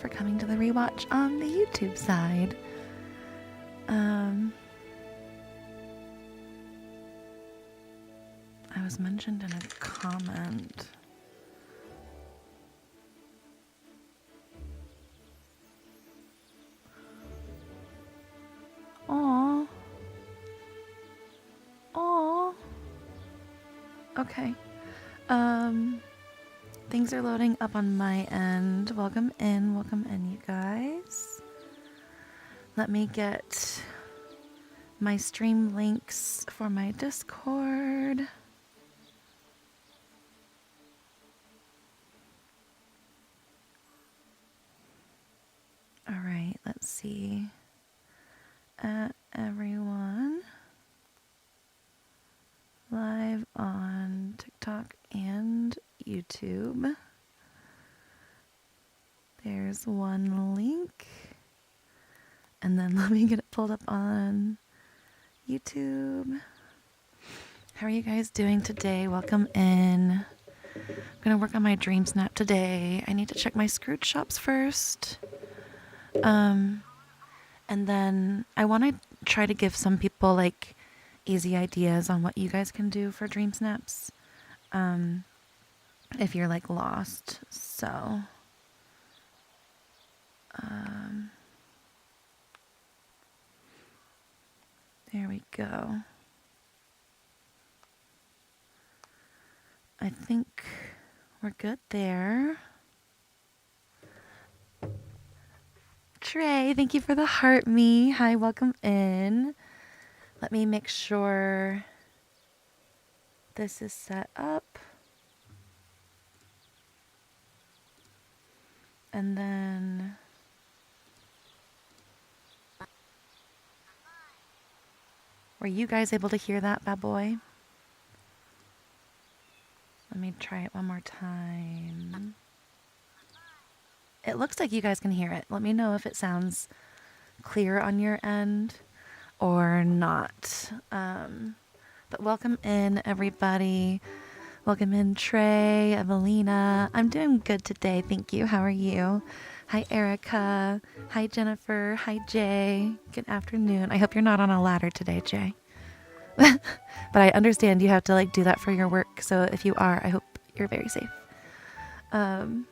for coming to the rewatch on the YouTube side. I was mentioned in a comment. Aww. Aww. Okay. Things are loading up on my end. Welcome in, you guys. Let me get my stream links for my Discord. All right, let's see. Everyone live on TikTok and YouTube. There's one link. And then let me get it pulled up on YouTube. How are you guys doing today? Welcome in. I'm going to work on my Dreamsnap today. I need to check my Scrooge shops first. And then I want to try to give some people like easy ideas on what you guys can do for Dreamsnaps. If you're like lost. So, there we go. I think we're good there. Trey, thank you for the heart me. Hi, welcome in. Let me make sure this is set up. And then were you guys able to hear that, bad boy? Let me try it one more time. It looks like you guys can hear it. Let me know if it sounds clear on your end or not. But welcome in, everybody. Welcome in, Trey, Evelina. I'm doing good today, thank you. How are you? Hi, Erica. Hi, Jennifer. Hi, Jay. Good afternoon. I hope you're not on a ladder today, Jay. But I understand you have to like do that for your work. So if you are, I hope you're very safe. Love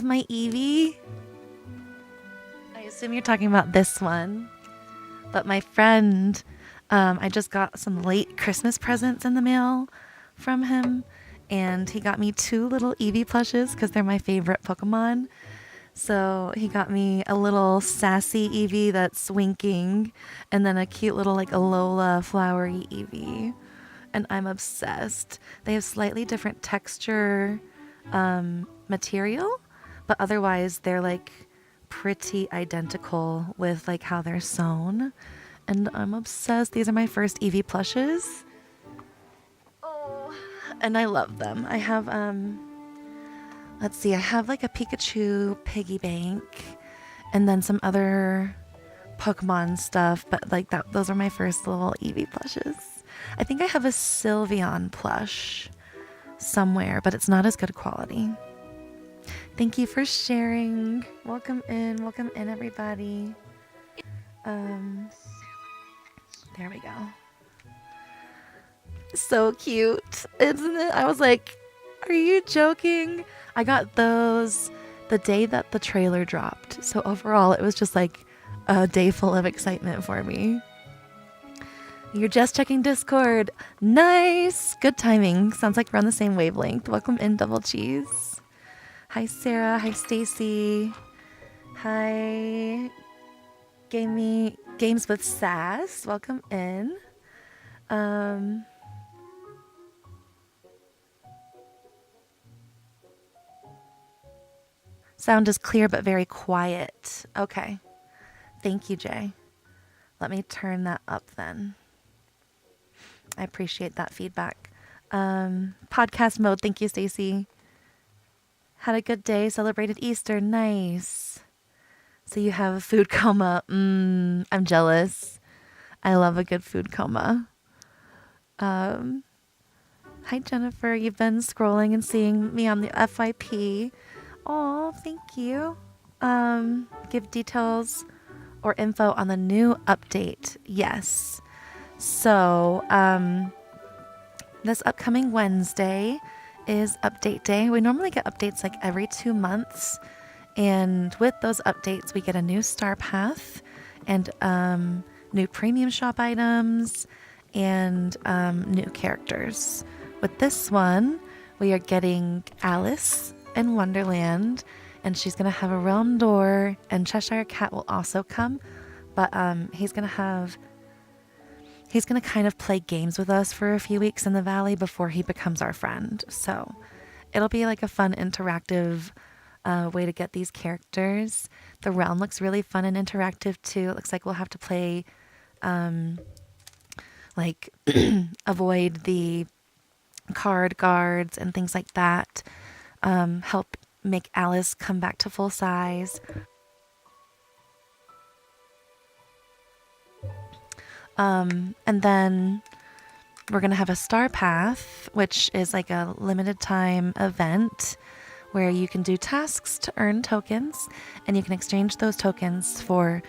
my Eevee. I assume you're talking about this one. But my friend, I just got some late Christmas presents in the mail from him. And he got me 2 little Eevee plushes because they're my favorite Pokemon. So he got me a little sassy Eevee that's winking. And then a cute little like Alola flowery Eevee. And I'm obsessed. They have slightly different texture material. But otherwise, they're like pretty identical with like how they're sewn. And I'm obsessed. These are my first Eevee plushes. Oh, and I love them. I have, let's see, I have like a Pikachu piggy bank and then some other Pokemon stuff. But like that, those are my first little Eevee plushes. I think I have a Sylveon plush somewhere, but it's not as good quality. Thank you for sharing. Welcome in, everybody. There we go. So cute, isn't it? I was like, are you joking? I got those the day that the trailer dropped. So overall, it was just like a day full of excitement for me. You're just checking Discord. Nice. Good timing. Sounds like we're on the same wavelength. Welcome in, Double Cheese. Hi, Sarah. Hi, Stacy. Hi, Games with Sass. Welcome in. Sound is clear but very quiet. Okay. Thank you, Jay. Let me turn that up then. I appreciate that feedback. Podcast mode. Thank you, Stacy. Had a good day. Celebrated Easter. Nice. So you have a food coma. I'm jealous. I love a good food coma. Hi, Jennifer. You've been scrolling and seeing me on the FYP. Oh, thank you. Give details or info on the new update. Yes. So, this upcoming Wednesday is update day. We normally get updates like every 2 months. And with those updates, we get a new star path and new premium shop items and new characters. With this one, we are getting Alice in Wonderland, and she's going to have a realm door, and Cheshire Cat will also come, but he's going to kind of play games with us for a few weeks in the valley before he becomes our friend. So it'll be like a fun interactive way to get these characters. The realm looks really fun and interactive too. It looks like we'll have to play like avoid the card guards and things like that. Help make Alice come back to full size. And then we're going to have a star path, which is like a limited time event where you can do tasks to earn tokens, and you can exchange those tokens for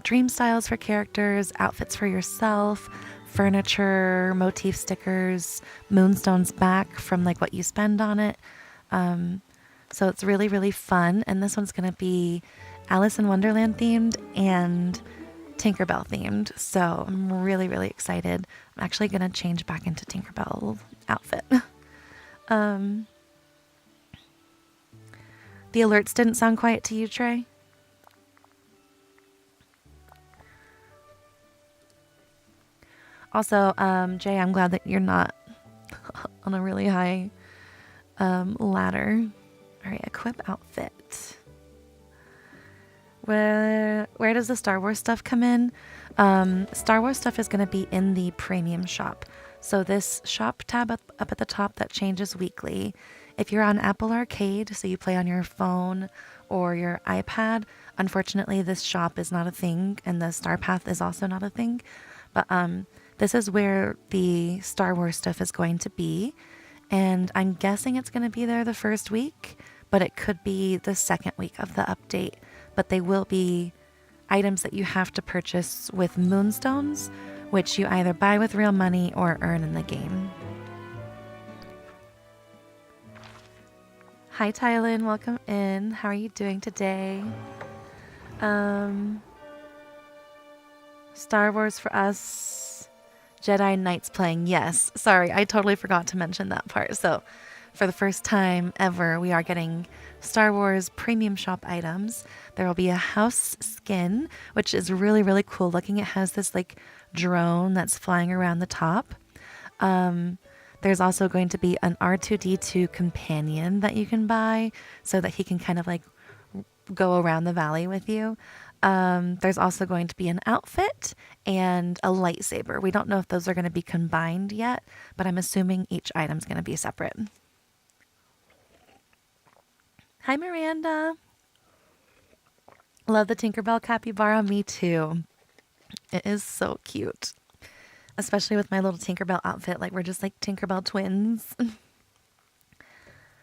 dream styles for characters, outfits for yourself, furniture, motif stickers, moonstones back from like what you spend on it. So it's really, really fun. And this one's going to be Alice in Wonderland themed and Tinkerbell themed. So I'm really, really excited. I'm actually going to change back into Tinkerbell outfit. The alerts didn't sound quiet to you, Trey? Also, Jay, I'm glad that you're not on a really high ladder. All right, equip outfit. Where does the Star Wars stuff come in? Star Wars stuff is going to be in the premium shop. So this shop tab up at the top that changes weekly. If you're on Apple Arcade, so you play on your phone or your iPad, unfortunately this shop is not a thing, and the Star Path is also not a thing. But this is where the Star Wars stuff is going to be, and I'm guessing it's going to be there the first week, but it could be the second week of the update. But they will be items that you have to purchase with moonstones, which you either buy with real money or earn in the game. Hi, Tylen. Welcome in. How are you doing today? Star Wars for us. Jedi Knights playing. Yes. Sorry, I totally forgot to mention that part. So, for the first time ever, we are getting Star Wars premium shop items. There will be a house skin, which is really, really cool looking. It has this like drone that's flying around the top. There's also going to be an R2D2 companion that you can buy so that he can kind of like go around the valley with you. There's also going to be an outfit and a lightsaber. We don't know if those are going to be combined yet, but I'm assuming each item's going to be separate. Hi, Miranda. Love the Tinkerbell capybara. Me too. It is so cute. Especially with my little Tinkerbell outfit. Like, we're just like Tinkerbell twins.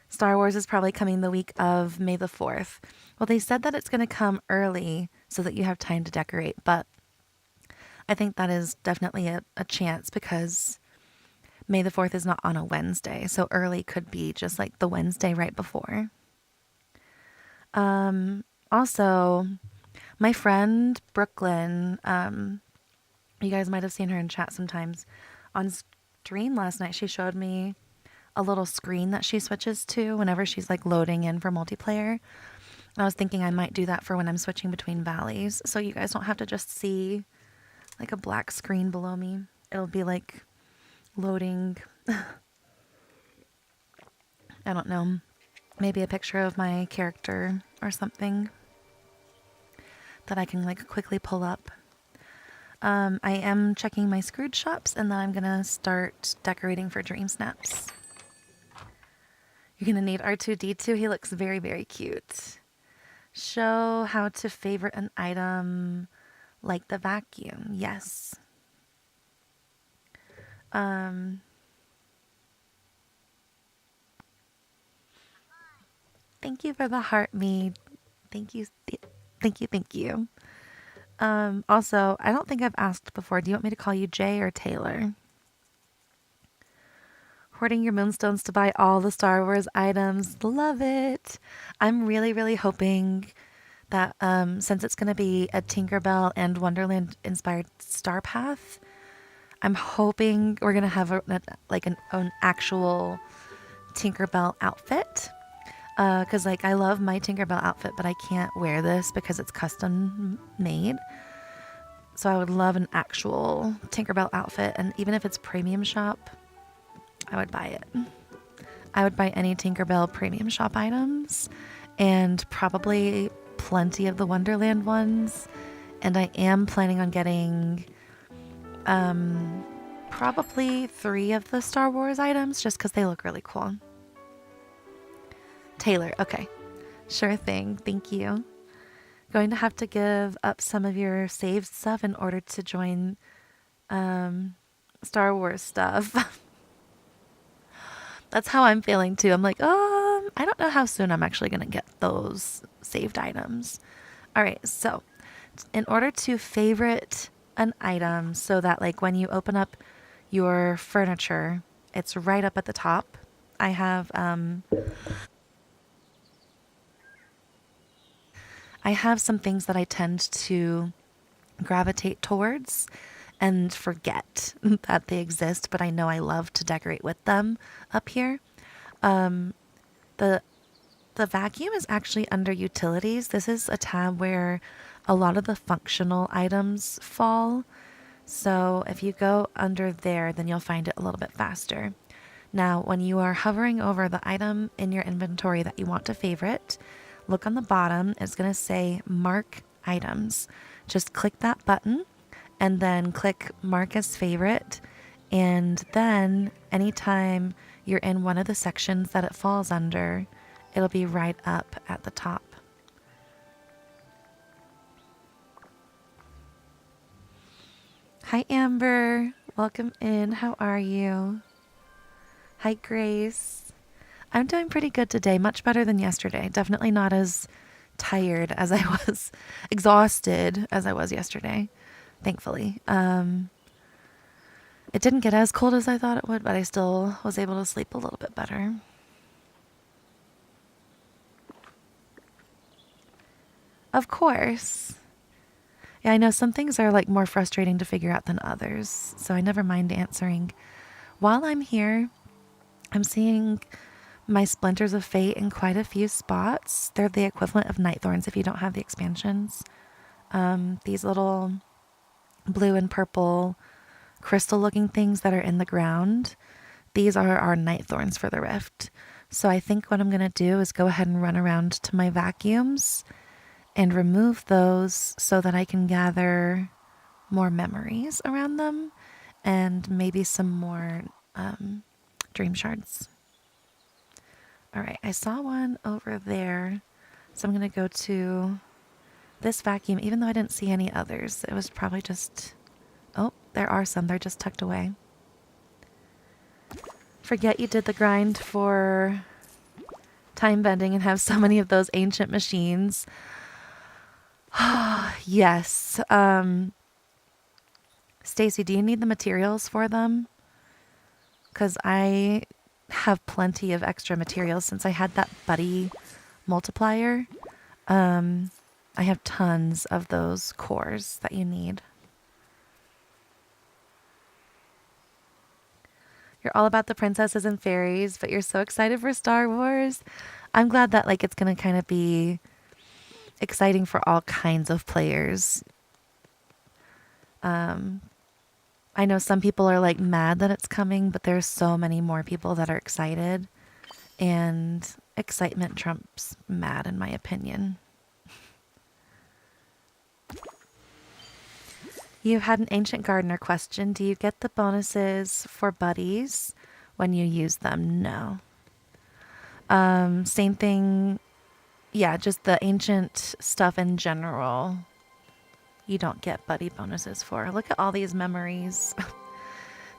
Star Wars is probably coming the week of May the 4th. Well, they said that it's going to come early so that you have time to decorate, but I think that is definitely a chance because May the 4th is not on a Wednesday, so early could be just like the Wednesday right before. Also, my friend Brooklyn, you guys might have seen her in chat sometimes. On stream last night, she showed me a little screen that she switches to whenever she's like loading in for multiplayer. I was thinking I might do that for when I'm switching between valleys, so you guys don't have to just see like a black screen below me. It'll be like loading, I don't know, maybe a picture of my character or something that I can like quickly pull up. I am checking my Scrooge shops, and then I'm gonna start decorating for Dreamsnaps. You're gonna need R2D2. He looks very, very cute. Show how to favorite an item like the vacuum. Yes. Thank you for the heart, me. Thank you. Thank you. Thank you. Also, I don't think I've asked before. Do you want me to call you Jay or Taylor? Hoarding your moonstones to buy all the Star Wars items. Love it. I'm really, really hoping that since it's going to be a Tinkerbell and Wonderland inspired Star Path, I'm hoping we're going to have an actual Tinkerbell outfit. Because like I love my Tinkerbell outfit, but I can't wear this because it's custom made. So I would love an actual Tinkerbell outfit, and even if it's premium shop, I would buy it. I would buy any Tinkerbell premium shop items, and probably plenty of the Wonderland ones. And I am planning on getting probably 3 of the Star Wars items just because they look really cool. Taylor, okay. Sure thing. Thank you. Going to have to give up some of your saved stuff in order to join Star Wars stuff. That's how I'm feeling too. I'm like, I don't know how soon I'm actually going to get those saved items. All right, so in order to favorite an item so that like when you open up your furniture, it's right up at the top. I have some things that I tend to gravitate towards and forget that they exist, but I know I love to decorate with them up here. The vacuum is actually under utilities. This is a tab where a lot of the functional items fall. So if you go under there, then you'll find it a little bit faster. Now, when you are hovering over the item in your inventory that you want to favorite, look on the bottom. It's going to say Mark Items. Just click that button and then click Mark as Favorite. And then anytime you're in one of the sections that it falls under, it'll be right up at the top. Hi, Amber. Welcome in. How are you? Hi, Grace. I'm doing pretty good today. Much better than yesterday. Definitely not as tired as I was, exhausted as I was yesterday, thankfully. It didn't get as cold as I thought it would, but I still was able to sleep a little bit better. Of course. Yeah, I know some things are like more frustrating to figure out than others, so I never mind answering. While I'm here, I'm seeing my Splinters of Fate in quite a few spots. They're the equivalent of Night Thorns if you don't have the expansions. These little blue and purple crystal looking things that are in the ground, these are our Night Thorns for the Rift. So I think what I'm going to do is go ahead and run around to my vacuums and remove those so that I can gather more memories around them and maybe some more dream shards. All right, I saw one over there, so I'm going to go to this vacuum, even though I didn't see any others. It was probably just... Oh, there are some. They're just tucked away. Forget you did the grind for time bending and have so many of those ancient machines. Yes. Stacy, do you need the materials for them? Because I have plenty of extra materials since I had that buddy multiplier. I have tons of those cores that you need. You're all about the princesses and fairies, but you're so excited for Star Wars. I'm glad that like it's going to kind of be exciting for all kinds of players. I know some people are like mad that it's coming, but there's so many more people that are excited, and excitement trumps mad in my opinion. You had an Ancient Gardener question. Do you get the bonuses for buddies when you use them? No. Same thing. Yeah, just the ancient stuff in general. You don't get buddy bonuses for. Look at all these memories.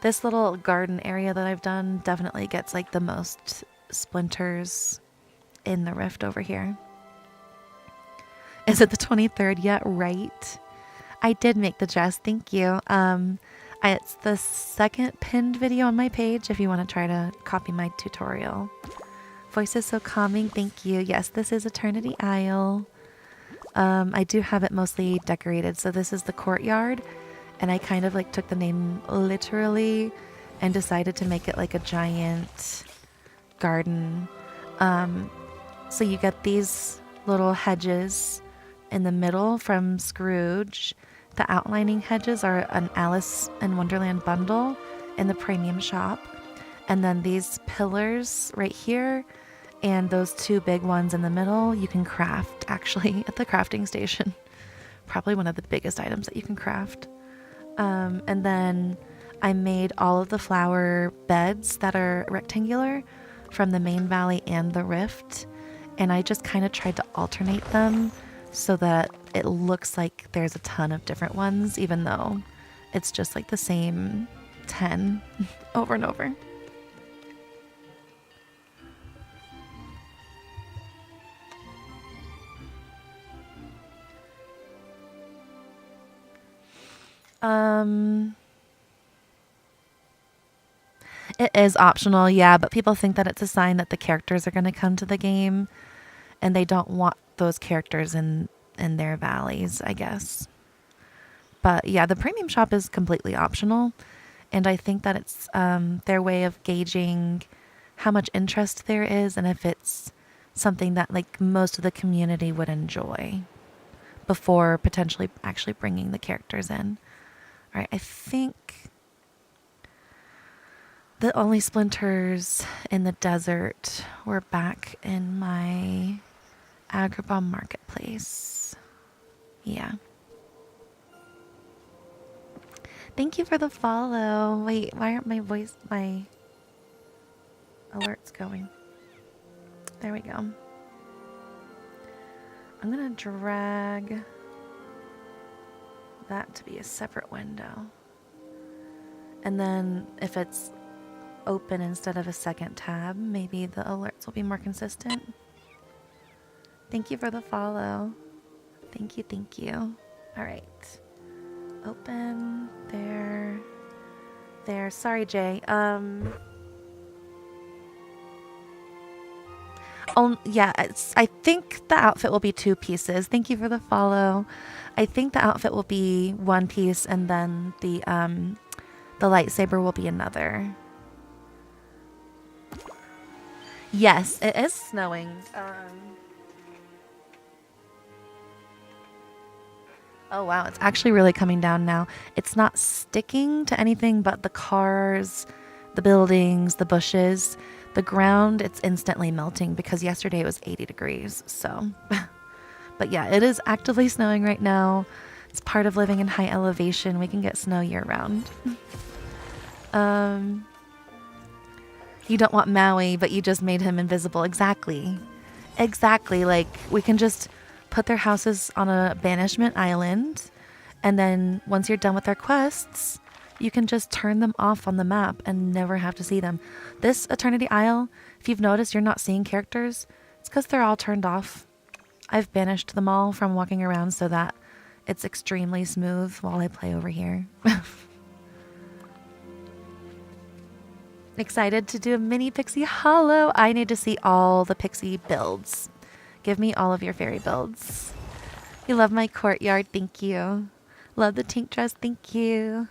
This little garden area that I've done definitely gets like the most splinters in the Rift over here. Is it the 23rd yet? Right. I did make the dress. Thank you. It's the second pinned video on my page if you want to try to copy my tutorial. Voice is so calming. Thank you. Yes, this is Eternity Isle. I do have it mostly decorated. So this is the courtyard. And I kind of like took the name literally and decided to make it like a giant garden. So you get these little hedges in the middle from Scrooge. The outlining hedges are an Alice in Wonderland bundle in the premium shop. And then these pillars right here and those two big ones in the middle, you can craft actually at the crafting station. Probably one of the biggest items that you can craft. And then I made all of the flower beds that are rectangular from the main valley and the Rift. And I just kind of tried to alternate them so that it looks like there's a ton of different ones, even though it's just like the same 10 over and over. It is optional, yeah, but people think that it's a sign that the characters are going to come to the game and they don't want those characters in their valleys, I guess. But yeah, the premium shop is completely optional, and I think that it's their way of gauging how much interest there is and if it's something that like most of the community would enjoy before potentially actually bringing the characters in. All right, I think the only splinters in the desert were back in my Agrabah marketplace. Yeah. Thank you for the follow. Wait, why aren't my alerts going? There we go. I'm gonna drag that to be a separate window. And then if it's open instead of a second tab, maybe the alerts will be more consistent. Thank you for the follow. Thank you, thank you. All right. Open there. There. Sorry, Jay. Oh, yeah, I think the outfit will be 2 pieces. Thank you for the follow. I think the outfit will be 1 piece and then the lightsaber will be another. Yes, it is snowing. Oh wow, it's actually really coming down now. It's not sticking to anything but the cars, the buildings, the bushes. The ground, it's instantly melting because yesterday it was 80 degrees. So, but yeah, it is actively snowing right now. It's part of living in high elevation. We can get snow year round. You don't want Maui, but you just made him invisible. Exactly. Exactly. Like, we can just put their houses on a banishment island. And then once you're done with their quests, you can just turn them off on the map and never have to see them. This Eternity Isle, if you've noticed you're not seeing characters, it's because they're all turned off. I've banished them all from walking around so that it's extremely smooth while I play over here. Excited to do a mini Pixie Hollow. I need to see all the Pixie builds. Give me all of your fairy builds. You love my courtyard. Thank you. Love the tink dress. Thank you.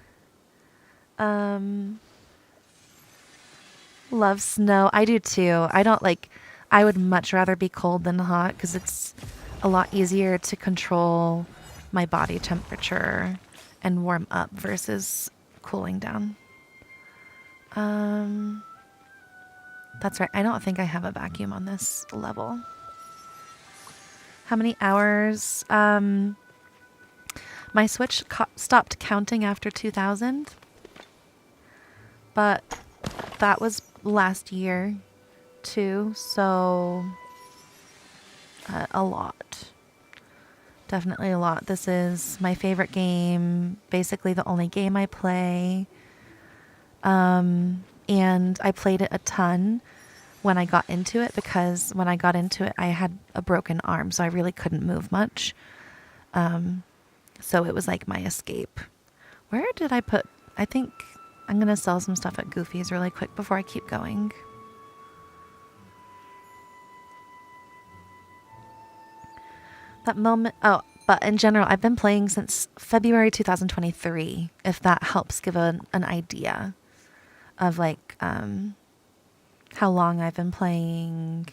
Love snow. I do too. I would much rather be cold than hot because it's a lot easier to control my body temperature and warm up versus cooling down. That's right. I don't think I have a vacuum on this level. How many hours? My Switch stopped counting after 2000. But that was last year too, so a lot. Definitely a lot. This is my favorite game, basically the only game I play. And I played it a ton when I got into it, because when I got into it, I had a broken arm, so I really couldn't move much. So it was like my escape. Where did I put... I think I'm going to sell some stuff at Goofy's really quick before I keep going. That moment... Oh, but in general, I've been playing since February 2023, if that helps give an idea of like how long I've been playing,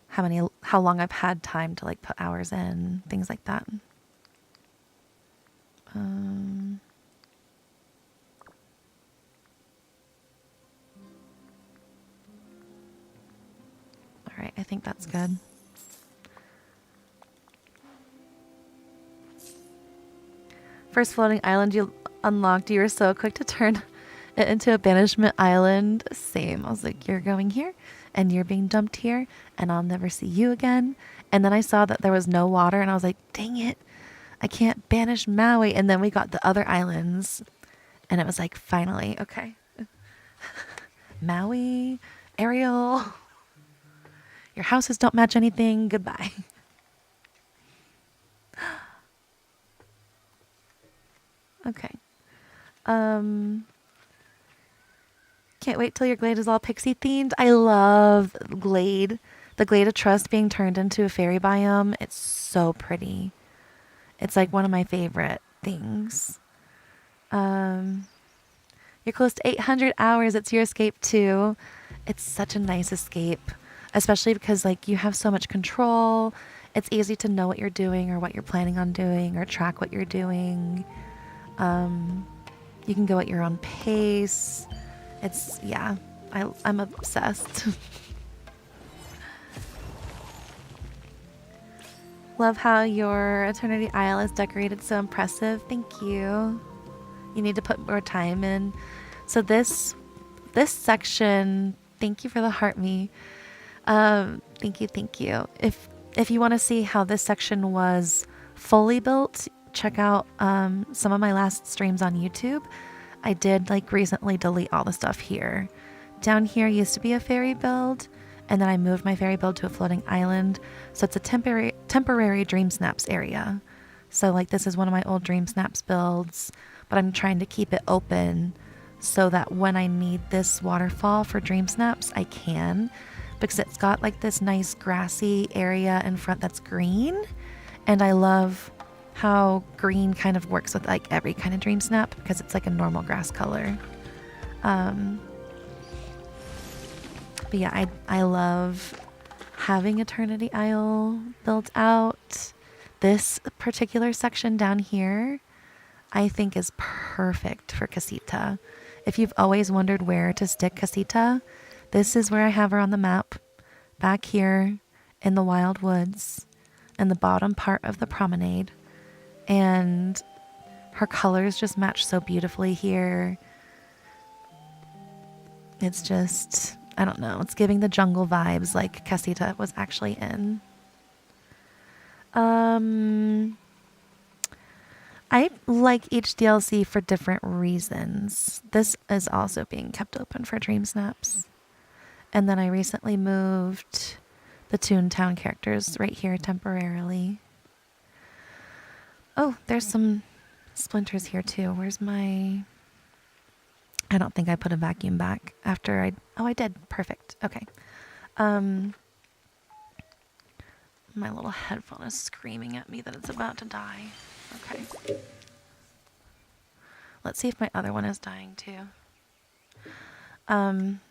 how long I've had time to like put hours in, things like that. All right, I think that's good. First floating island you unlocked, you were so quick to turn it into a banishment island. Same. I was like, you're going here and you're being dumped here and I'll never see you again. And then I saw that there was no water and I was like, dang it, I can't banish Maui. And then we got the other islands and it was like, finally, okay. Maui, Ariel, your houses don't match anything. Goodbye. Okay. Can't wait till your glade is all pixie themed. I love glade. The Glade of Trust being turned into a fairy biome. It's so pretty. It's like one of my favorite things. You're close to 800 hours. It's your escape too. It's such a nice escape, especially because like you have so much control. It's easy to know what you're doing or what you're planning on doing or track what you're doing. You can go at your own pace. It's, yeah, I'm obsessed. Love how your Eternity Isle is decorated so impressive. Thank you. You need to put more time in. So this section, thank you for the heart me. Thank you. If you want to see how this section was fully built, check out some of my last streams on YouTube. I did like recently delete all the stuff here. Down here used to be a fairy build, and then I moved my fairy build to a floating island. So it's a temporary Dreamsnaps area. So like this is one of my old Dreamsnaps builds, but I'm trying to keep it open so that when I need this waterfall for Dreamsnaps, I can, because it's got like this nice grassy area in front that's green, and I love how green kind of works with like every kind of Dreamsnap because it's like a normal grass color. But yeah, I love having Eternity Isle built out. This particular section down here, I think is perfect for Casita. If you've always wondered where to stick Casita, this is where I have her on the map, back here in the wild woods, in the bottom part of the promenade. And her colors just match so beautifully here. It's just, I don't know, it's giving the jungle vibes like Casita was actually in. I like each DLC for different reasons. This is also being kept open for Dreamsnaps. And then I recently moved the Toontown characters right here temporarily. Oh, there's some splinters here too. Where's my... I don't think I put a vacuum back after I... Oh, I did. Perfect. Okay. My little headphone is screaming at me that it's about to die. Okay. Let's see if my other one is dying too.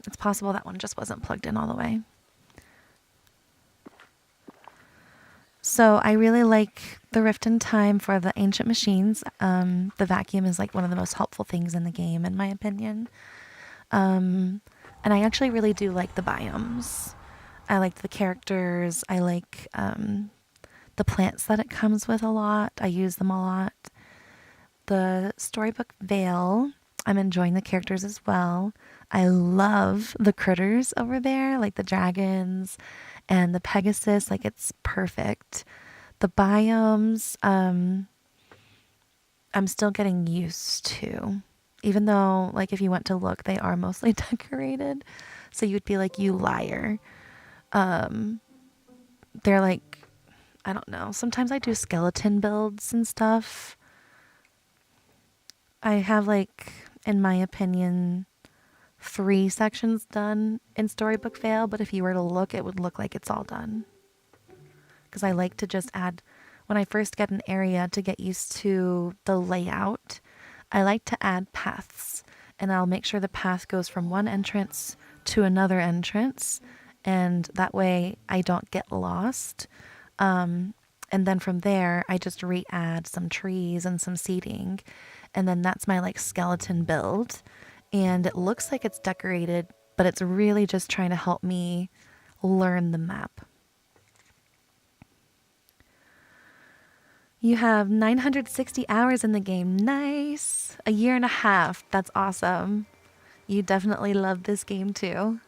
It's possible that one just wasn't plugged in all the way. So I really like the Rift in Time for the ancient machines. The vacuum is like one of the most helpful things in the game, in my opinion. And I actually really do like the biomes. I like the characters. I like the plants that it comes with a lot. I use them a lot. The storybook Vale, I'm enjoying the characters as well. I love the critters over there, like the dragons and the Pegasus, like it's perfect. The biomes, I'm still getting used to, even though like if you went to look, they are mostly decorated. So you'd be like, you liar. They're like, I don't know. Sometimes I do skeleton builds and stuff. I have like, in my opinion, 3 sections done in Storybook Vale, but if you were to look, it would look like it's all done. Because I like to just add, when I first get an area to get used to the layout, I like to add paths. And I'll make sure the path goes from one entrance to another entrance. And that way I don't get lost. And then from there, I just re-add some trees and some seating. And then that's my like skeleton build. And it looks like it's decorated, but it's really just trying to help me learn the map. You have 960 hours in the game. Nice. A year and a half. That's awesome. You definitely love this game too.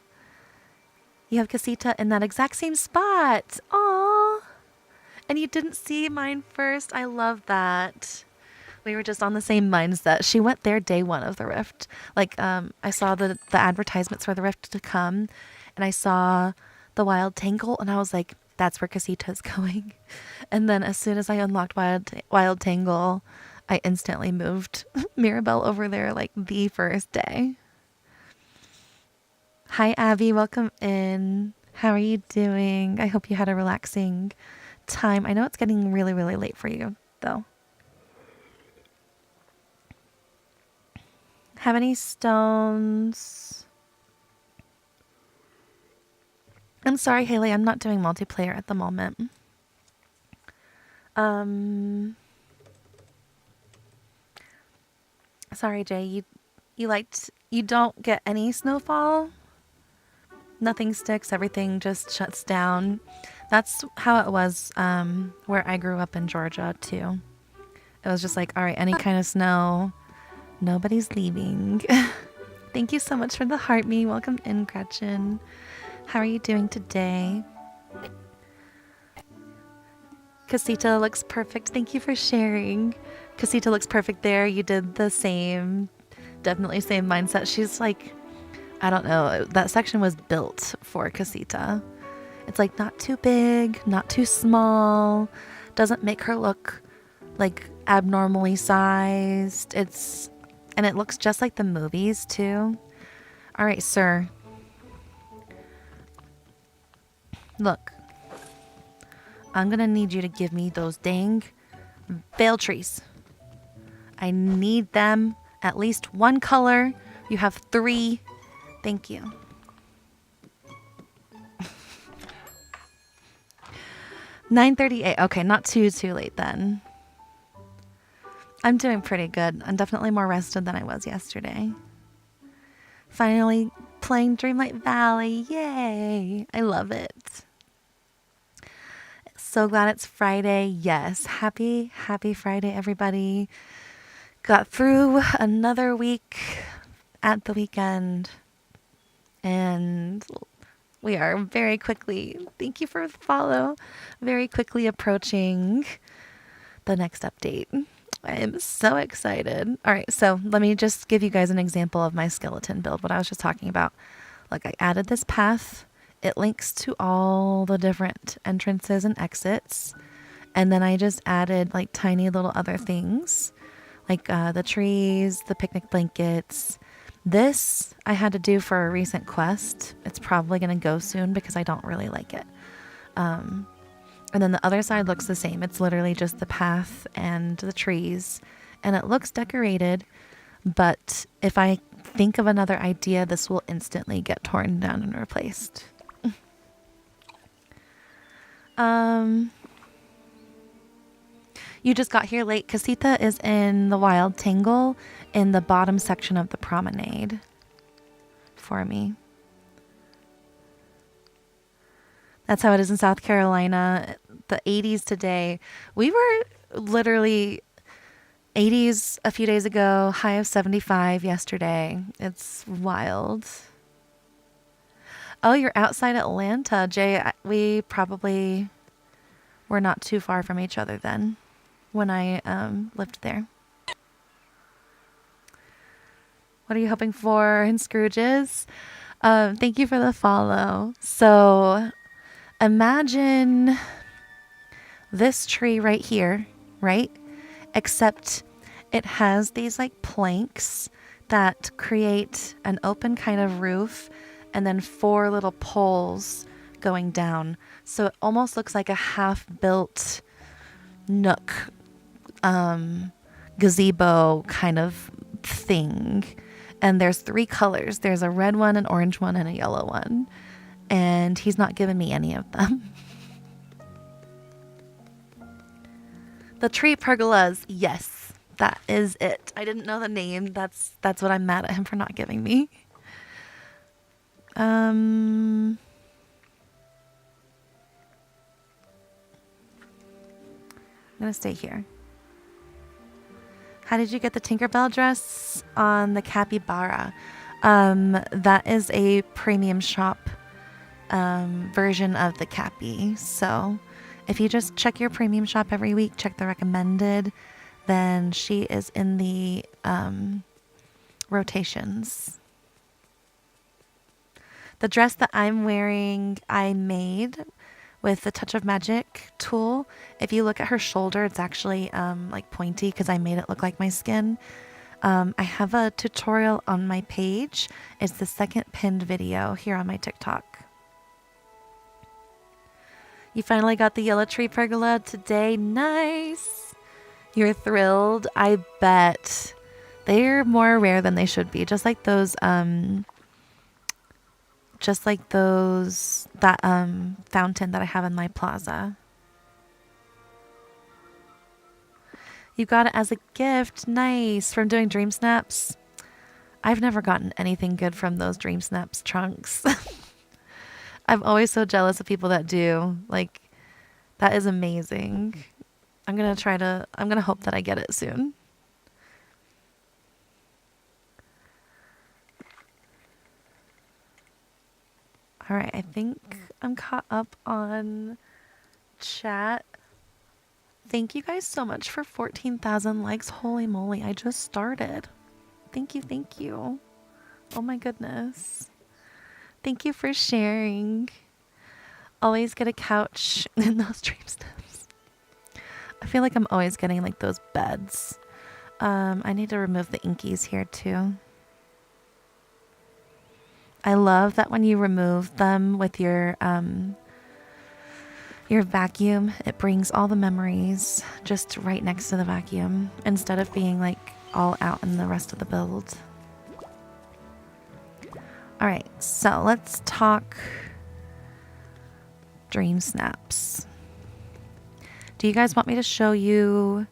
You have Casita in that exact same spot. Aww. And you didn't see mine first. I love that. We were just on the same mindset. She went there day 1 of the Rift. Like, I saw the advertisements for the Rift to come, and I saw the Wild Tangle, and I was like, that's where Casita's going. And then as soon as I unlocked Wild Tangle, I instantly moved Mirabelle over there like the first day. Hi, Abby. Welcome in. How are you doing? I hope you had a relaxing time. I know it's getting really, really late for you, though. Have any stones? I'm sorry, Haley. I'm not doing multiplayer at the moment. Sorry, Jay. You don't get any snowfall? Nothing sticks. Everything just shuts down. That's how it was where I grew up in Georgia, too. It was just like, all right, any kind of snow, nobody's leaving. Thank you so much for the heart me. Welcome in, Gretchen. How are you doing today? Casita looks perfect. Thank you for sharing. Casita looks perfect there. You did the same. Definitely same mindset. She's like, I don't know. That section was built for Casita. It's like not too big, not too small. Doesn't make her look like abnormally sized. And it looks just like the movies too. All right, sir. Look. I'm gonna need you to give me those dang veil trees. I need them at least 1 color. You have 3. Thank you. $9.38. Okay, not too late then. I'm doing pretty good. I'm definitely more rested than I was yesterday. Finally playing Dreamlight Valley. Yay! I love it. So glad it's Friday. Yes. Happy Friday, everybody. Got through another week at the weekend. And we are very quickly, thank you for the follow, very quickly approaching the next update. I am so excited. All right, so let me just give you guys an example of my skeleton build, what I was just talking about. Like, I added this path. It links to all the different entrances and exits. And then I just added like tiny little other things, like the trees, the picnic blankets. This I had to do for a recent quest. It's probably going to go soon because I don't really like it. And then the other side looks the same. It's literally just the path and the trees. And it looks decorated. But if I think of another idea, this will instantly get torn down and replaced. You just got here late. Casita is in the Wild Tangle in the bottom section of the promenade for me. That's how it is in South Carolina. The 80s today. We were literally 80s a few days ago, high of 75 yesterday. It's wild. Oh, you're outside Atlanta, Jay. We probably were not too far from each other then when I lived there. What are you hoping for in Scrooge's? Thank you for the follow. So imagine this tree right here, right? Except it has these like planks that create an open kind of roof and then 4 little poles going down. So it almost looks like a half built nook, gazebo kind of thing. And there's 3 colors. There's a red one, an orange one, and a yellow one. And he's not given me any of them. The tree pergolas, yes, that is it. I didn't know the name. That's what I'm mad at him for not giving me. I'm gonna stay here. How did you get the Tinkerbell dress on the capybara? That is a premium shop version of the Cappy. So if you just check your premium shop every week, check the recommended, then she is in the rotations. The dress that I'm wearing, I made with the Touch of Magic tool. If you look at her shoulder, it's actually like pointy because I made it look like my skin. I have a tutorial on my page. It's the second pinned video here on my TikTok. You finally got the yellow tree pergola today. Nice. You're thrilled. I bet. They're more rare than they should be. Just like those that fountain that I have in my plaza. You got it as a gift. Nice. From doing Dreamsnaps. I've never gotten anything good from those Dreamsnaps trunks. I'm always so jealous of people that do. Like, that is amazing. I'm going to hope that I get it soon. All right, I think I'm caught up on chat. Thank you guys so much for 14,000 likes. Holy moly, I just started. Thank you, thank you. Oh my goodness. Thank you for sharing. Always get a couch in those Dreamsnaps. I feel like I'm always getting like those beds. I need to remove the inkies here too. I love that when you remove them with your vacuum, it brings all the memories just right next to the vacuum instead of being like all out in the rest of the build. All right, so let's talk Dreamsnaps. Do you guys want me to show you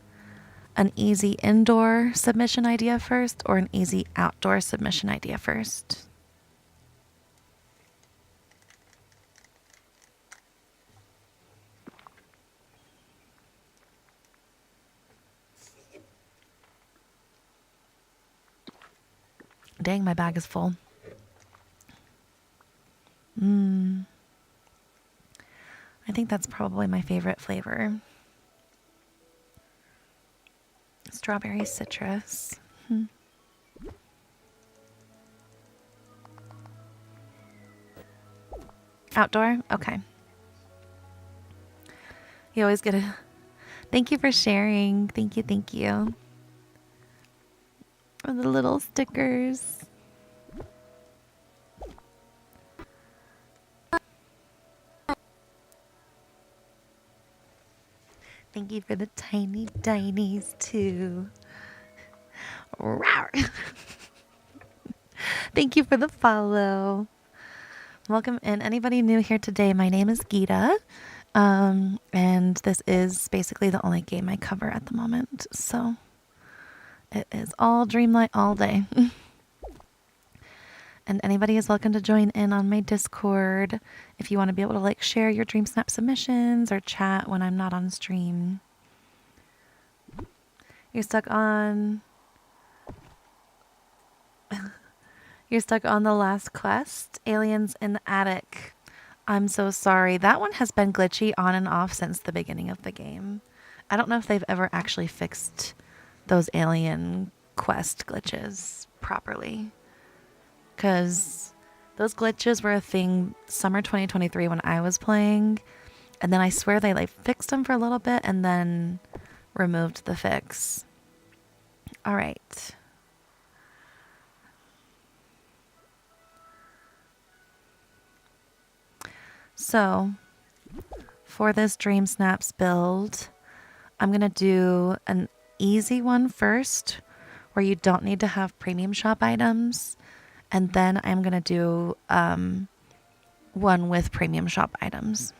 an easy indoor submission idea first or an easy outdoor submission idea first? Dang, my bag is full. I think that's probably my favorite flavor. Strawberry citrus. Outdoor? Okay. You always get a... Thank you for sharing. Thank you, thank you. Oh, the little stickers. Thank you for the tiny dinies too. Thank you for the follow. Welcome in. Anybody new here today? My name is Geeta. And this is basically the only game I cover at the moment. So it is all Dreamlight all day. And anybody is welcome to join in on my Discord if you want to be able to like share your Dreamsnap submissions or chat when I'm not on stream. You're stuck on the last quest, Aliens in the Attic. I'm so sorry. That one has been glitchy on and off since the beginning of the game. I don't know if they've ever actually fixed those alien quest glitches properly. Because Those glitches were a thing summer 2023 when I was playing. And then I swear they like fixed them for a little bit and then removed the fix. All right. So for this Dreamsnaps build, I'm going to do an easy one first where you don't need to have premium shop items. And then I'm going to do one with premium shop items.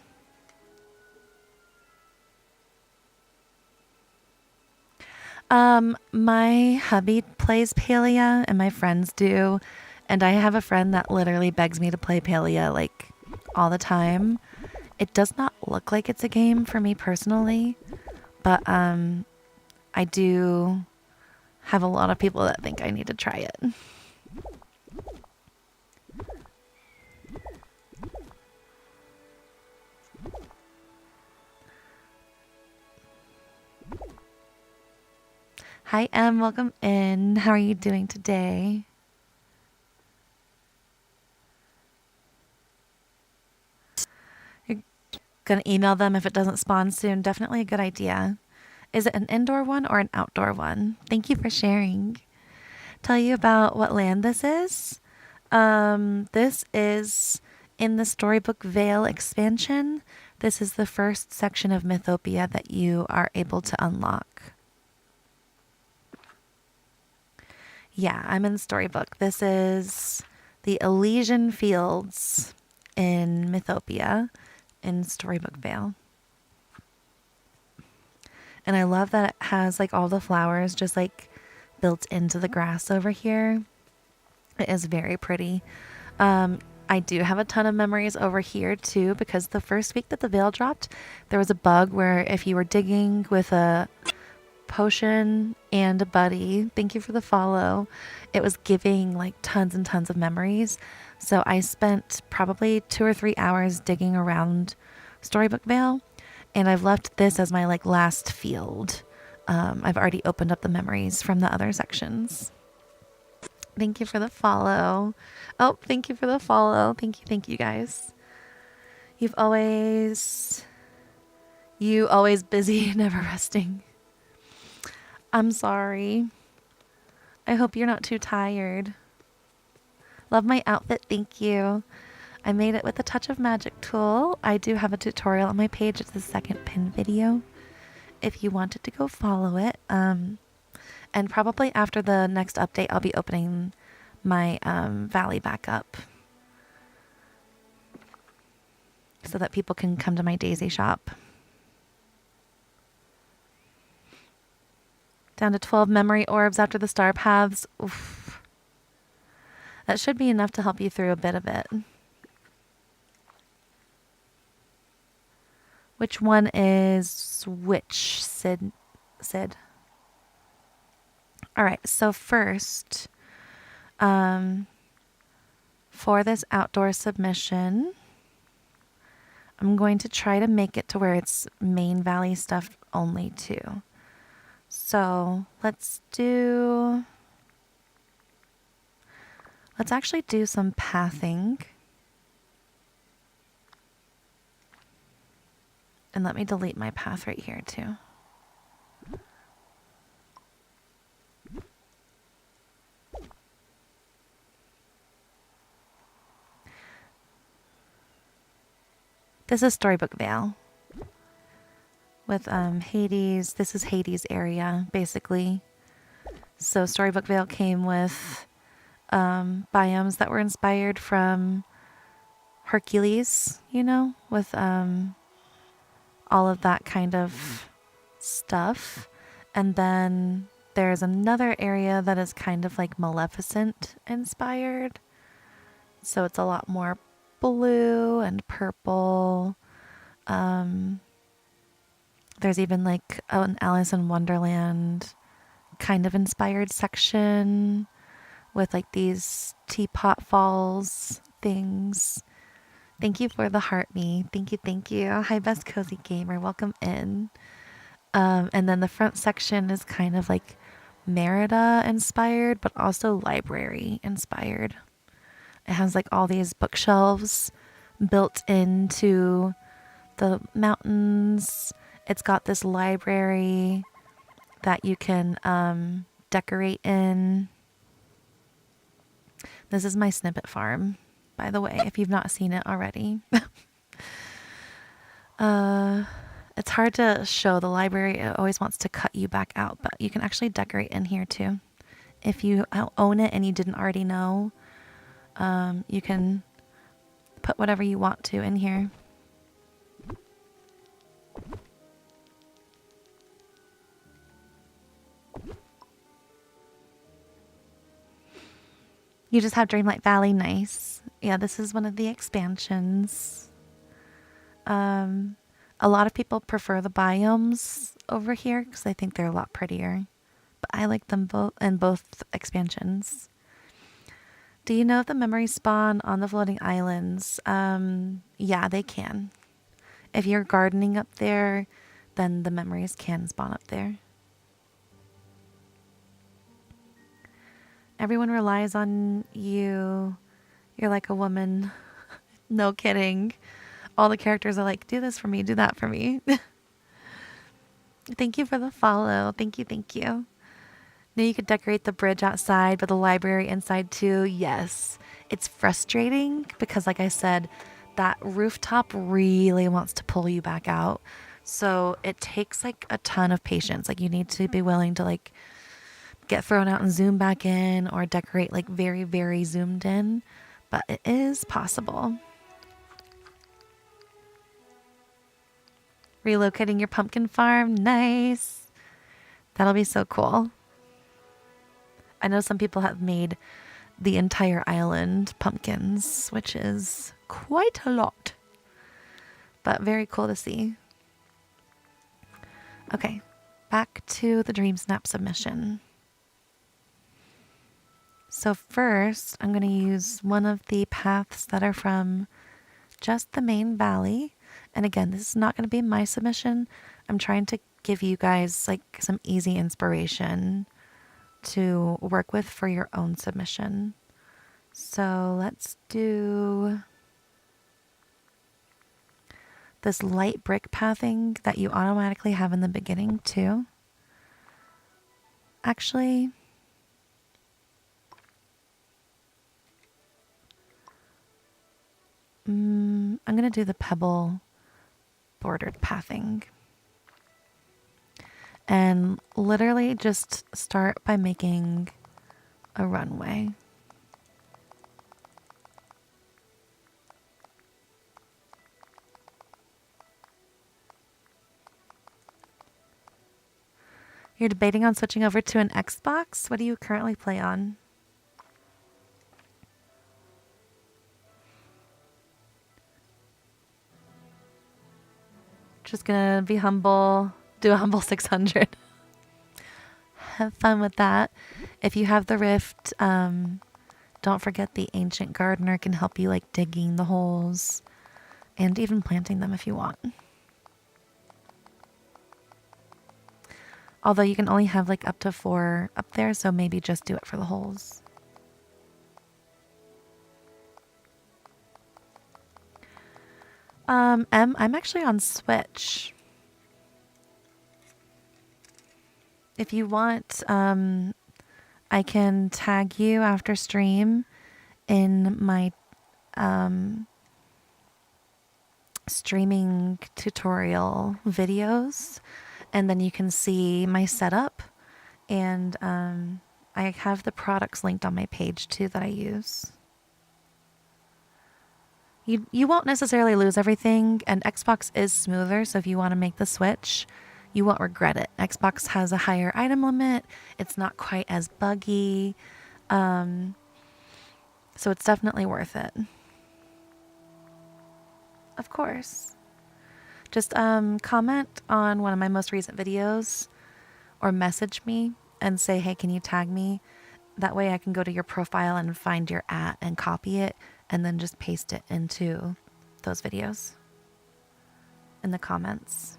My hubby plays Palia and my friends do. And I have a friend that literally begs me to play Palia like all the time. It does not look like it's a game for me personally, but I do have a lot of people that think I need to try it. Hi, Em. Welcome in. How are you doing today? You're gonna email them if it doesn't spawn soon. Definitely a good idea. Is it an indoor one or an outdoor one? Thank you for sharing. Tell you about what land this is. This is in the Storybook Vale expansion. This is the first section of Mythopia that you are able to unlock. Yeah, I'm in Storybook. This is the Elysian Fields in Mythopia in Storybook Vale. And I love that it has like all the flowers just like built into the grass over here. It is very pretty. I do have a ton of memories over here too, because the first week that the veil dropped, there was a bug where if you were digging with a potion and a buddy, thank you for the follow, it was giving like tons and tons of memories. So I spent probably 2 or 3 hours digging around Storybook Vale, and I've left this as my like last field. I've already opened up the memories from the other sections. Thank you for the follow. Oh, thank you for the follow. Thank you guys. You always busy, never resting. I'm sorry. I hope you're not too tired. Love my outfit, thank you. I made it with a touch of magic tool. I do have a tutorial on my page. It's the second pin video if you wanted to go follow it. And probably after the next update, I'll be opening my valley back up so that people can come to my daisy shop. Down to 12 memory orbs after the star paths. Oof. That should be enough to help you through a bit of it. Which one is which, Sid? All right, so first, for this outdoor submission, I'm going to try to make it to where it's main valley stuff only too. So let's actually do some pathing. And let me delete my path right here too. This is Storybook Vale with Hades. This is Hades area, basically. So Storybook Vale came with biomes that were inspired from Hercules, you know, with all of that kind of stuff. And then there's another area that is kind of like Maleficent inspired. So it's a lot more blue and purple. There's even like an Alice in Wonderland kind of inspired section with like these teapot falls things. Thank you for the heart me. Thank you. Hi, Best Cozy Gamer. Welcome in. And then the front section is kind of like Merida inspired, but also library inspired. It has like all these bookshelves built into the mountains. It's got this library that you can decorate in. This is my snippet farm, by the way, if you've not seen it already. It's hard to show the library. It always wants to cut you back out, but you can actually decorate in here too. If you own it and you didn't already know, you can put whatever you want to in here. You just have Dreamlight Valley. Nice. Yeah, this is one of the expansions. A lot of people prefer the biomes over here because I think they're a lot prettier. But I like them both in both expansions. Do you know if the memories spawn on the floating islands? Yeah, they can. If you're gardening up there, then the memories can spawn up there. Everyone relies on you. You're like a woman. No kidding. All the characters are like, do this for me, do that for me. Thank you for the follow. Thank you, thank you. Now you could decorate the bridge outside, but the library inside too. Yes. It's frustrating because, like I said, that rooftop really wants to pull you back out. So it takes like a ton of patience. Like you need to be willing to like get thrown out and zoom back in, or decorate like very, very zoomed in. But it is possible. Relocating your pumpkin farm. Nice. That'll be so cool. I know some people have made the entire island pumpkins, which is quite a lot. But very cool to see. Okay, back to the Dreamsnap submission. So first, I'm going to use one of the paths that are from just the main valley. And again, this is not going to be my submission. I'm trying to give you guys like some easy inspiration to work with for your own submission. So let's do this light brick pathing that you automatically have in the beginning too. Actually, I'm going to do the pebble bordered pathing. And literally just start by making a runway. You're debating on switching over to an Xbox? What do you currently play on? Just gonna be humble, do a humble 600. Have fun with that. If you have the Rift, don't forget the Ancient Gardener can help you like digging the holes and even planting them if you want. Although you can only have like up to 4 up there, so maybe just do it for the holes. I'm actually on Switch. If you want, I can tag you after stream in my streaming tutorial videos, and then you can see my setup, and I have the products linked on my page too that I use. You won't necessarily lose everything, and Xbox is smoother, so if you want to make the switch, you won't regret it. Xbox has a higher item limit. It's not quite as buggy. So it's definitely worth it. Of course. Just comment on one of my most recent videos or message me and say, hey, can you tag me? That way I can go to your profile and find your @ and copy it and then just paste it into those videos in the comments.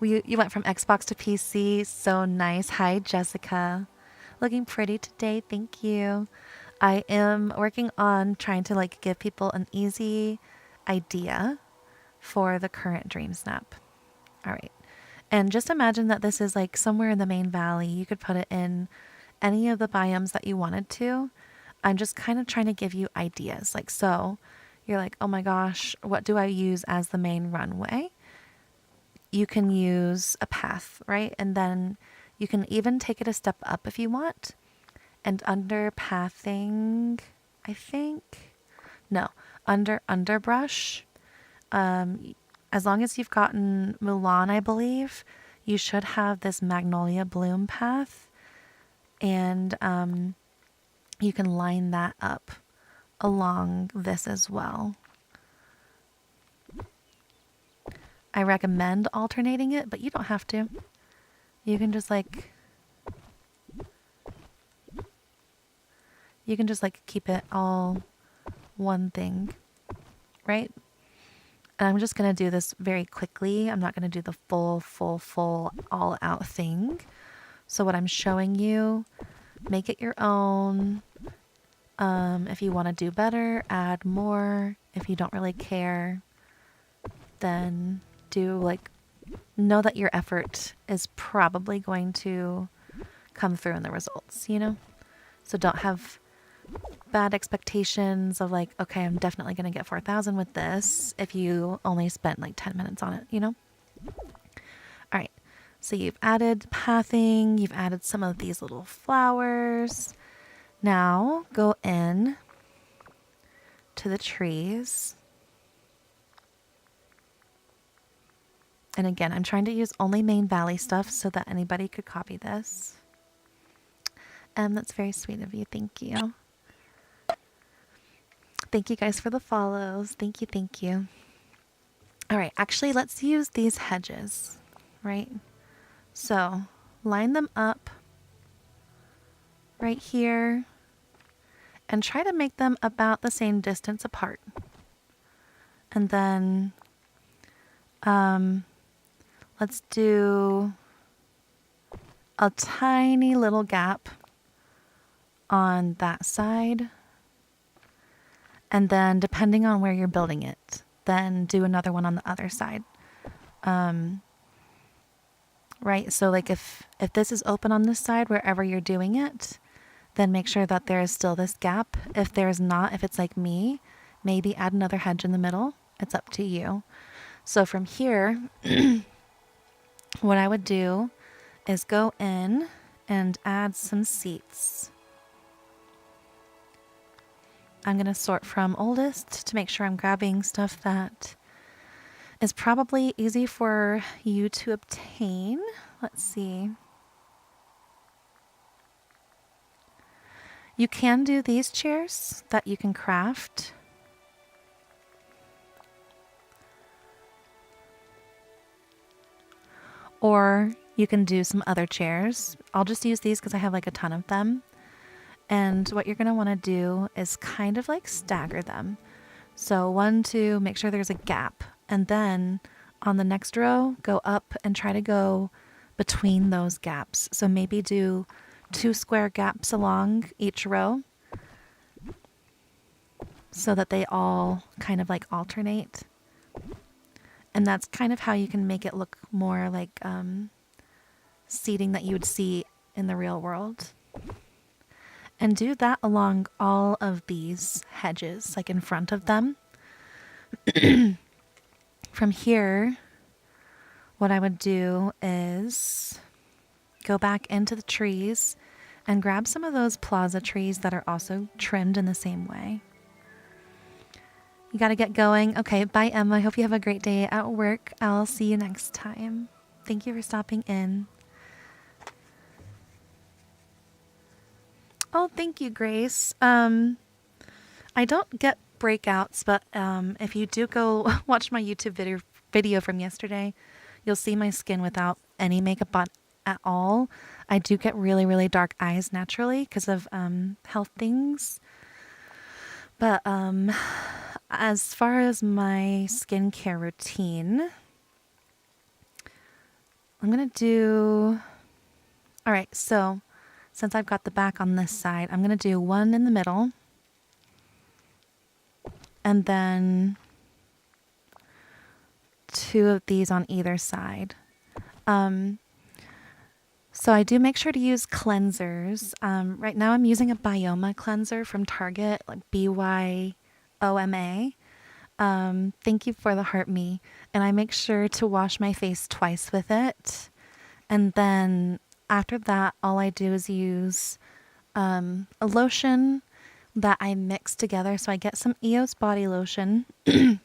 You went from Xbox to PC. So nice. Hi, Jessica. Looking pretty today. Thank you. I am working on trying to like give people an easy idea for the current Dream Snap. All right. And just imagine that this is like somewhere in the main valley. You could put it in any of the biomes that you wanted to. I'm just kind of trying to give you ideas. Like, so you're like, oh my gosh, what do I use as the main runway? You can use a path, right? And then you can even take it a step up if you want. And under pathing, I think, no, under underbrush, as long as you've gotten Mulan, I believe, you should have this magnolia bloom path. And you can line that up along this as well. I recommend alternating it, but you don't have to. You can just like keep it all one thing, right? And I'm just going to do this very quickly. I'm not going to do the full all out thing. So what I'm showing you, make it your own. If you want to do better, add more. If you don't really care, then do like, know that your effort is probably going to come through in the results, you know? So don't have bad expectations of like, okay, I'm definitely going to get 4,000 with this if you only spent like 10 minutes on it, you know? All right. So you've added pathing, you've added some of these little flowers. Now go in to the trees. And again, I'm trying to use only main valley stuff so that anybody could copy this. That's very sweet of you. Thank you. Thank you guys for the follows. Thank you. Thank you. All right. Actually, let's use these hedges, right? So line them up right here and try to make them about the same distance apart. And then let's do a tiny little gap on that side. And then depending on where you're building it, then do another one on the other side. Right? So like if this is open on this side, wherever you're doing it, then make sure that there is still this gap. If there's not, if it's like me, maybe add another hedge in the middle. It's up to you. So from here, what I would do is go in and add some seats. I'm going to sort from oldest to make sure I'm grabbing stuff that is probably easy for you to obtain. Let's see. You can do these chairs that you can craft. Or you can do some other chairs. I'll just use these because I have like a ton of them. And what you're going to want to do is kind of like stagger them. So 1, 2, make sure there's a gap. And then on the next row, go up and try to go between those gaps. So maybe do 2 square gaps along each row so that they all kind of like alternate. And that's kind of how you can make it look more like seating that you would see in the real world. And do that along all of these hedges, like in front of them. From here, what I would do is go back into the trees and grab some of those plaza trees that are also trimmed in the same way. You got to get going. Okay, bye, Emma. I hope you have a great day at work. I'll see you next time. Thank you for stopping in. Oh, thank you, Grace. I don't get breakouts, but if you do go watch my YouTube video from yesterday, you'll see my skin without any makeup on at all. I do get really, really dark eyes naturally because of health things. But as far as my skincare routine, I'm going to do... All right, so since I've got the back on this side, I'm going to do one in the middle and then two of these on either side. So I do make sure to use cleansers. Right now I'm using a Bioma cleanser from Target, like BYOMA. Thank you for the heart me. And I make sure to wash my face twice with it. And then after that, all I do is use a lotion that I mix together. So I get some EOS body lotion.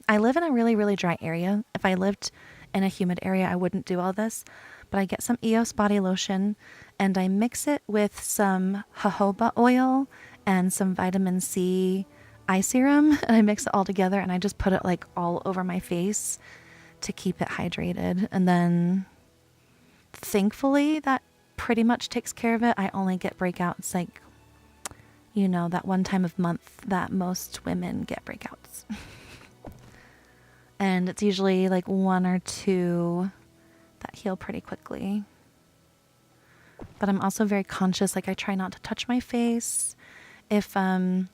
I live in a really, really dry area. If I lived in a humid area, I wouldn't do all this. But I get some EOS body lotion and I mix it with some jojoba oil and some vitamin C eye serum. And I mix it all together and I just put it like all over my face to keep it hydrated. And then thankfully that pretty much takes care of it. I only get breakouts like, you know, that one time of month that most women get breakouts. And it's usually like one or two that heal pretty quickly. But I'm also very conscious, like I try not to touch my face. If I'm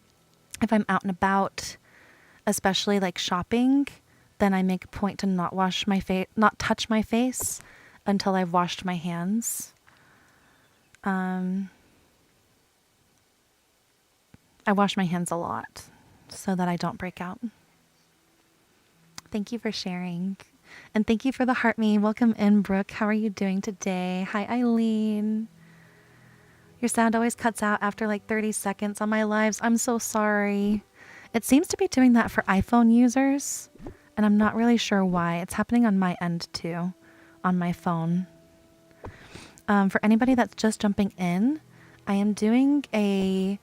out and about, especially like shopping, then I make a point to not touch my face until I've washed my hands. I wash my hands a lot so that I don't break out. Thank you for sharing. And thank you for the heart me. Welcome in, Brooke. How are you doing today? Hi, Eileen. Your sound always cuts out after like 30 seconds on my lives. I'm so sorry. It seems to be doing that for iPhone users, and I'm not really sure why. It's happening on my end too, on my phone. For anybody that's just jumping in, I am doing a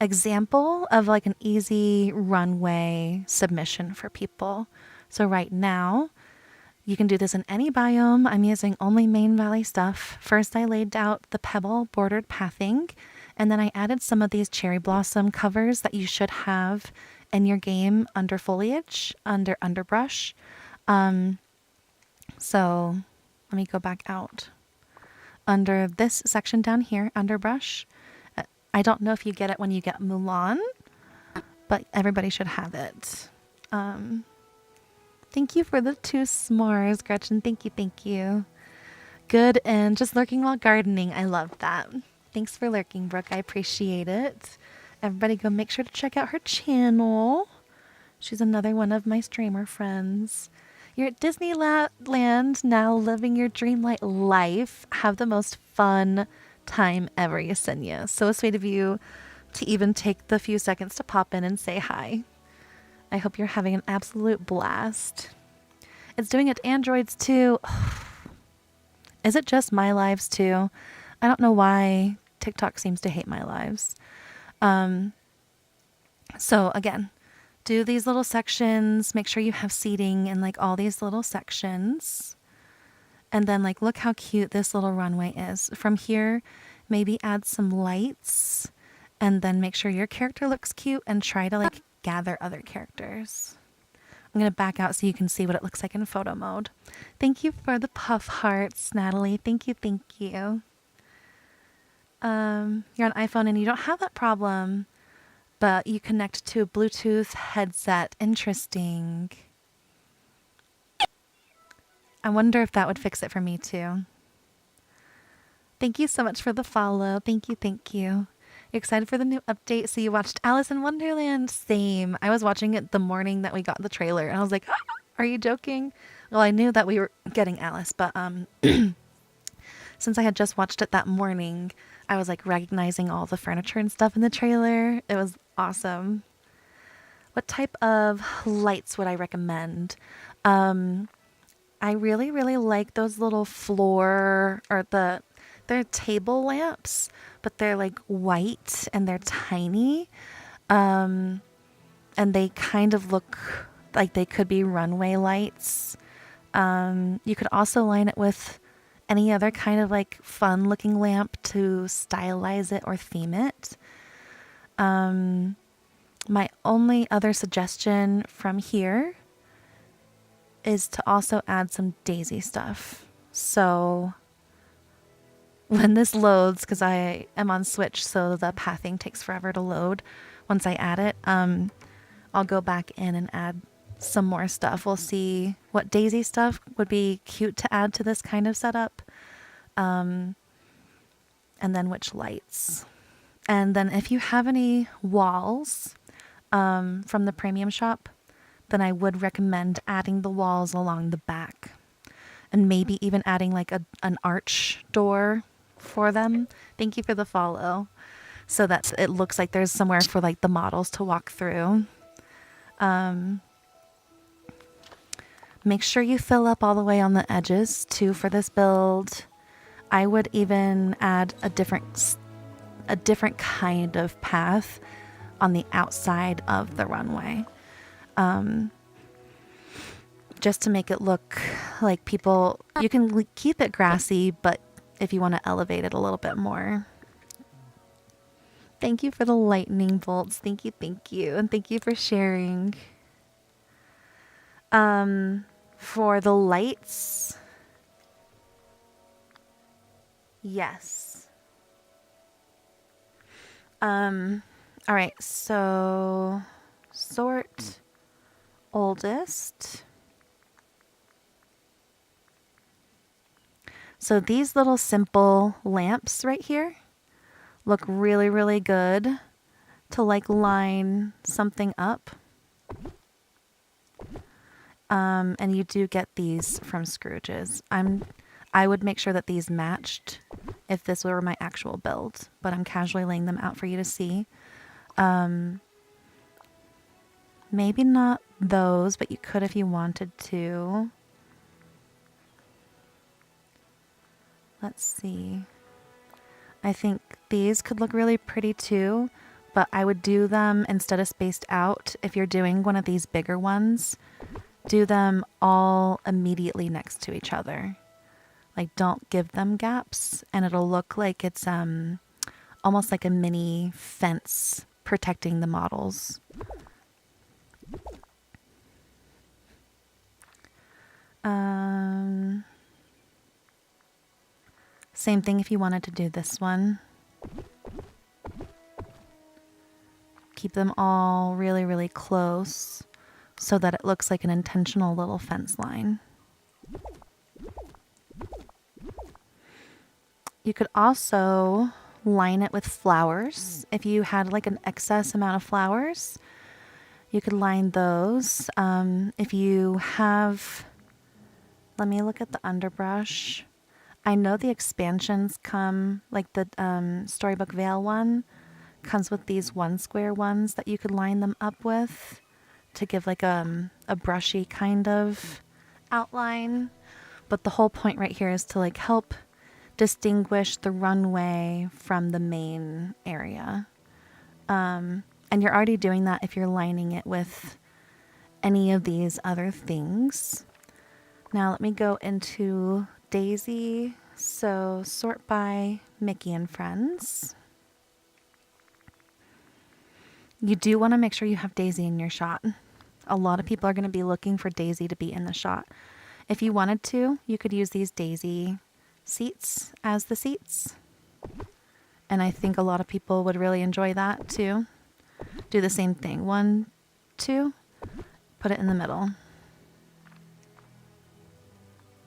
example of like an easy runway submission for people. So right now, you can do this in any biome. I'm using only Main Valley stuff. First, I laid out the pebble bordered pathing, and then I added some of these cherry blossom covers that you should have in your game under foliage, under underbrush. So let me go back out. Under this section down here, underbrush, I don't know if you get it when you get Mulan, but everybody should have it. Thank you for the 2 s'mores, Gretchen. Thank you, thank you. Good, and just lurking while gardening. I love that. Thanks for lurking, Brooke. I appreciate it. Everybody go make sure to check out her channel. She's another one of my streamer friends. You're at Disneyland now, living your Dreamlight life. Have the most fun time ever, Yesenia. So sweet of you to even take the few seconds to pop in and say hi. I hope you're having an absolute blast. It's doing it to Androids too. Is it just my lives too? I don't know why TikTok seems to hate my lives. So again, do these little sections. Make sure you have seating in like all these little sections. And then like, look how cute this little runway is. From here, maybe add some lights and then make sure your character looks cute and try to like gather other characters. I'm going to back out so you can see what it looks like in photo mode. Thank you for the puff hearts, Natalie. Thank you, thank you. You're on iPhone and you don't have that problem, but you connect to a Bluetooth headset. Interesting. I wonder if that would fix it for me too. Thank you so much for the follow. Thank you, thank you. You're excited for the new update, so you watched Alice in Wonderland? Same. I was watching it the morning that we got the trailer, and I was like, are you joking? Well, I knew that we were getting Alice, but since I had just watched it that morning, I was like recognizing all the furniture and stuff in the trailer. It was awesome. What type of lights would I recommend? I really, really like those little floor, or they're table lamps, but they're like white and they're tiny. And they kind of look like they could be runway lights. You could also line it with any other kind of like fun looking lamp to stylize it or theme it. My only other suggestion from here is to also add some daisy stuff. So when this loads, because I am on Switch, so the pathing takes forever to load. Once I add it, I'll go back in and add some more stuff. We'll see what Daisy stuff would be cute to add to this kind of setup. And then which lights. And then if you have any walls from the premium shop, then I would recommend adding the walls along the back. And maybe even adding like an arch door for them. Thank you for the follow. So that it looks like there's somewhere for like the models to walk through. Make sure you fill up all the way on the edges too for this build. I would even add a different kind of path on the outside of the runway. Just to make it look like people, you can keep it grassy, but if you want to elevate it a little bit more. Thank you for the lightning bolts. Thank you. And thank you for sharing. For the lights, yes. All right, so sort oldest. So these little simple lamps right here look really, really good to like line something up. And you do get these from Scrooge's. I would make sure that these matched if this were my actual build, but I'm casually laying them out for you to see. Maybe not those, but you could if you wanted to. Let's see. I think these could look really pretty too, but I would do them instead of spaced out. If you're doing one of these bigger ones, do them all immediately next to each other. Like, don't give them gaps, and it'll look like it's almost like a mini fence protecting the models. Same thing if you wanted to do this one. Keep them all really, really close so that it looks like an intentional little fence line. You could also line it with flowers. If you had like an excess amount of flowers, you could line those. If you have, let me look at the underbrush. I know the expansions come, like the Storybook Veil one comes with these 1 square ones that you could line them up with to give like a brushy kind of outline. But the whole point right here is to like help distinguish the runway from the main area. And you're already doing that if you're lining it with any of these other things. Now let me go into Daisy. So sort by Mickey and Friends. You do want to make sure you have Daisy in your shot. A lot of people are going to be looking for Daisy to be in the shot. If you wanted to, you could use these Daisy seats as the seats. And I think a lot of people would really enjoy that too. Do the same thing. 1, 2, put it in the middle.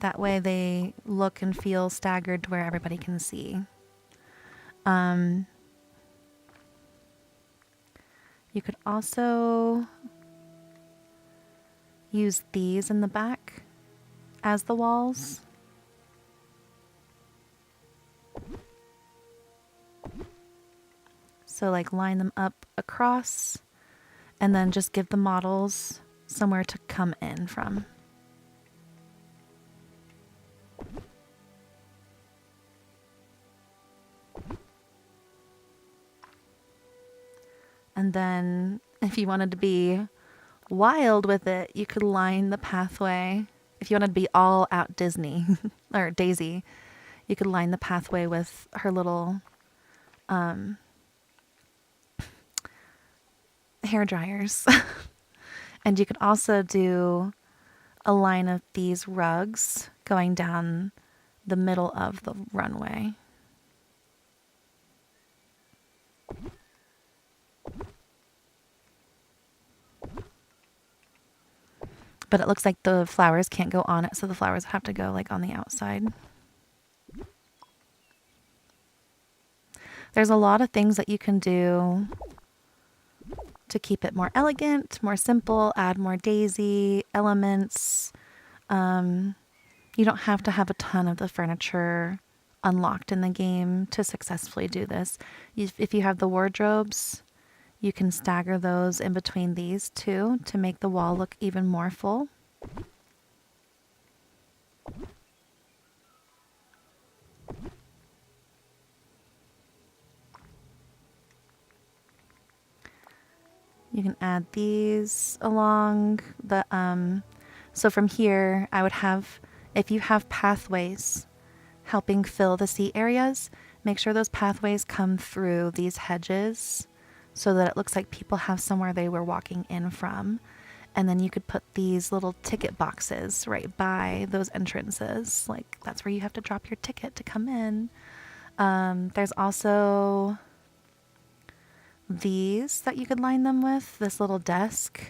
That way they look and feel staggered to where everybody can see. You could also use these in the back as the walls. So like line them up across and then just give the models somewhere to come in from. And then if you wanted to be wild with it, you could line the pathway. If you wanted to be all out Disney or Daisy, you could line the pathway with her little hair dryers. And you could also do a line of these rugs going down the middle of the runway. But it looks like the flowers can't go on it, so the flowers have to go like on the outside. There's a lot of things that you can do to keep it more elegant, more simple, add more daisy elements. You don't have to have a ton of the furniture unlocked in the game to successfully do this. If you have the wardrobes, you can stagger those in between these two to make the wall look even more full. You can add these along the, so from here, I would have, if you have pathways helping fill the seat areas, make sure those pathways come through these hedges so that it looks like people have somewhere they were walking in from. And then you could put these little ticket boxes right by those entrances. Like that's where you have to drop your ticket to come in. There's also these that you could line them with, this little desk.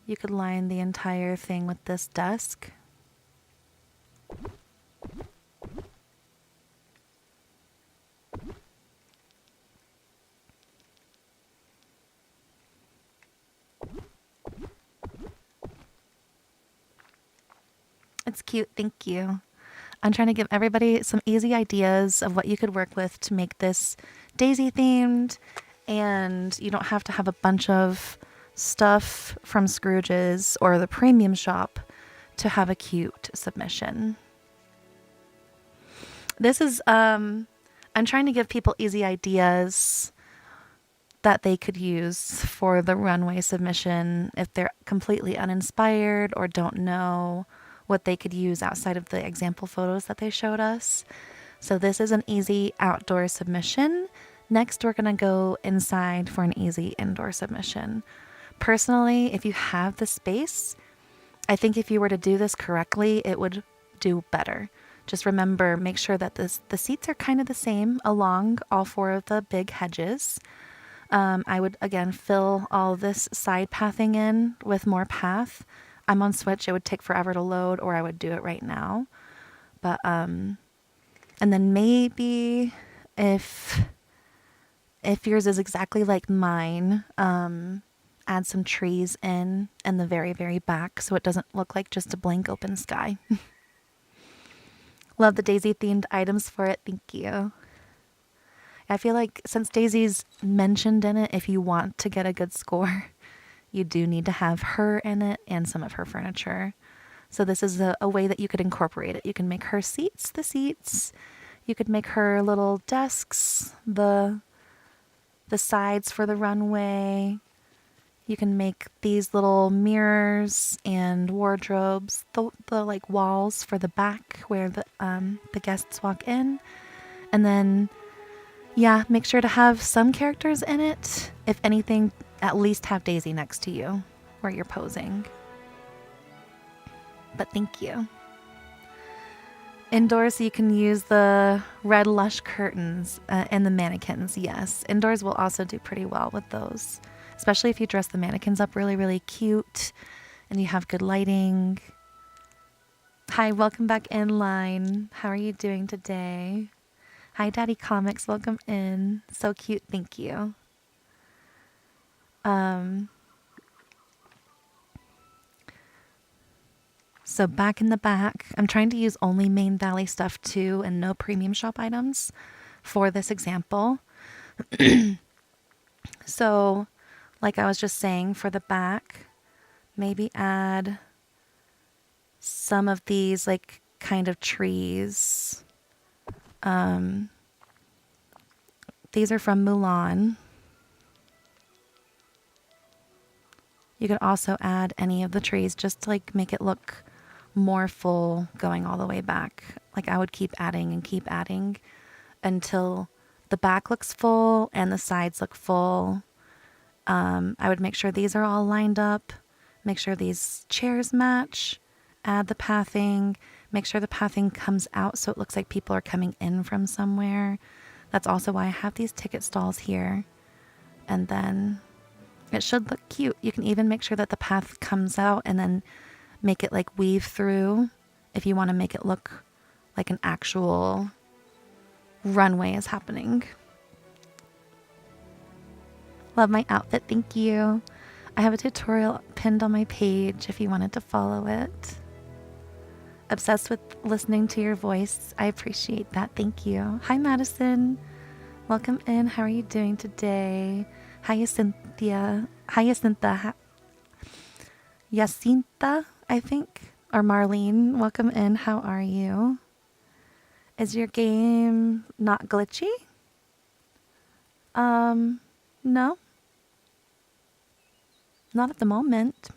You could line the entire thing with this desk. It's cute, thank you. I'm trying to give everybody some easy ideas of what you could work with to make this daisy themed, and you don't have to have a bunch of stuff from Scrooge's or the premium shop to have a cute submission. This is, I'm trying to give people easy ideas that they could use for the runway submission if they're completely uninspired or don't know what they could use outside of the example photos that they showed us. So this is an easy outdoor submission. Next, we're gonna go inside for an easy indoor submission. Personally, if you have the space, I think if you were to do this correctly, it would do better. Just remember, make sure that the seats are kind of the same along all four of the big hedges. I would, again, fill all this side pathing in with more path. I'm on Switch, it would take forever to load, or I would do it right now. But, and then maybe if yours is exactly like mine, add some trees in the very, very back so it doesn't look like just a blank open sky. Love the Daisy themed items for it. Thank you. I feel like since Daisy's mentioned in it, if you want to get a good score, you do need to have her in it and some of her furniture. So this is a way that you could incorporate it. You can make her seats the seats. You could make her little desks the sides for the runway. You can make these little mirrors and wardrobes, the like walls for the back where the guests walk in. And then, yeah, make sure to have some characters in it. If anything, at least have Daisy next to you where you're posing. But thank you. Indoors, you can use the red lush curtains and the mannequins. Yes, indoors will also do pretty well with those, especially if you dress the mannequins up really, really cute and you have good lighting. Hi, welcome back in line. How are you doing today? Hi, Daddy Comics. Welcome in. So cute. Thank you. So back in the back, I'm trying to use only Main Valley stuff too and no premium shop items for this example. So like I was just saying, for the back, maybe add some of these like kind of trees. These are from Mulan. You could also add any of the trees just to like make it look more full going all the way back. Like I would keep adding until the back looks full and the sides look full. I would make sure these are all lined up, make sure these chairs match, add the pathing, make sure the pathing comes out so it looks like people are coming in from somewhere. That's also why I have these ticket stalls here. And then it should look cute. You can even make sure that the path comes out and then make it like weave through if you want to make it look like an actual runway is happening. Love my outfit, thank you. I have a tutorial pinned on my page if you wanted to follow it. Obsessed with listening to your voice. I appreciate that. Thank you. Hi, Madison. Welcome in. How are you doing today? Hi, Cynthia. Hi, Jacinta. Jacinta, I think. Or Marlene. Welcome in. How are you? Is your game not glitchy? No. Not at the moment.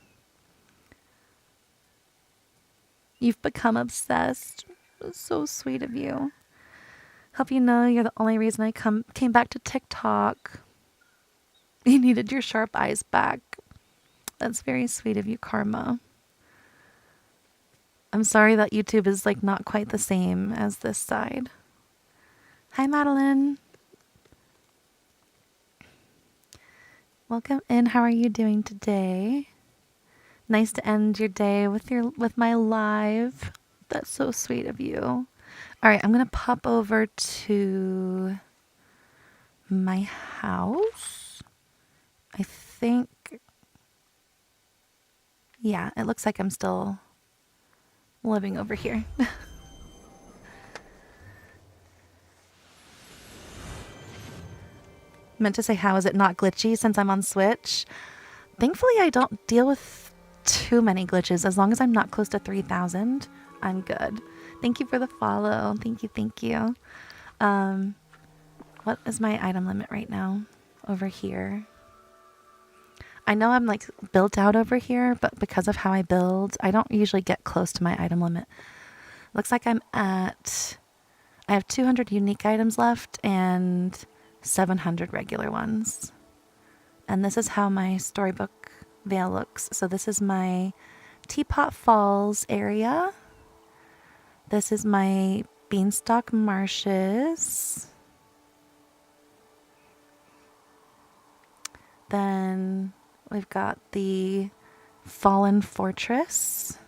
You've become obsessed. So sweet of you. Hope you know you're the only reason I came back to TikTok. You needed your sharp eyes back. That's very sweet of you, Karma. I'm sorry that YouTube is like not quite the same as this side. Hi, Madeline. Welcome in. How are you doing today? Nice to end your day with my live. That's so sweet of you. All right, I'm going to pop over to my house. I think, yeah, it looks like I'm still living over here. Meant to say, how is it not glitchy since I'm on Switch? Thankfully, I don't deal with too many glitches. As long as I'm not close to 3,000, I'm good. Thank you for the follow. Thank you, thank you. What is my item limit right now? Over here. I know I'm like built out over here, but because of how I build, I don't usually get close to my item limit. Looks like I have 200 unique items left and 700 regular ones. And this is how my storybook veil looks. So this is my Teapot Falls area. This is my Beanstalk Marshes. Then we've got the Fallen Fortress.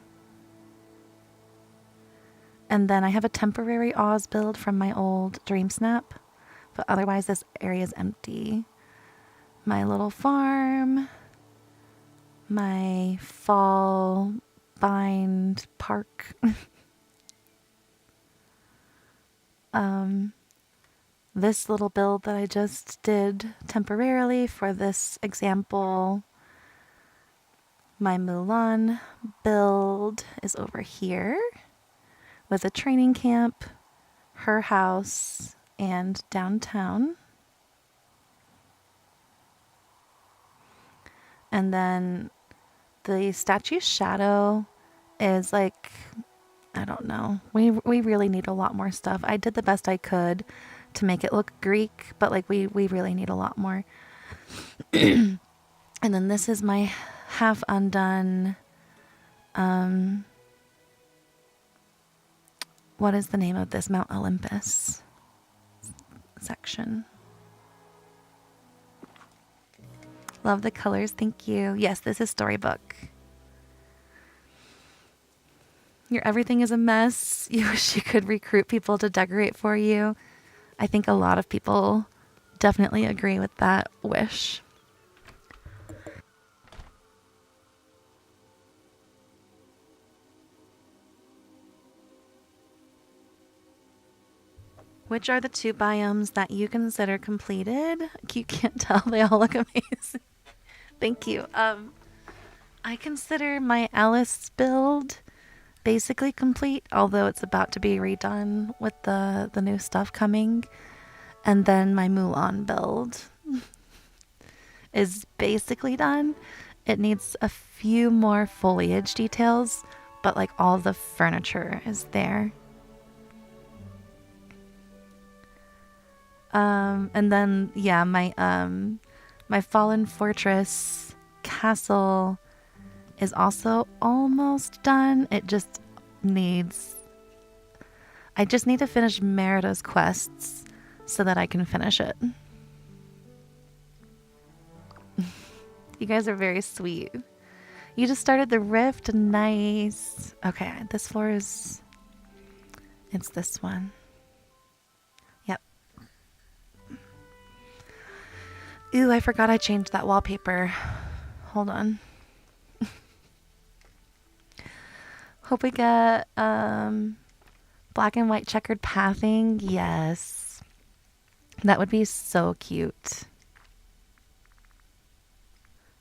And then I have a temporary Oz build from my old Dreamsnap. But otherwise this area is empty. My little farm. My fall bind park. This little build that I just did temporarily for this example. My Mulan build is over here with a training camp, her house, and downtown. And then the statue's shadow is like, I don't know. We really need a lot more stuff. I did the best I could to make it look Greek, but like we really need a lot more. And then this is my half undone, what is the name of this? Mount Olympus section. Love the colors. Thank you. Yes, this is Storybook. Your everything is a mess. You wish you could recruit people to decorate for you. I think a lot of people definitely agree with that wish. Which are the 2 biomes that you consider completed? You can't tell. They all look amazing. Thank you. I consider my Alice build basically complete, although it's about to be redone with the new stuff coming. And then my Mulan build is basically done. It needs a few more foliage details, but like all the furniture is there. And then yeah, my Fallen Fortress castle is also almost done. It just needs, I just need to finish Merida's quests so that I can finish it. You guys are very sweet. You just started the rift. Nice. Okay, this floor is... It's this one. Yep. Ooh, I forgot I changed that wallpaper. Hold on. Hope we get black and white checkered pathing. Yes. That would be so cute.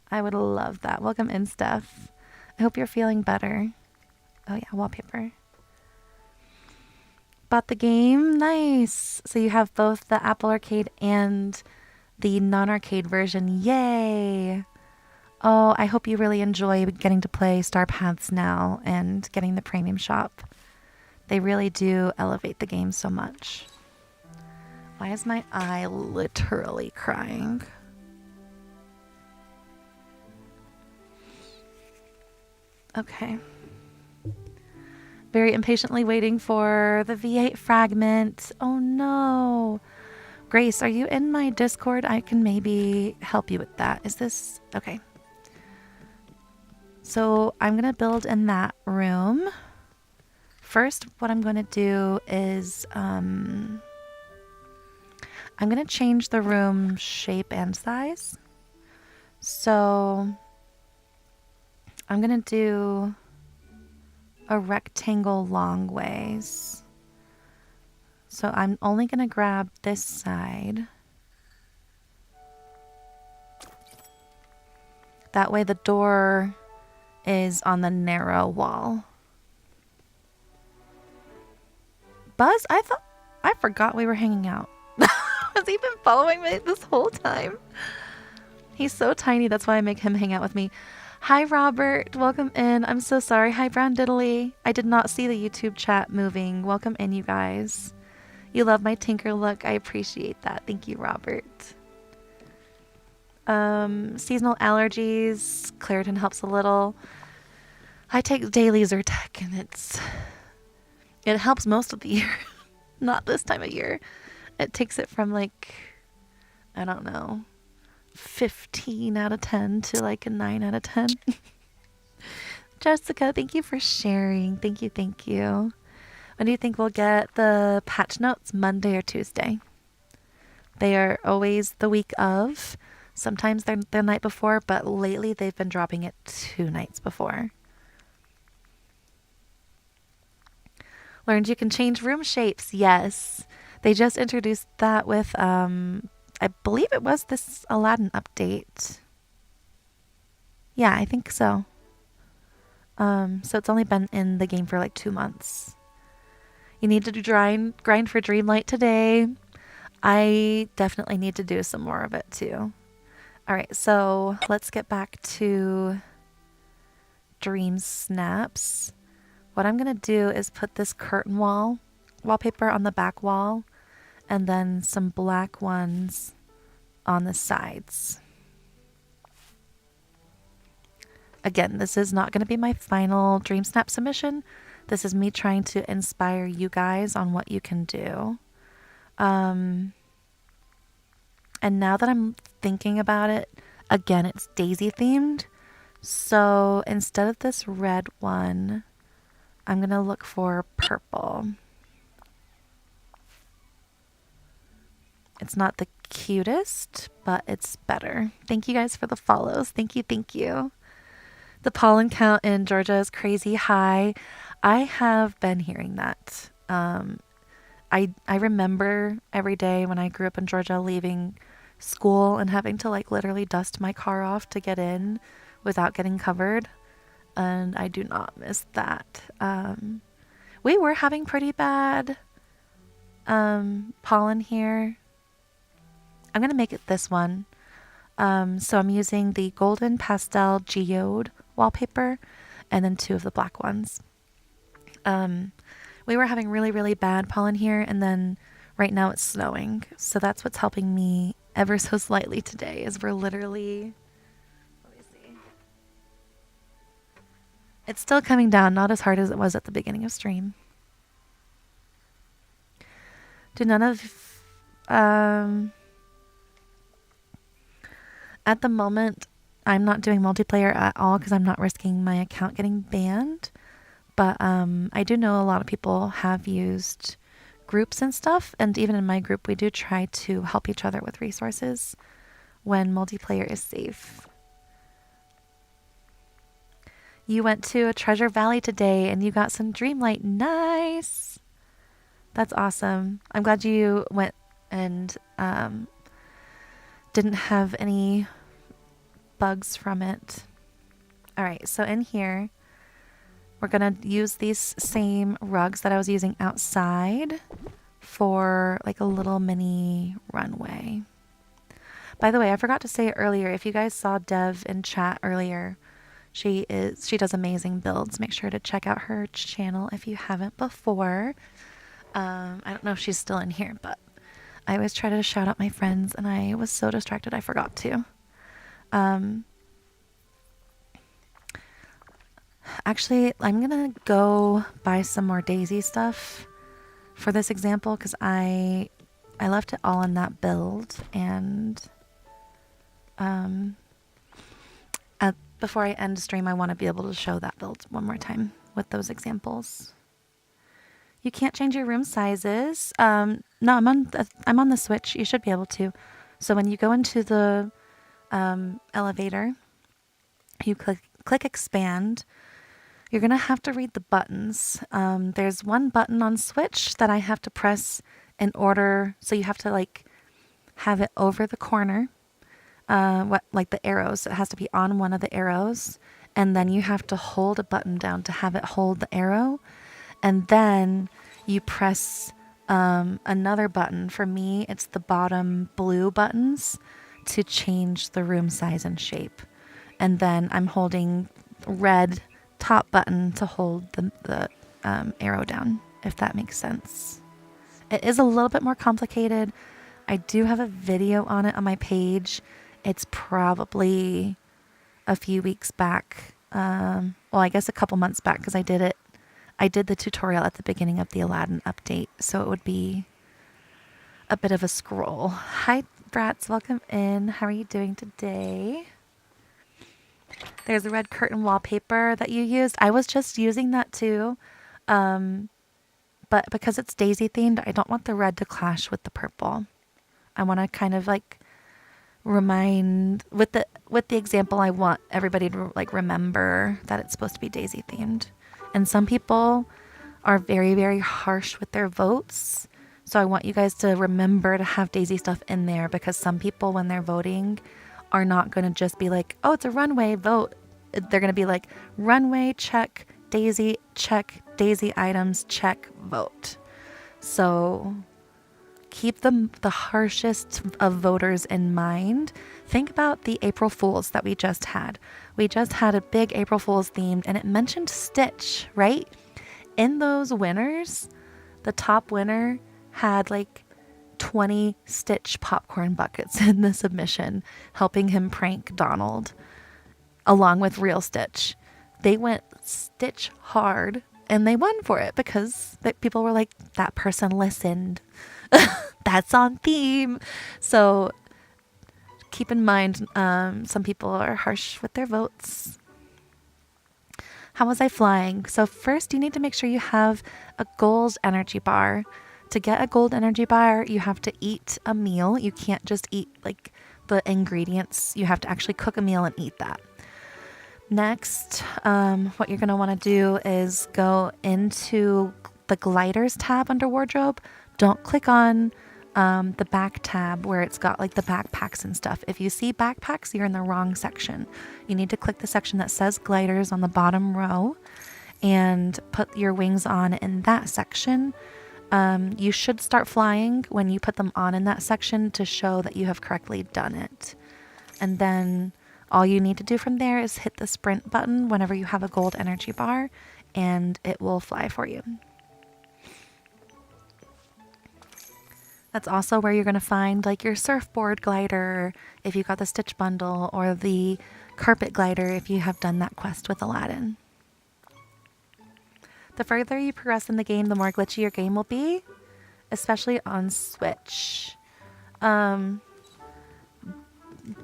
I would love that. Welcome in, Steph. I hope you're feeling better. Oh yeah, wallpaper. Bought the game. Nice. So you have both the Apple Arcade and the non-arcade version. Yay. Oh, I hope you really enjoy getting to play Star Paths now and getting the premium shop. They really do elevate the game so much. Why is my eye literally crying? Okay. Very impatiently waiting for the V8 fragment. Oh no. Grace, are you in my Discord? I can maybe help you with that. Is this... Okay. So I'm going to build in that room. First, what I'm going to do is... I'm going to change the room shape and size. So... I'm going to do a rectangle long ways. So I'm only going to grab this side. That way the door is on the narrow wall. Buzz, I forgot we were hanging out. Has he been following me this whole time? He's so tiny, that's why I make him hang out with me. Hi, Robert. Welcome in. I'm so sorry. Hi, Brown Diddley. I did not see the YouTube chat moving. Welcome in, you guys. You love my tinker look. I appreciate that. Thank you, Robert. Seasonal allergies. Claritin helps a little. I take daily Zyrtec, and it helps most of the year. Not this time of year. It takes it from like, I don't know, 15 out of 10 to like a 9 out of 10. Jessica, thank you for sharing. Thank you, thank you. When do you think we'll get the patch notes? Monday or Tuesday? They are always the week of. Sometimes they're the night before, but lately they've been dropping it 2 nights before. Learned you can change room shapes. Yes. They just introduced that with I believe it was this Aladdin update. Yeah, I think so. So it's only been in the game for like 2 months. You need to grind for Dreamlight today. I definitely need to do some more of it too. All right, so let's get back to Dreamsnaps. What I'm gonna do is put this curtain wallpaper on the back wall, and then some black ones on the sides. Again, this is not going to be my final Dreamsnap submission. This is me trying to inspire you guys on what you can do. And now that I'm thinking about it, again, it's Daisy themed. So instead of this red one, I'm going to look for purple. It's not the cutest, but it's better. Thank you guys for the follows. Thank you, thank you. The pollen count in Georgia is crazy high. I have been hearing that. I remember every day when I grew up in Georgia leaving school and having to like literally dust my car off to get in without getting covered. And I do not miss that. We were having pretty bad pollen here. I'm going to make it this one. So I'm using the golden pastel geode wallpaper and then 2 of the black ones. We were having really, really bad pollen here, and then right now it's snowing. So that's what's helping me ever so slightly today is we're literally... Let me see. It's still coming down, not as hard as it was at the beginning of stream. Do none of... At the moment, I'm not doing multiplayer at all because I'm not risking my account getting banned. But I do know a lot of people have used groups and stuff. And even in my group, we do try to help each other with resources when multiplayer is safe. You went to a Treasure Valley today and you got some Dreamlight. Nice. That's awesome. I'm glad you went and didn't have any bugs from it. All right, so in here, we're going to use these same rugs that I was using outside for like a little mini runway. By the way, I forgot to say it earlier. If you guys saw Dev in chat earlier, she does amazing builds. Make sure to check out her channel if you haven't before. I don't know if she's still in here, but I always try to shout out my friends, and I was so distracted I forgot to. Actually, I'm gonna go buy some more Daisy stuff for this example because I left it all in that build, and before I end stream, I want to be able to show that build one more time with those examples. You can't change your room sizes. No, I'm on the Switch. You should be able to. So when you go into the elevator, you click expand. You're gonna have to read the buttons. There's one button on Switch that I have to press in order. So you have to like have it over the corner. Like the arrows. It has to be on one of the arrows, and then you have to hold a button down to have it hold the arrow. And then you press another button. For me, it's the bottom blue buttons to change the room size and shape. And then I'm holding red top button to hold the arrow down, if that makes sense. It is a little bit more complicated. I do have a video on it on my page. It's probably a few weeks back. Well, I guess a couple months back because I did the tutorial at the beginning of the Aladdin update, so it would be a bit of a scroll. Hi, Brats. Welcome in. How are you doing today? There's a red curtain wallpaper that you used. I was just using that too. But because it's Daisy themed, I don't want the red to clash with the purple. I want to kind of like remind with the example, I want everybody to like remember that it's supposed to be Daisy themed. And some people are very, very harsh with their votes. So I want you guys to remember to have Daisy stuff in there, because some people, when they're voting, are not going to just be like, oh, it's a runway, vote. They're going to be like, runway, check, Daisy, check, Daisy items, check, vote. So keep the harshest of voters in mind. Think about the April Fools that we just had. We just had a big April Fools themed, and it mentioned Stitch, right? In those winners, the top winner had like 20 Stitch popcorn buckets in the submission, helping him prank Donald, along with real Stitch. They went Stitch hard, and they won for it because people were like, that person listened. That's on theme. So keep in mind, some people are harsh with their votes. How was I flying? So first, you need to make sure you have a gold energy bar. To get a gold energy bar, you have to eat a meal. You can't just eat like the ingredients. You have to actually cook a meal and eat that. Next, what you're going to want to do is go into the gliders tab under wardrobe. Don't click on the back tab where it's got like the backpacks and stuff. If you see backpacks, you're in the wrong section. You need to click the section that says gliders on the bottom row and put your wings on in that section. You should start flying when you put them on in that section to show that you have correctly done it. And then all you need to do from there is hit the sprint button whenever you have a gold energy bar, and it will fly for you. That's also where you're going to find like your surfboard glider if you got the Stitch bundle, or the carpet glider if you have done that quest with Aladdin. The further you progress in the game, the more glitchy your game will be, especially on Switch.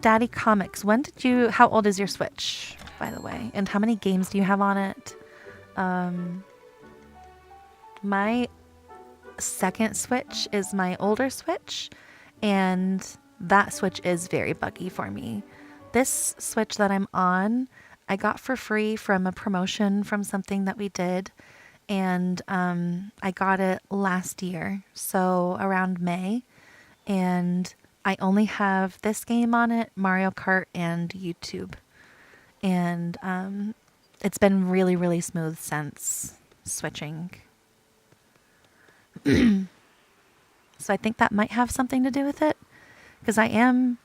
Daddy Comics, how old is your Switch, by the way? And how many games do you have on it? My second Switch is my older Switch, and that Switch is very buggy for me. This Switch that I'm on, I got for free from a promotion from something that we did, and I got it last year, so around May, and I only have this game on it, Mario Kart and YouTube, and it's been really, really smooth since switching. So I think that might have something to do with it, because I am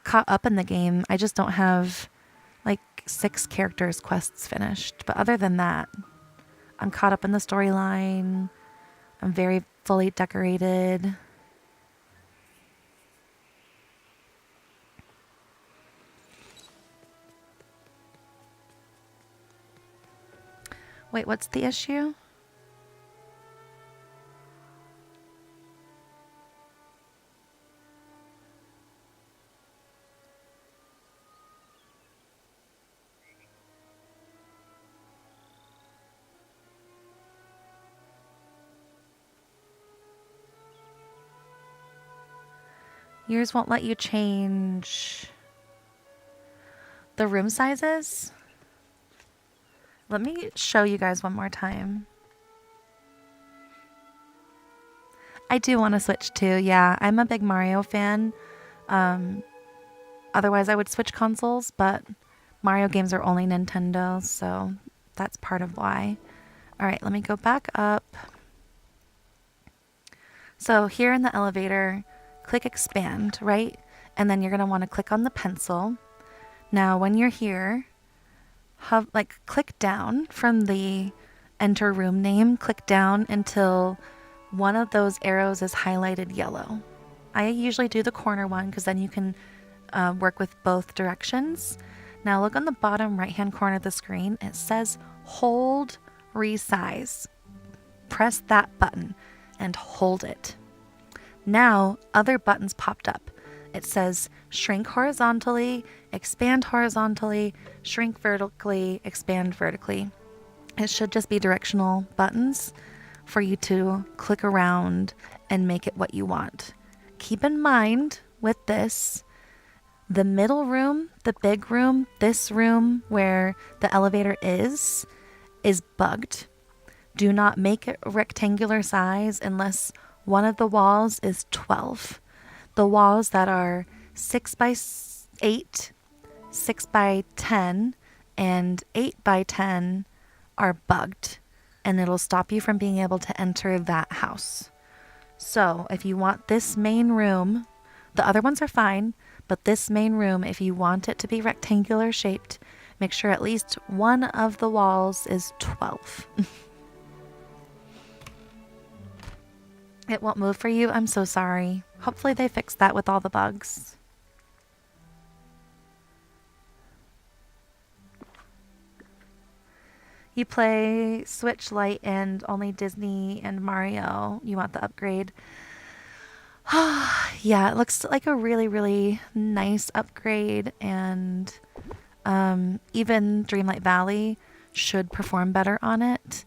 caught up in the game. I just don't have like 6 characters quests finished. But other than that, I'm caught up in the storyline. I'm very fully decorated. Wait, what's the issue? Yours won't let you change the room sizes. Let me show you guys one more time. I do want to switch too. Yeah, I'm a big Mario fan. Otherwise, I would switch consoles, but Mario games are only Nintendo, so that's part of why. All right, let me go back up. So here in the elevator, click expand, right? And then you're going to want to click on the pencil. Now, when you're here, click down from the enter room name, click down until one of those arrows is highlighted yellow. I usually do the corner one because then you can work with both directions. Now look on the bottom right hand corner of the screen. It says hold resize. Press that button and hold it. Now other buttons popped up. It says shrink horizontally, expand horizontally, shrink vertically, expand vertically. It should just be directional buttons for you to click around and make it what you want. Keep in mind with this, the middle room, the big room, this room where the elevator is bugged. Do not make it a rectangular size unless one of the walls is 12. The walls that are 6 by 8, 6 by 10, and 8 by 10 are bugged, and it'll stop you from being able to enter that house. So if you want this main room, the other ones are fine, but this main room, if you want it to be rectangular shaped, make sure at least one of the walls is 12. It won't move for you? I'm so sorry. Hopefully they fixed that with all the bugs. You play Switch Lite and only Disney and Mario. You want the upgrade. Yeah, it looks like a really, really nice upgrade, and even Dreamlight Valley should perform better on it.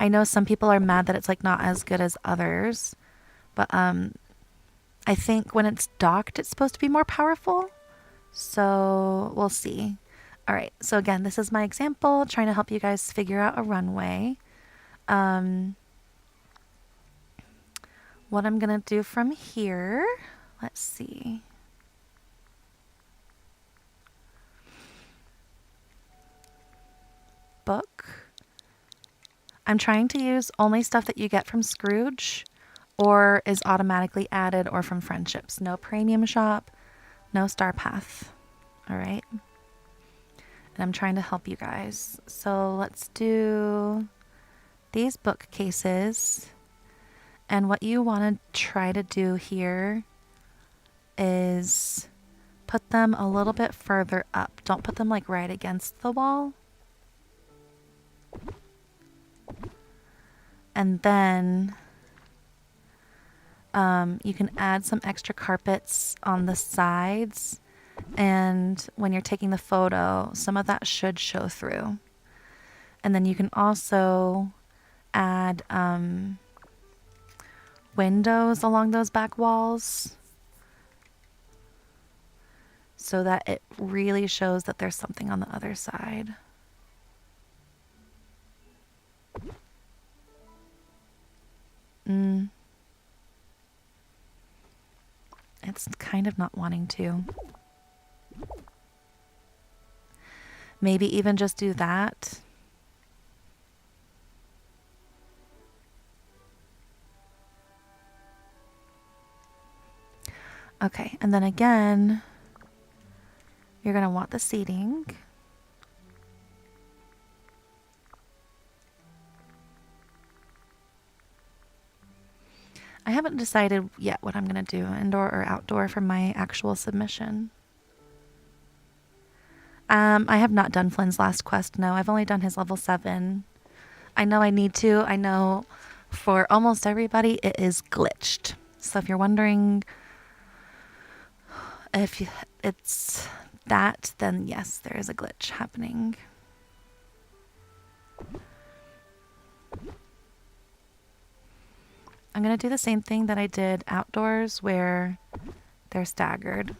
I know some people are mad that it's like not as good as others, but I think when it's docked, it's supposed to be more powerful. So we'll see. All right. So again, this is my example, trying to help you guys figure out a runway. What I'm going to do from here, let's see. Book. I'm trying to use only stuff that you get from Scrooge or is automatically added or from friendships. No premium shop, no star path. All right. And I'm trying to help you guys. So let's do these bookcases. And what you want to try to do here is put them a little bit further up. Don't put them like right against the wall. And then you can add some extra carpets on the sides And when you're taking the photo, some of that should show through. And then you can also add windows along those back walls so that it really shows that there's something on the other side. It's kind of not wanting to. Maybe even just do that. Okay, and then again, you're going to want the seating. I haven't decided yet what I'm going to do, indoor or outdoor, for my actual submission. I have not done Flynn's last quest, no. I've only done his level 7. I know I need to. I know for almost everybody it is glitched. So if you're wondering if it's that, then yes, there is a glitch happening. I'm going to do the same thing that I did outdoors where they're staggered.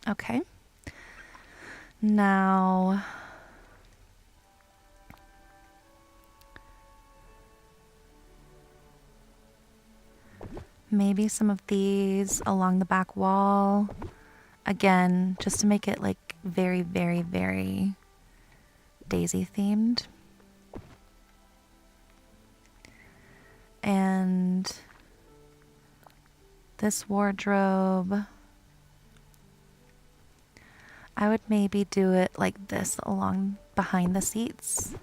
Okay. Now, maybe some of these along the back wall. Again, just to make it like very, very, very Daisy themed. And this wardrobe, I would maybe do it like this along behind the seats.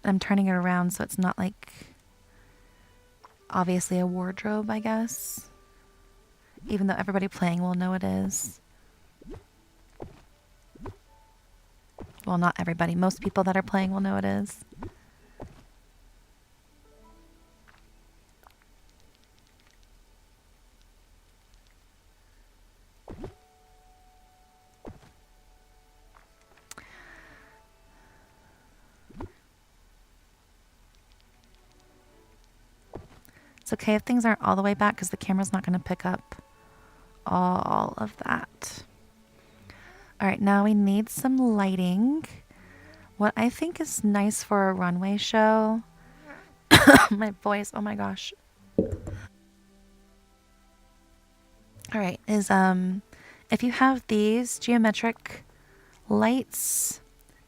I'm turning it around so it's not like obviously a wardrobe, I guess. Even though everybody playing will know it is. Well, not everybody. Most people that are playing will know it is. It's okay if things aren't all the way back because the camera's not going to pick up all of that. All right, now we need some lighting. What I think is nice for a runway show, my voice, oh my gosh. All right, is if you have these geometric lights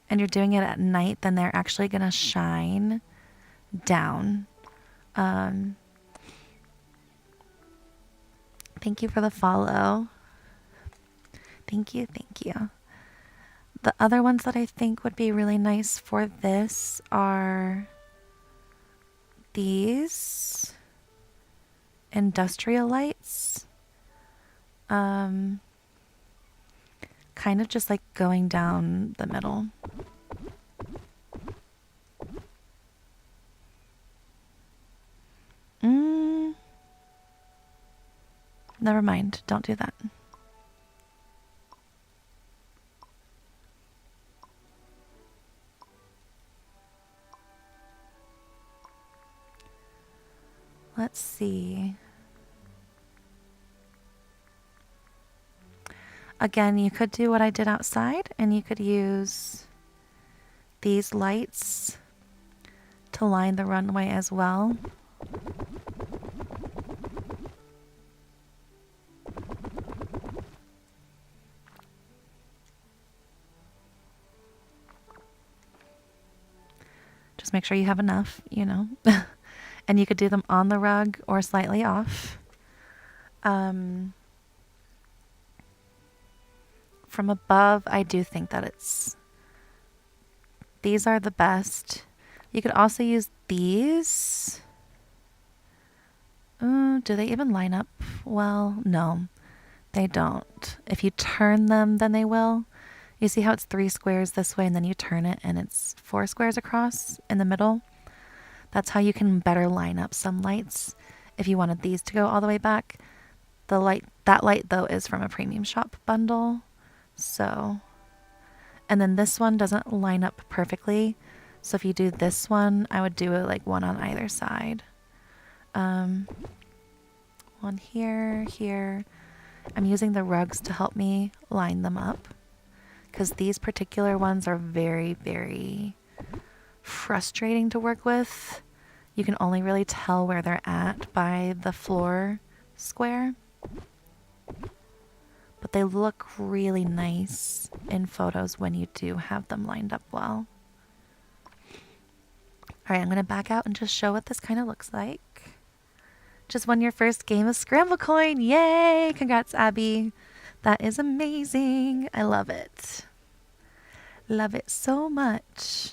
and you're doing it at night, then they're actually going to shine down. Thank you for the follow. Thank you, thank you. The other ones that I think would be really nice for this are these industrial lights. Kind of just like going down the middle. Never mind, don't do that. Let's see. Again, you could do what I did outside, and you could use these lights to line the runway as well. Just make sure you have enough, you know. And you could do them on the rug or slightly off. From above, I do think that these are the best. You could also use these Do they even line up well? No, they don't. If you turn them, then they will. You see how it's 3 squares this way and then you turn it and it's 4 squares across in the middle? That's how you can better line up some lights. If you wanted these to go all the way back, that light though is from a premium shop bundle. So, and then this one doesn't line up perfectly. So if you do this one, I would do it like one on either side. One here, here. I'm using the rugs to help me line them up because these particular ones are very, very frustrating to work with. You can only really tell where they're at by the floor square. But they look really nice in photos when you do have them lined up well. Alright, I'm going to back out and just show what this kind of looks like. Just won your first game of Scramble Coin. Yay! Congrats, Abby. That is amazing. I love it. Love it so much.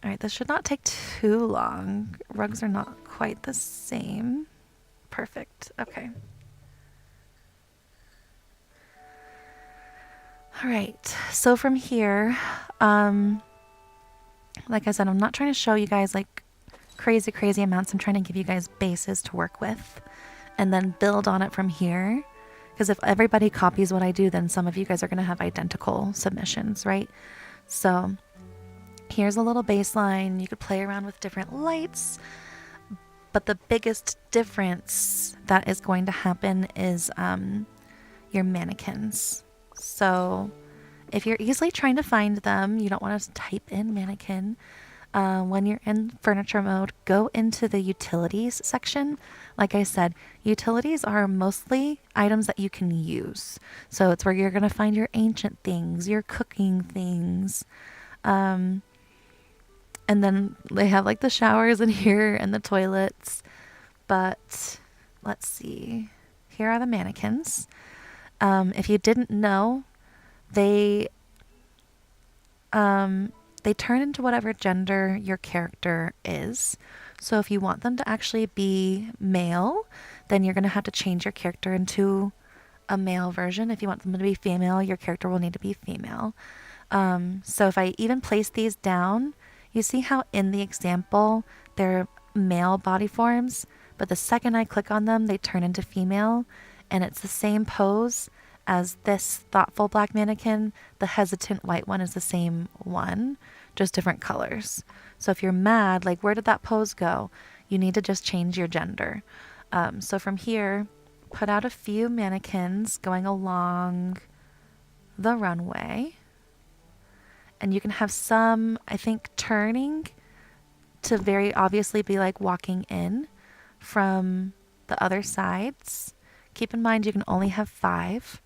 Alright, this should not take too long. Rugs are not quite the same. Perfect. Okay. Alright, so from here, like I said, I'm not trying to show you guys like crazy amounts. I'm trying to give you guys bases to work with and then build on it from here. Because if everybody copies what I do, then some of you guys are going to have identical submissions, right? So here's a little baseline. You could play around with different lights, but the biggest difference that is going to happen is your mannequins. So if you're easily trying to find them, you don't want to type in mannequin. When you're in furniture mode, go into the utilities section. Like I said, utilities are mostly items that you can use. So it's where you're going to find your ancient things, your cooking things. And then they have like the showers in here and the toilets. But let's see. Here are the mannequins. If you didn't know, they turn into whatever gender your character is. So if you want them to actually be male, then you're going to have to change your character into a male version. If you want them to be female, your character will need to be female. So if I even place these down, you see how in the example they're male body forms, but the second I click on them, they turn into female, and it's the same pose as this thoughtful black mannequin. The hesitant white one is the same one, just different colors. So if you're mad, like where did that pose go? You need to just change your gender. So from here, put out a few mannequins going along the runway. And you can have some, I think, turning to very obviously be like walking in from the other sides. Keep in mind you can only have 5.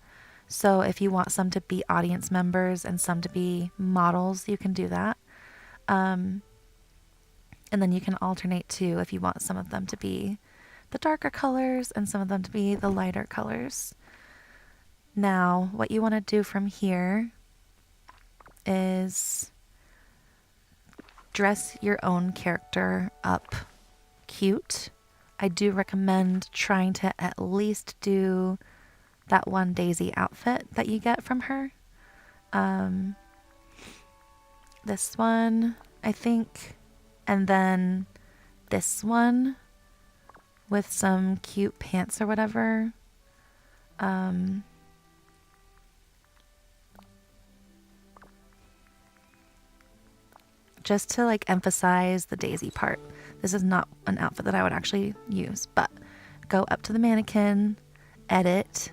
So if you want some to be audience members and some to be models, you can do that. And then you can alternate too if you want some of them to be the darker colors and some of them to be the lighter colors. Now, what you want to do from here is dress your own character up cute. I do recommend trying to at least do that one Daisy outfit that you get from her. This one, I think, and then this one with some cute pants or whatever. Just to like emphasize the Daisy part. This is not an outfit that I would actually use, but go up to the mannequin, edit,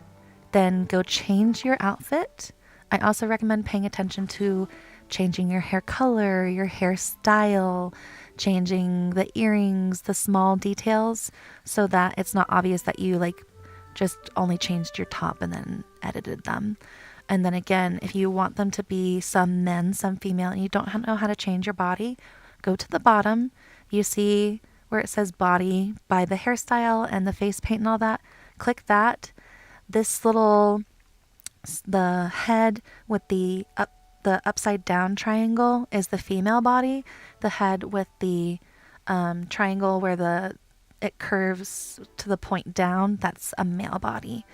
then go change your outfit. I also recommend paying attention to changing your hair color, your hairstyle, changing the earrings, the small details, so that it's not obvious that you like just only changed your top and then edited them. And then again, if you want them to be some men, some female, and you don't know how to change your body, go to the bottom. You see where it says body by the hairstyle and the face paint and all that. Click that. This little, the head with the upside down triangle is the female body. The head with the triangle where the it curves to the point down, that's a male body.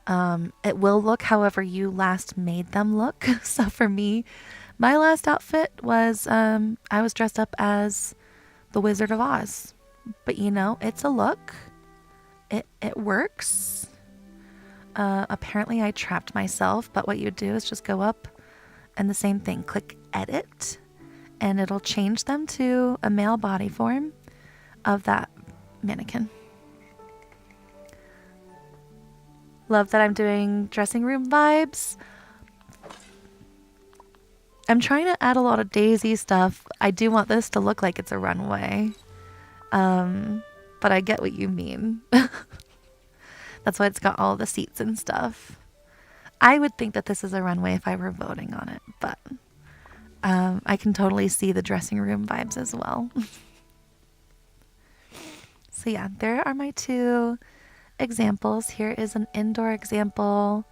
It will look however you last made them look. So for me, my last outfit was I was dressed up as the Wizard of Oz. But you know, it's a look. It works. Apparently I trapped myself, but what you do is just go up and the same thing, click edit, and it'll change them to a male body form of that mannequin. Love that I'm doing dressing room vibes. I'm trying to add a lot of Daisy stuff. I do want this to look like it's a runway. But I get what you mean. That's why it's got all the seats and stuff. I would think that this is a runway if I were voting on it, but I can totally see the dressing room vibes as well. So yeah, there are my two examples. Here is an indoor example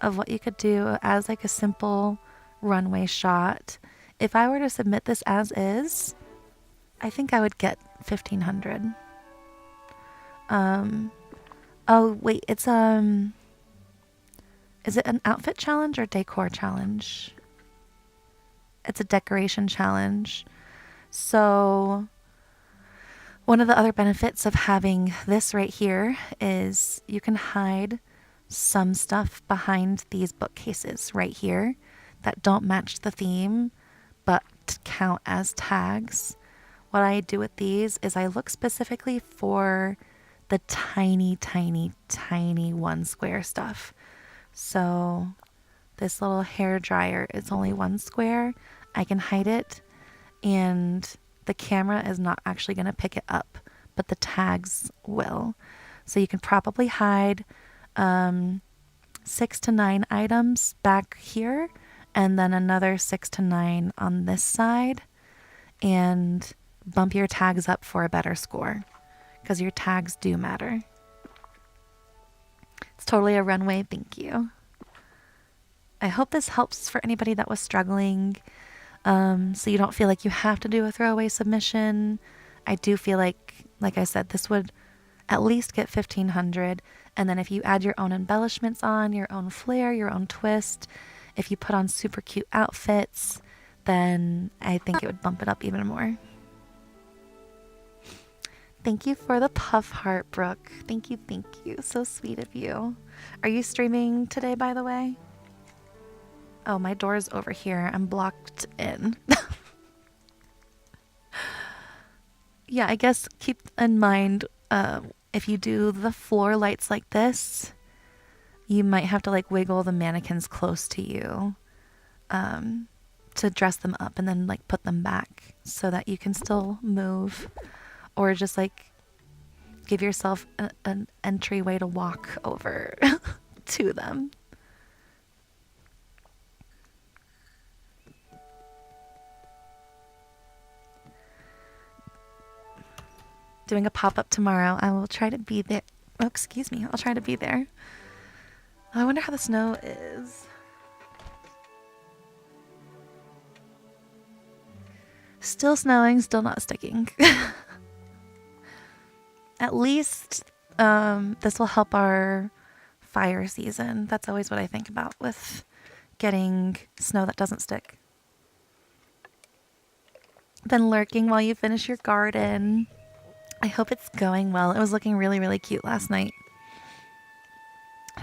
of what you could do as like a simple runway shot. If I were to submit this as is, I think I would get 1,500. Oh wait, it's is it an outfit challenge or decor challenge? It's a decoration challenge. So one of the other benefits of having this right here is you can hide some stuff behind these bookcases right here that don't match the theme but count as tags. What I do with these is I look specifically for the tiny, tiny, tiny 1 square stuff. So this little hair dryer is only 1 square. I can hide it and the camera is not actually going to pick it up, but the tags will. So you can probably hide 6 to 9 items back here and then another 6 to 9 on this side and bump your tags up for a better score because your tags do matter. It's totally a runway. Thank you. I hope this helps for anybody that was struggling. So you don't feel like you have to do a throwaway submission. I do feel like I said, this would at least get 1,500. And then if you add your own embellishments on, your own flair, your own twist, if you put on super cute outfits, then I think it would bump it up even more. Thank you for the puff heart, Brooke. Thank you, thank you. So sweet of you. Are you streaming today, by the way? Oh, my door's over here. I'm blocked in. Yeah, I guess keep in mind, if you do the floor lights like this, you might have to like wiggle the mannequins close to you to dress them up and then like put them back so that you can still move, or just like give yourself an entryway to walk over to them. Doing a pop-up tomorrow. I will try to be there. Oh, excuse me. I'll try to be there. I wonder how the snow is. Still snowing, still not sticking. At least this will help our fire season. That's always what I think about with getting snow that doesn't stick. Been lurking while you finish your garden. I hope it's going well. It was looking really, really cute last night.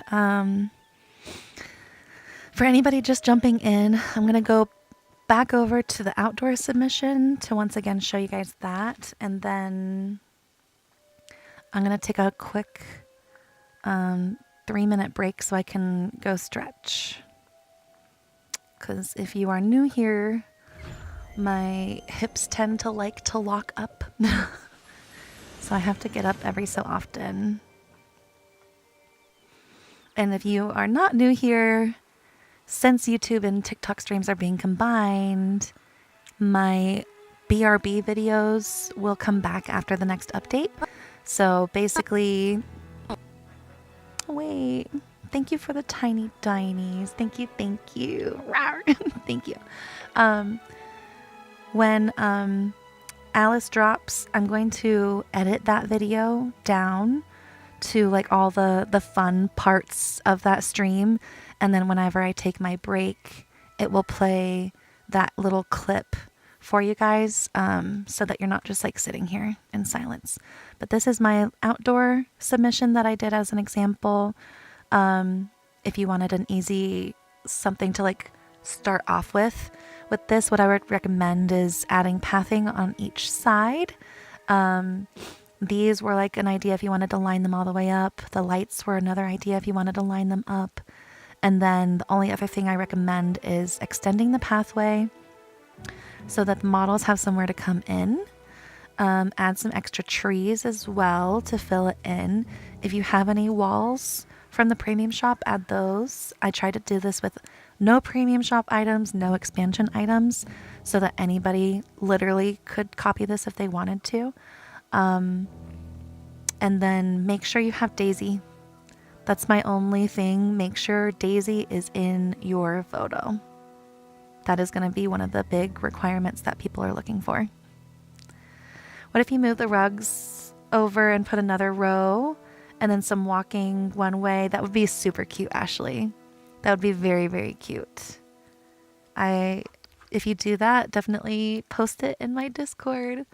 For anybody just jumping in, I'm going to go back over to the outdoor submission to once again show you guys that. And then I'm going to take a quick 3-minute break so I can go stretch. Because if you are new here, my hips tend to like to lock up. So I have to get up every so often. And if you are not new here, since YouTube and TikTok streams are being combined, my BRB videos will come back after the next update. So basically, wait, thank you for the tiny dinies. Thank you, thank you. Thank you. When Alice drops, I'm going to edit that video down to like all the fun parts of that stream, and then whenever I take my break, it will play that little clip for you guys, so that you're not just like sitting here in silence. But this is my outdoor submission that I did as an example. If you wanted an easy something to like start off with this, what I would recommend is adding pathing on each side. These were like an idea if you wanted to line them all the way up. The lights were another idea if you wanted to line them up. And then the only other thing I recommend is extending the pathway so that the models have somewhere to come in. Add some extra trees as well to fill it in. If you have any walls from the premium shop, add those. I tried to do this with no premium shop items, no expansion items, so that anybody literally could copy this if they wanted to. And then make sure you have Daisy. That's my only thing. Make sure Daisy is in your photo. That is going to be one of the big requirements that people are looking for. What if you move the rugs over and put another row and then some walking one way? That would be super cute, Ashley. That would be very, very cute. If you do that, definitely post it in my Discord.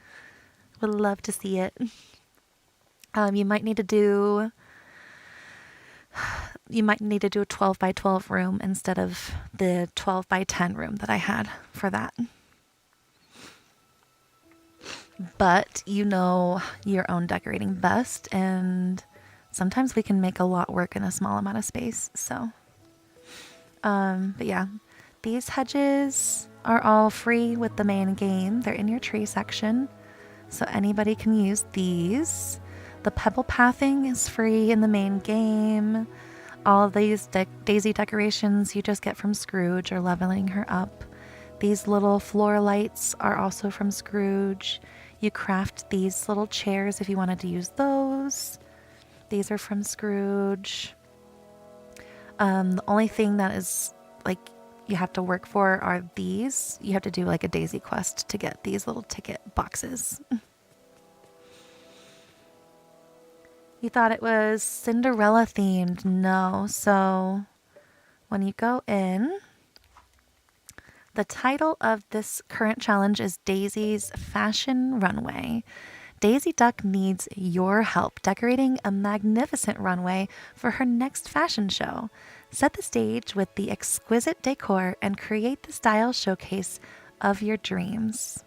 Would love to see it. You might need to do a 12 by 12 room instead of the 12 by 10 room that I had for that. But you know your own decorating best, and sometimes we can make a lot work in a small amount of space. So, but yeah, these hedges are all free with the main game. They're in your tree section, so anybody can use these. The pebble pathing is free in the main game. All of these daisy decorations you just get from Scrooge or leveling her up. These little floor lights are also from Scrooge. You craft these little chairs if you wanted to use those. These are from Scrooge. The only thing that is like you have to work for are these. You have to do like a daisy quest to get these little ticket boxes. You thought it was Cinderella themed? No. So when you go in, the title of this current challenge is Daisy's Fashion Runway. Daisy Duck needs your help decorating a magnificent runway for her next fashion show. Set the stage with the exquisite decor and create the style showcase of your dreams.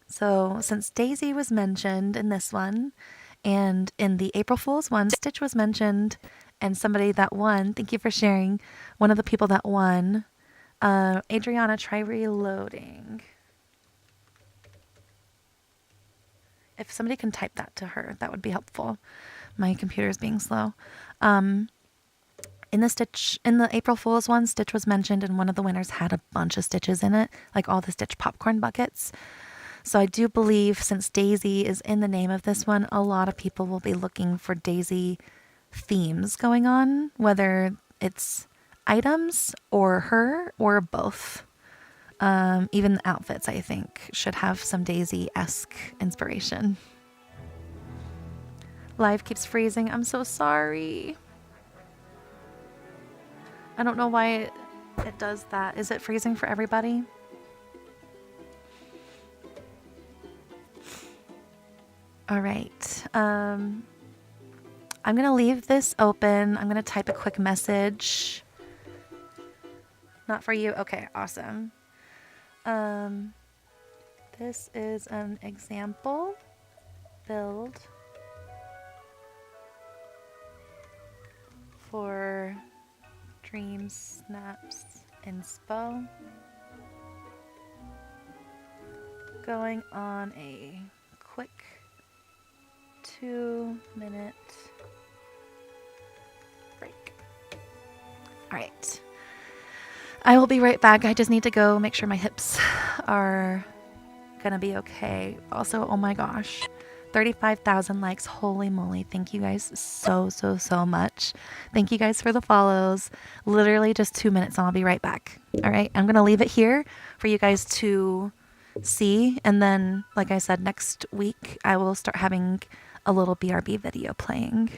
So since Daisy was mentioned in this one, and in the April Fool's one, Stitch was mentioned, and somebody that won, thank you for sharing, one of the people that won, Adriana, try reloading. If somebody can type that to her, that would be helpful. My computer is being slow. In the April Fool's one, Stitch was mentioned, and one of the winners had a bunch of Stitches in it, like all the Stitch popcorn buckets. So I do believe since Daisy is in the name of this one, a lot of people will be looking for Daisy themes going on, whether it's items or her or both. Even the outfits, I think, should have some Daisy-esque inspiration. Live keeps freezing. I'm so sorry. I don't know why it does that. Is it freezing for everybody? All right. I'm going to leave this open. I'm going to type a quick message. Not for you? Okay, awesome. This is an example build for Dreamsnaps inspo. Going on a quick 2-minute break. All right. I will be right back. I just need to go make sure my hips are gonna be okay. Also, oh my gosh, 35,000 likes. Holy moly. Thank you guys so much. Thank you guys for the follows. Literally just 2 minutes and I'll be right back. All right. I'm gonna leave it here for you guys to see. And then, like I said, next week I will start having a little BRB video playing.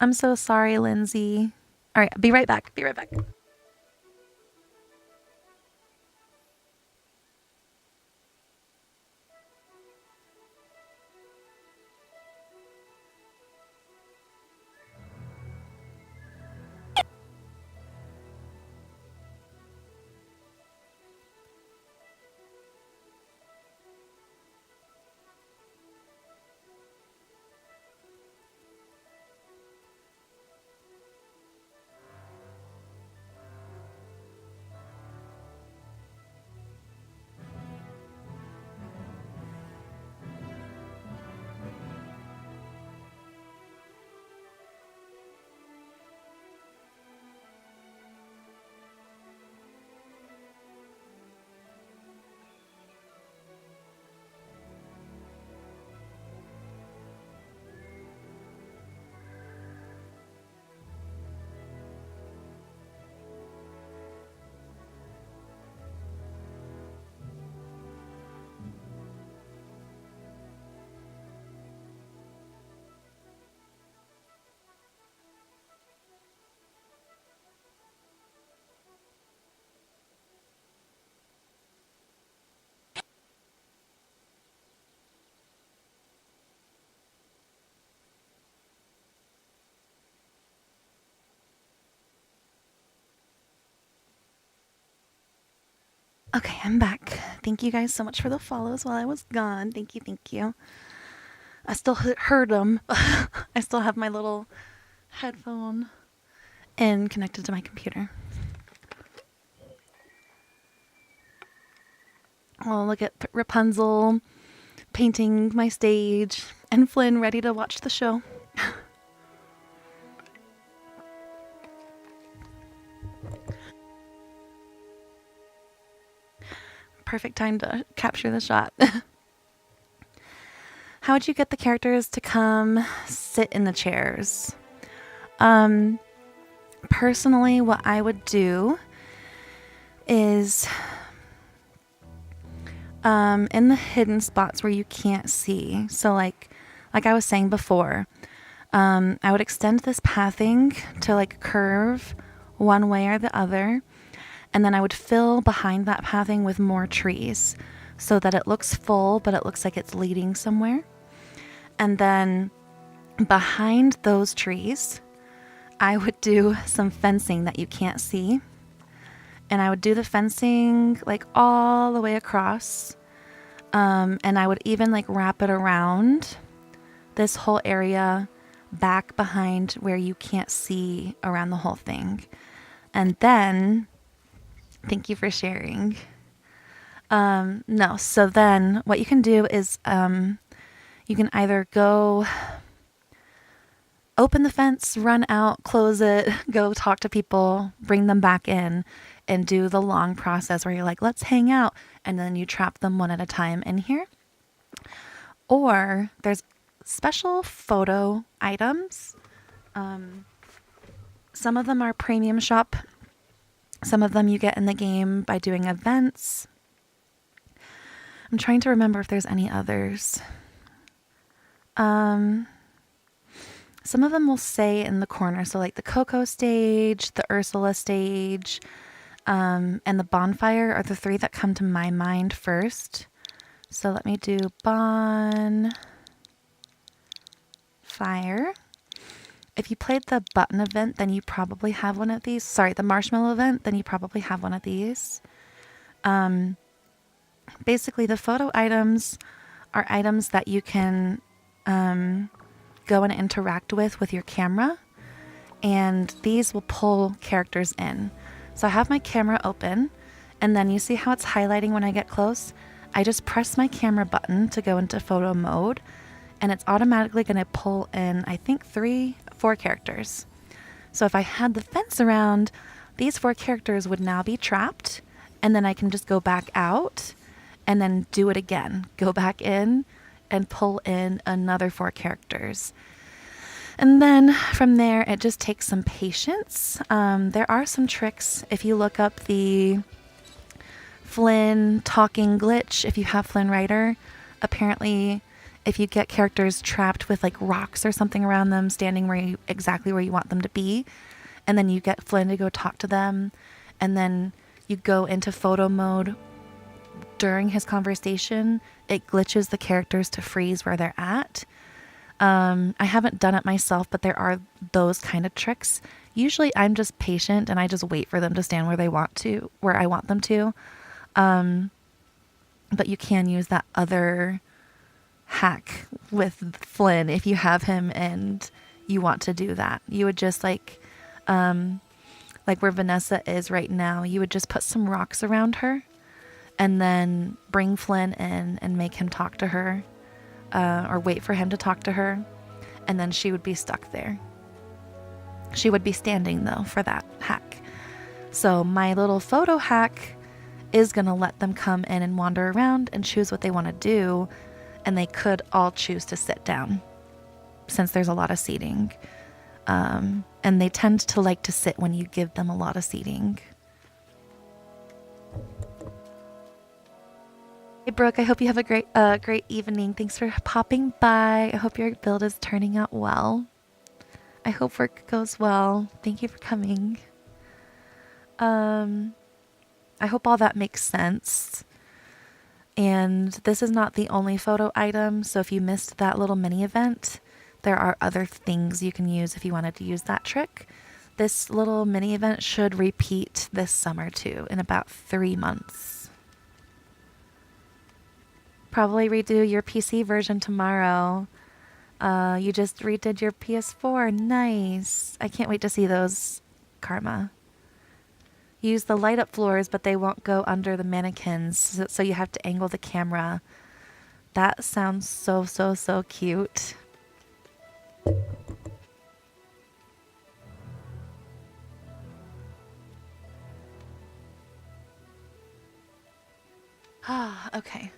I'm so sorry, Lindsay. All right, be right back. Be right back. Okay, I'm back. Thank you guys so much for the follows while I was gone. Thank you, thank you. I still heard them. I still have my little headphone and connected to my computer. Oh, look at Rapunzel painting my stage and Flynn ready to watch the show. Perfect time to capture the shot. How would you get the characters to come sit in the chairs? Personally, what I would do is in the hidden spots where you can't see. So like I was saying before, I would extend this pathing to like curve one way or the other. And then I would fill behind that pathing with more trees so that it looks full, but it looks like it's leading somewhere. And then behind those trees, I would do some fencing that you can't see. And I would do the fencing like all the way across. And I would even like wrap it around this whole area back behind where you can't see around the whole thing. And then, thank you for sharing. No, so then what you can do is you can either go open the fence, run out, close it, go talk to people, bring them back in, and do the long process where you're like, let's hang out. And then you trap them one at a time in here. Or there's special photo items. Some of them are premium shop. Some of them you get in the game by doing events. I'm trying to remember if there's any others. Some of them will say in the corner. So like the Coco stage, the Ursula stage, and the bonfire are the three that come to my mind first. So let me do bonfire. If you played the button event, then you probably have one of these. Sorry, the marshmallow event, then you probably have one of these. Basically, the photo items are items that you can go and interact with your camera. And these will pull characters in. So I have my camera open, and then you see how it's highlighting when I get close? I just press my camera button to go into photo mode, and it's automatically going to pull in, I think, 4 characters. So if I had the fence around, these 4 characters would now be trapped, and then I can just go back out and then do it again. Go back in and pull in another 4 characters. And then from there, it just takes some patience. There are some tricks. If you look up the Flynn talking glitch, if you have Flynn Writer, apparently if you get characters trapped with like rocks or something around them, standing exactly where you want them to be, and then you get Flynn to go talk to them, and then you go into photo mode during his conversation, it glitches the characters to freeze where they're at. I haven't done it myself, but there are those kind of tricks. Usually I'm just patient and I just wait for them to stand where I want them to. But you can use that other hack with Flynn if you have him and you want to do that. You would just like where Vanessa is right now, you would just put some rocks around her and then bring Flynn in and make him talk to her. Or wait for him to talk to her, and then she would be stuck there. She would be standing, though, for that hack. So my little photo hack is going to let them come in and wander around and choose what they want to do, and they could all choose to sit down, since there's a lot of seating. And they tend to like to sit when you give them a lot of seating. Hey Brooke, I hope you have a great evening. Thanks for popping by. I hope your build is turning out well. I hope work goes well. Thank you for coming. I hope all that makes sense. And this is not the only photo item, so if you missed that little mini event, there are other things you can use if you wanted to use that trick. This little mini event should repeat this summer too, in about 3 months. Probably redo your PC version tomorrow. You just redid your PS4. Nice. I can't wait to see those, Karma. Use the light up floors, but they won't go under the mannequins, so you have to angle the camera. That sounds so, so, so cute. Ah, okay.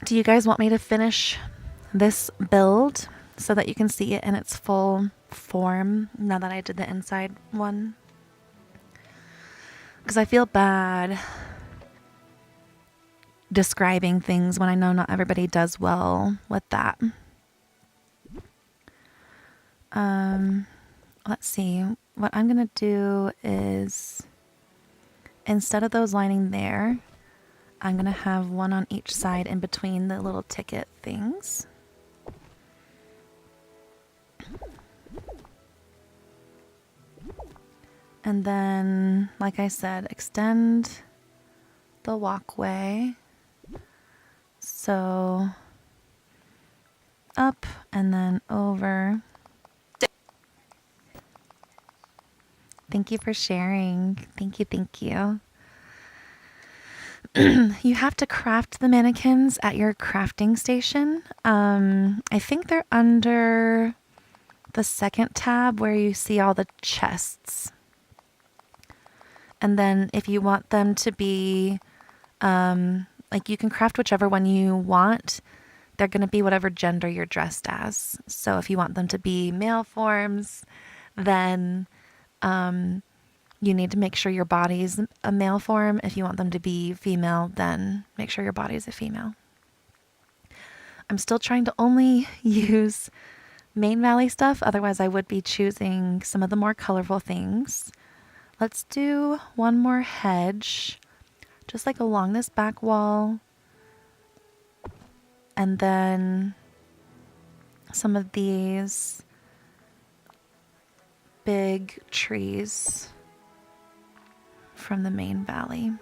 Do you guys want me to finish this build so that you can see it in its full form now that I did the inside one? Because I feel bad describing things when I know not everybody does well with that. Let's see. What I'm going to do is, instead of those lining there, I'm going to have one on each side in between the little ticket things. And then, like I said, extend the walkway. So, up and then over. Thank you for sharing. Thank you, thank you. You have to craft the mannequins at your crafting station. I think they're under the second tab where you see all the chests. And then if you want them to be, like you can craft whichever one you want. They're going to be whatever gender you're dressed as. So if you want them to be male forms, then you need to make sure your body's a male form. If you want them to be female, then make sure your body's a female. I'm still trying to only use Main Valley stuff. Otherwise, I would be choosing some of the more colorful things. Let's do one more hedge, just like along this back wall. And then some of these big trees from the main valley.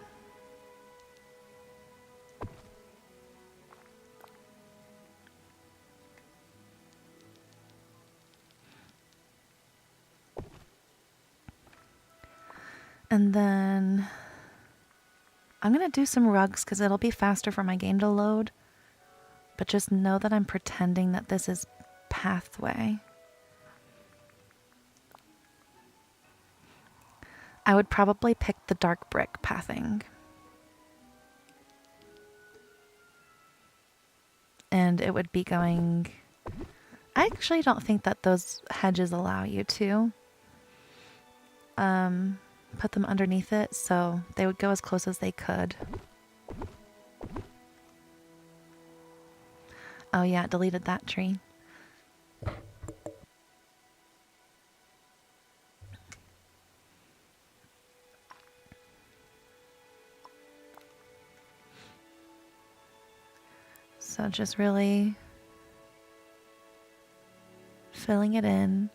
And then I'm going to do some rugs because it'll be faster for my game to load. But just know that I'm pretending that this is pathway. I would probably pick the dark brick pathing. and it would be going... I actually don't think that those hedges allow you to put them underneath it, so they would go as close as they could. Oh yeah, it deleted that tree. So just really filling it in.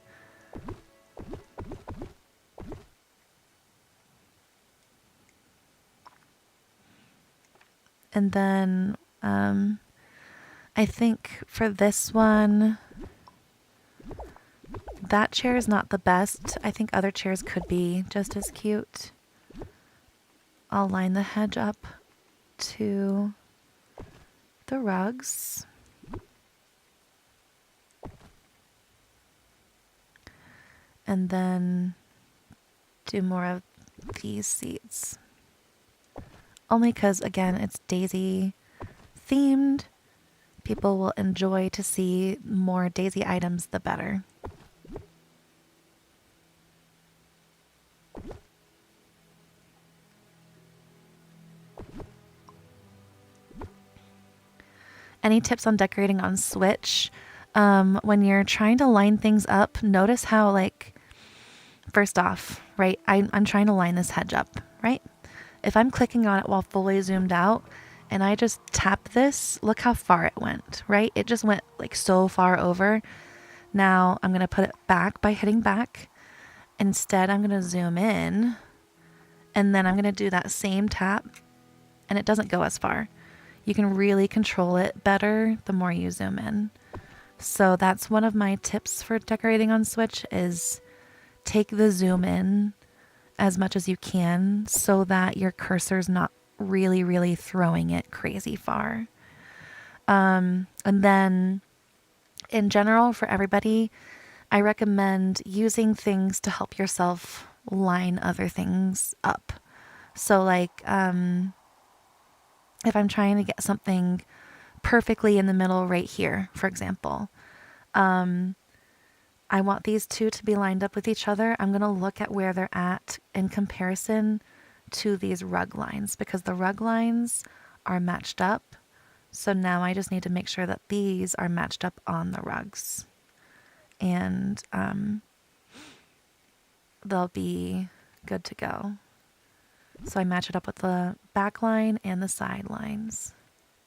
And then I think for this one, that chair is not the best. I think other chairs could be just as cute. I'll line the hedge up to the rugs. And then do more of these seats. Only because, again, it's Daisy themed. People will enjoy to see more Daisy items, the better. Any tips on decorating on Switch? When you're trying to line things up, notice how, like, first off, right, I'm trying to line this hedge up, right? If I'm clicking on it while fully zoomed out and I just tap this, look how far it went, right? It just went like so far over. Now I'm going to put it back by hitting back. Instead, I'm going to zoom in and then I'm going to do that same tap and it doesn't go as far. You can really control it better the more you zoom in. So that's one of my tips for decorating on Switch is take the zoom in as much as you can so that your cursor's not really, really throwing it crazy far. And then in general, for everybody, I recommend using things to help yourself line other things up. So like, if I'm trying to get something perfectly in the middle right here, for example, I want these two to be lined up with each other. I'm going to look at where they're at in comparison to these rug lines because the rug lines are matched up. So now I just need to make sure that these are matched up on the rugs. And they'll be good to go. So I match it up with the back line and the side lines.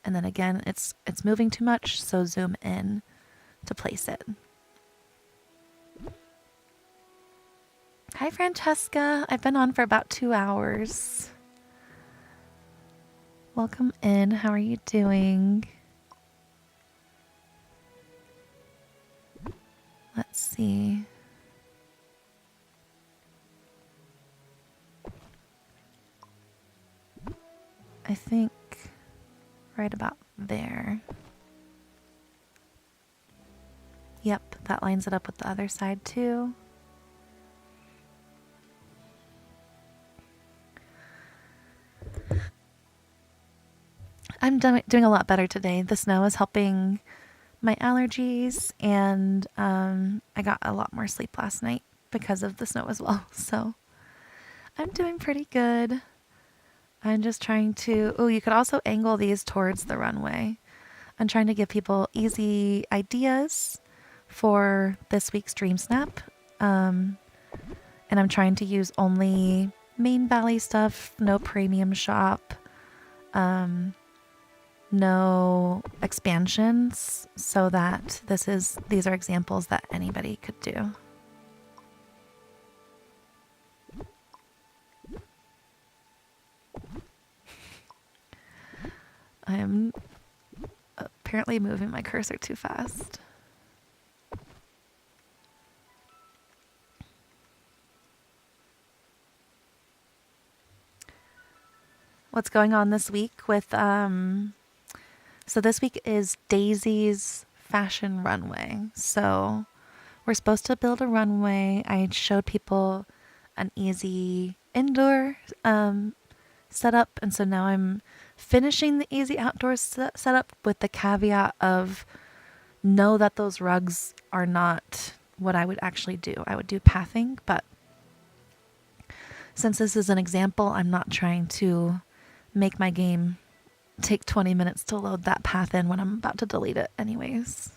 And then again, it's moving too much, so zoom in to place it. Hi, Francesca. I've been on for about 2 hours. Welcome in. How are you doing? Let's see. I think right about there. Yep, that lines it up with the other side too. I'm doing a lot better today. The snow is helping my allergies, and I got a lot more sleep last night because of the snow as well. So I'm doing pretty good. I'm just trying to... Oh, you could also angle these towards the runway. I'm trying to give people easy ideas for this week's Dreamsnap. And I'm trying to use only main valley stuff, no premium shop. No expansions, so that these are examples that anybody could do. I am apparently moving my cursor too fast. What's going on this week with so this week is Daisy's fashion runway. So we're supposed to build a runway. I showed people an easy indoor setup, and so now I'm finishing the easy outdoors setup with the caveat of know that those rugs are not what I would actually do. I would do pathing, but since this is an example, I'm not trying to make my game take 20 minutes to load that path in when I'm about to delete it anyways.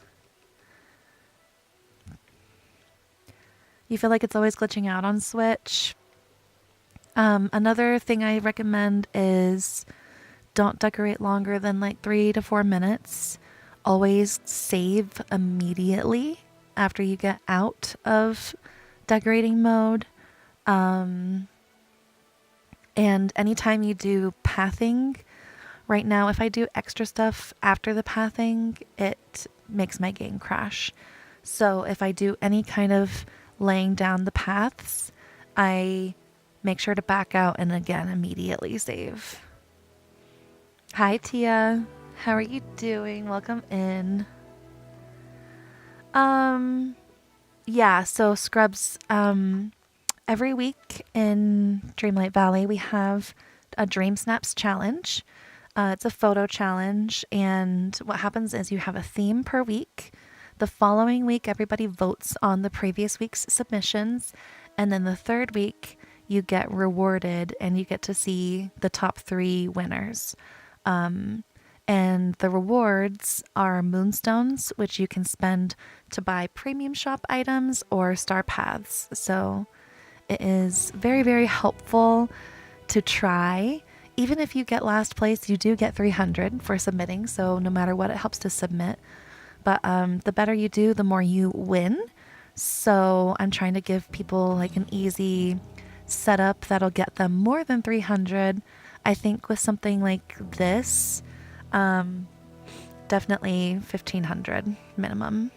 You feel like it's always glitching out on Switch? Another thing I recommend is don't decorate longer than like 3 to 4 minutes. Always save immediately after you get out of decorating mode. And anytime you do pathing, right now, if I do extra stuff after the pathing, it makes my game crash. So if I do any kind of laying down the paths, I make sure to back out and again immediately save. Hi Tia, how are you doing? Welcome in. Yeah, so Scrubs, every week in Dreamlight Valley we have a Dreamsnaps challenge. It's a photo challenge, and what happens is you have a theme per week. The following week, everybody votes on the previous week's submissions, and then the third week, you get rewarded and you get to see the top 3 winners. And the rewards are moonstones, which you can spend to buy premium shop items or star paths. So it is very, very helpful to try. Even if you get last place, you do get 300 for submitting. So no matter what, it helps to submit. But the better you do, the more you win. So I'm trying to give people like an easy setup that'll get them more than 300. I think with something like this, definitely 1,500 minimum.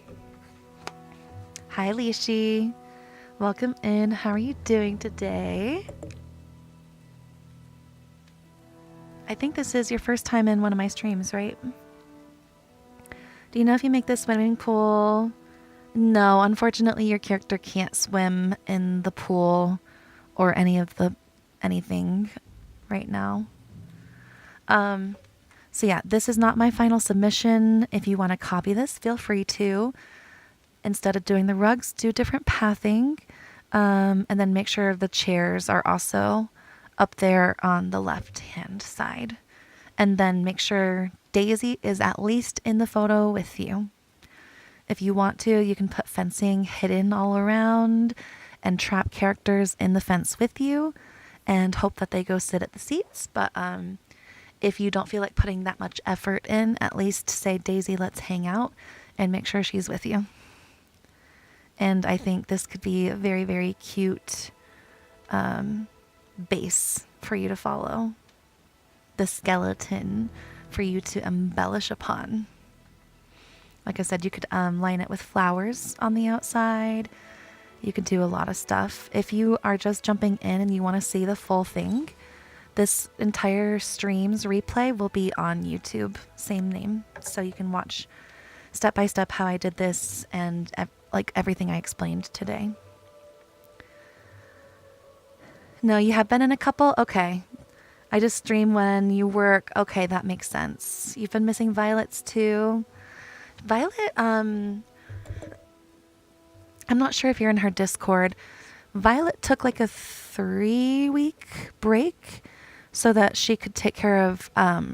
Hi, Lishi. Welcome in. How are you doing today? I think this is your first time in one of my streams, right? Do you know if you make the swimming pool? No, unfortunately your character can't swim in the pool or anything right now. So yeah, this is not my final submission. If you want to copy this, feel free to. Instead of doing the rugs, do different pathing. And then make sure the chairs are also up there on the left-hand side. And then make sure Daisy is at least in the photo with you. If you want to, you can put fencing hidden all around and trap characters in the fence with you and hope that they go sit at the seats. But if you don't feel like putting that much effort in, at least say, Daisy, let's hang out, and make sure she's with you. And I think this could be a very, very cute base for you to follow. The skeleton for you to embellish upon. Like I said, you could line it with flowers on the outside. You could do a lot of stuff. If you are just jumping in and you want to see the full thing, this entire stream's replay will be on YouTube, same name. So you can watch step by step how I did this and like everything I explained today. No, you have been in a couple? Okay. I just stream when you work. Okay, that makes sense. You've been missing Violet's too. Violet, I'm not sure if you're in her Discord. Violet took like a 3-week break so that she could take care of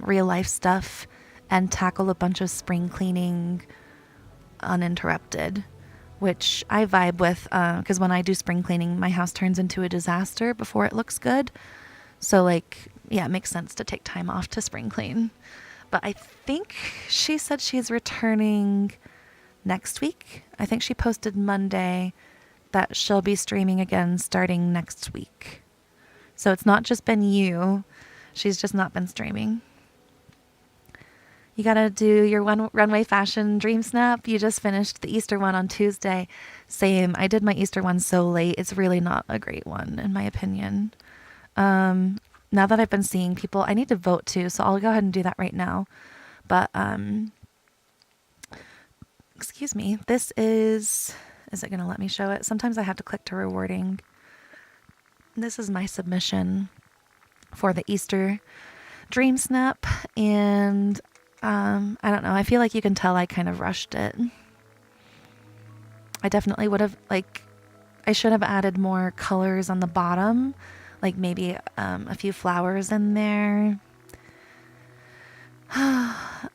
real life stuff and tackle a bunch of spring cleaning uninterrupted, which I vibe with because when I do spring cleaning, my house turns into a disaster before it looks good. So like, yeah, it makes sense to take time off to spring clean. But I think she said she's returning next week. I think she posted Monday that she'll be streaming again starting next week. So it's not just been you. She's just not been streaming. You gotta do your runway fashion dream snap. You just finished the Easter one on Tuesday. Same. I did my Easter one so late. It's really not a great one, in my opinion. Now that I've been seeing people, I need to vote too, so I'll go ahead and do that right now. But, excuse me, is it going to let me show it? Sometimes I have to click to rewarding. This is my submission for the Easter Dreamsnap, and I don't know. I feel like you can tell I kind of rushed it. I definitely would have, like, I should have added more colors on the bottom, like maybe a few flowers in there.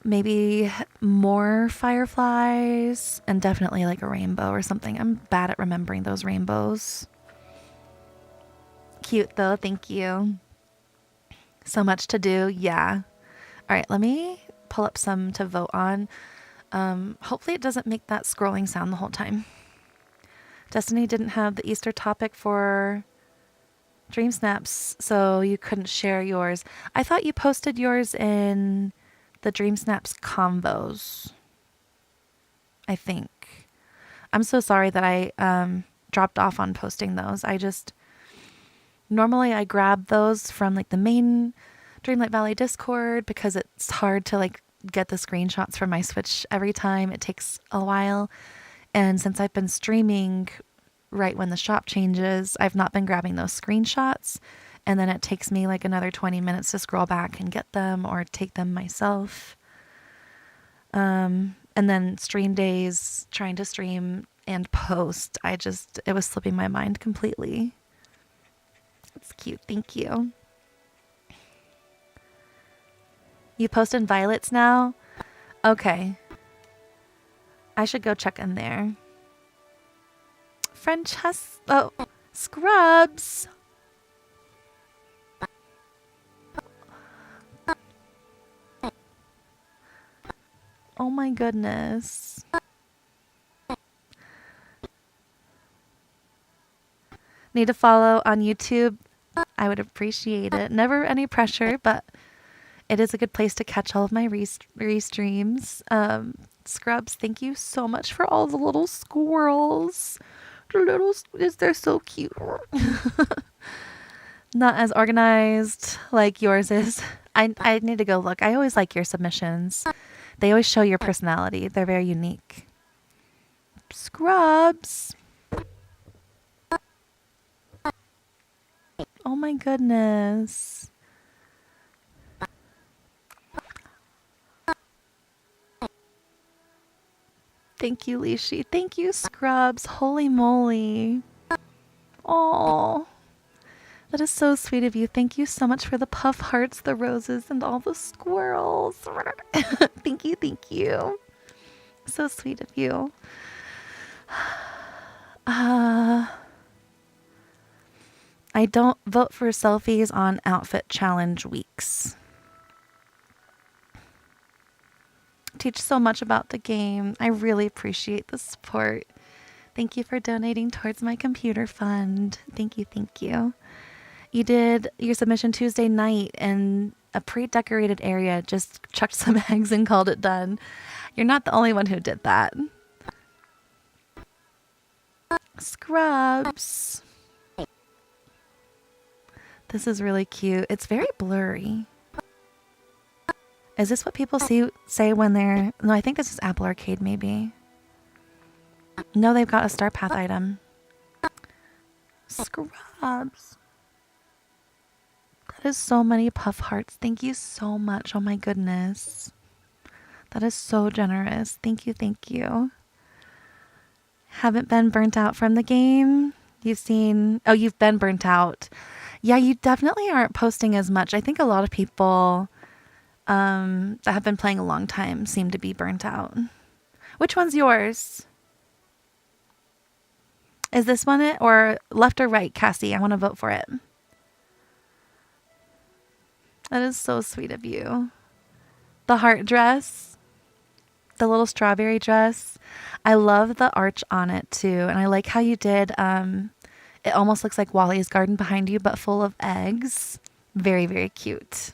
Maybe more fireflies, and definitely like a rainbow or something. I'm bad at remembering those rainbows. Cute though, thank you. So much to do, yeah. All right, let me pull up some to vote on. Hopefully it doesn't make that scrolling sound the whole time. Destiny didn't have the Easter topic for Dreamsnaps, so you couldn't share yours. I thought you posted yours in the Dreamsnaps convos, I think. I'm so sorry that I dropped off on posting those. Normally I grab those from like the main Dreamlight Valley Discord because it's hard to like get the screenshots from my Switch every time. It takes a while. And since I've been streaming right when the shop changes, I've not been grabbing those screenshots. And then it takes me like another 20 minutes to scroll back and get them or take them myself. And then stream days, trying to stream and post, it was slipping my mind completely. It's cute. Thank you. You post in Violets now? Okay. I should go check in there. Oh, Scrubs. Oh my goodness. Need to follow on YouTube? I would appreciate it. Never any pressure, but it is a good place to catch all of my restreams. Scrubs, thank you so much for all the little squirrels. They're so cute. Not as organized like yours is. I need to go look. I always like your submissions. They always show your personality. They're very unique. Scrubs. Oh my goodness. Thank you, Lishi. Thank you, Scrubs. Holy moly. Oh, that is so sweet of you. Thank you so much for the puff hearts, the roses, and all the squirrels. Thank you, thank you. So sweet of you. I don't vote for selfies on outfit challenge weeks. Teach so much about the game. I really appreciate the support. Thank you for donating towards my computer fund. Thank you, thank you. You did your submission Tuesday night in a pre-decorated area, just chucked some eggs and called it done. You're not the only one who did that. Scrubs. This is really cute. It's very blurry. Is this what people say when they're... No, I think this is Apple Arcade, maybe. No, they've got a Star Path item. Scrubs. That is so many puff hearts. Thank you so much. Oh my goodness. That is so generous. Thank you, thank you. Haven't been burnt out from the game? You've seen... Oh, you've been burnt out. Yeah, you definitely aren't posting as much. I think a lot of people that have been playing a long time seem to be burnt out. Which one's yours? Is this one it? Or left or right, Cassie? I want to vote for it. That is so sweet of you. The heart dress. The little strawberry dress. I love the arch on it too. And I like how you did, it almost looks like Wally's garden behind you, but full of eggs. Very, very cute.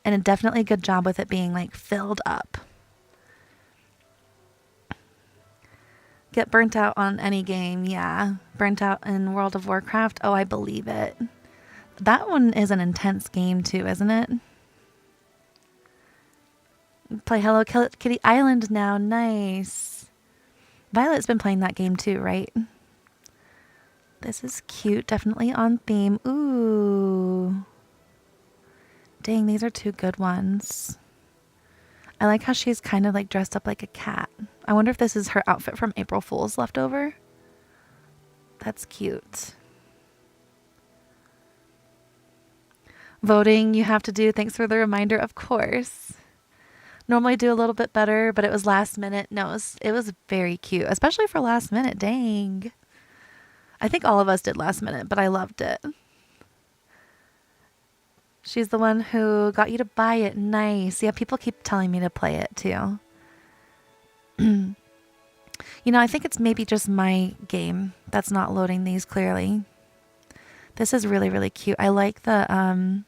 And a definitely good job with it being like filled up. Get burnt out on any game, yeah. Burnt out in World of Warcraft, oh, I believe it. That one is an intense game too, isn't it? Play Hello Kitty Island now, nice. Violet's been playing that game too, right? This is cute, definitely on theme. Ooh. Dang, these are two good ones. I like how she's kind of like dressed up like a cat. I wonder if this is her outfit from April Fool's left over. That's cute. Voting you have to do. Thanks for the reminder, of course. Normally do a little bit better, but it was last minute. No, it was very cute, especially for last minute. Dang. I think all of us did last minute, but I loved it. She's the one who got you to buy it. Nice. Yeah, people keep telling me to play it too. You know, I think it's maybe just my game that's not loading these clearly. This is really, really cute. I like I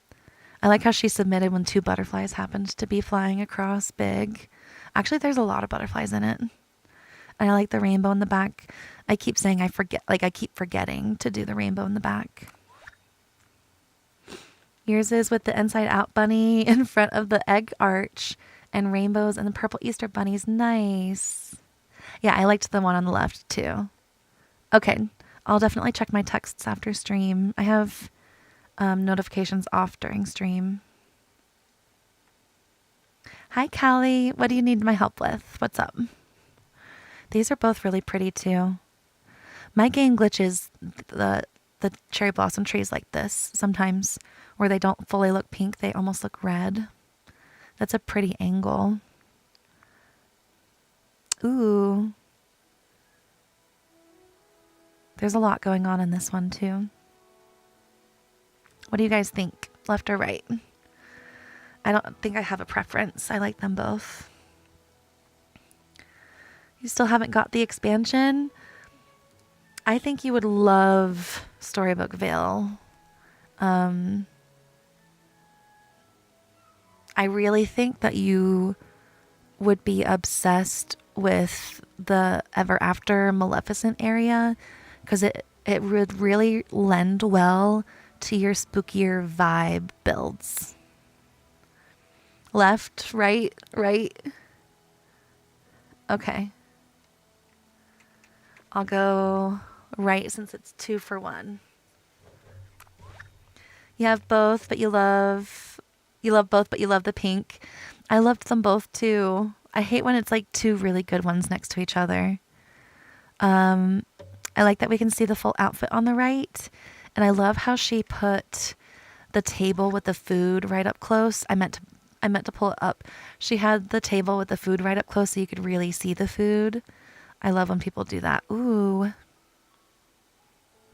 like how she submitted when two butterflies happened to be flying across big. Actually, there's a lot of butterflies in it. And I like the rainbow in the back. I keep saying I keep forgetting to do the rainbow in the back. Yours is with the inside out bunny in front of the egg arch and rainbows and the purple Easter bunnies. Nice. Yeah, I liked the one on the left too. Okay, I'll definitely check my texts after stream. I have notifications off during stream. Hi, Callie. What do you need my help with? What's up? These are both really pretty too. My game glitches the cherry blossom trees like this sometimes, where they don't fully look pink, they almost look red. That's a pretty angle. Ooh. There's a lot going on in this one too. What do you guys think? Left or right? I don't think I have a preference. I like them both. You still haven't got the expansion? I think you would love Storybook Vale. I really think that you would be obsessed with the Ever After Maleficent area because it would really lend well to your spookier vibe builds. Left, right, right. Okay. I'll go right since it's 2 for 1. You have both, but you love both, but you love the pink. I loved them both too. I hate when it's like two really good ones next to each other. I like that we can see the full outfit on the right. And I love how she put the table with the food right up close. I meant to pull it up. She had the table with the food right up close so you could really see the food. I love when people do that. Ooh.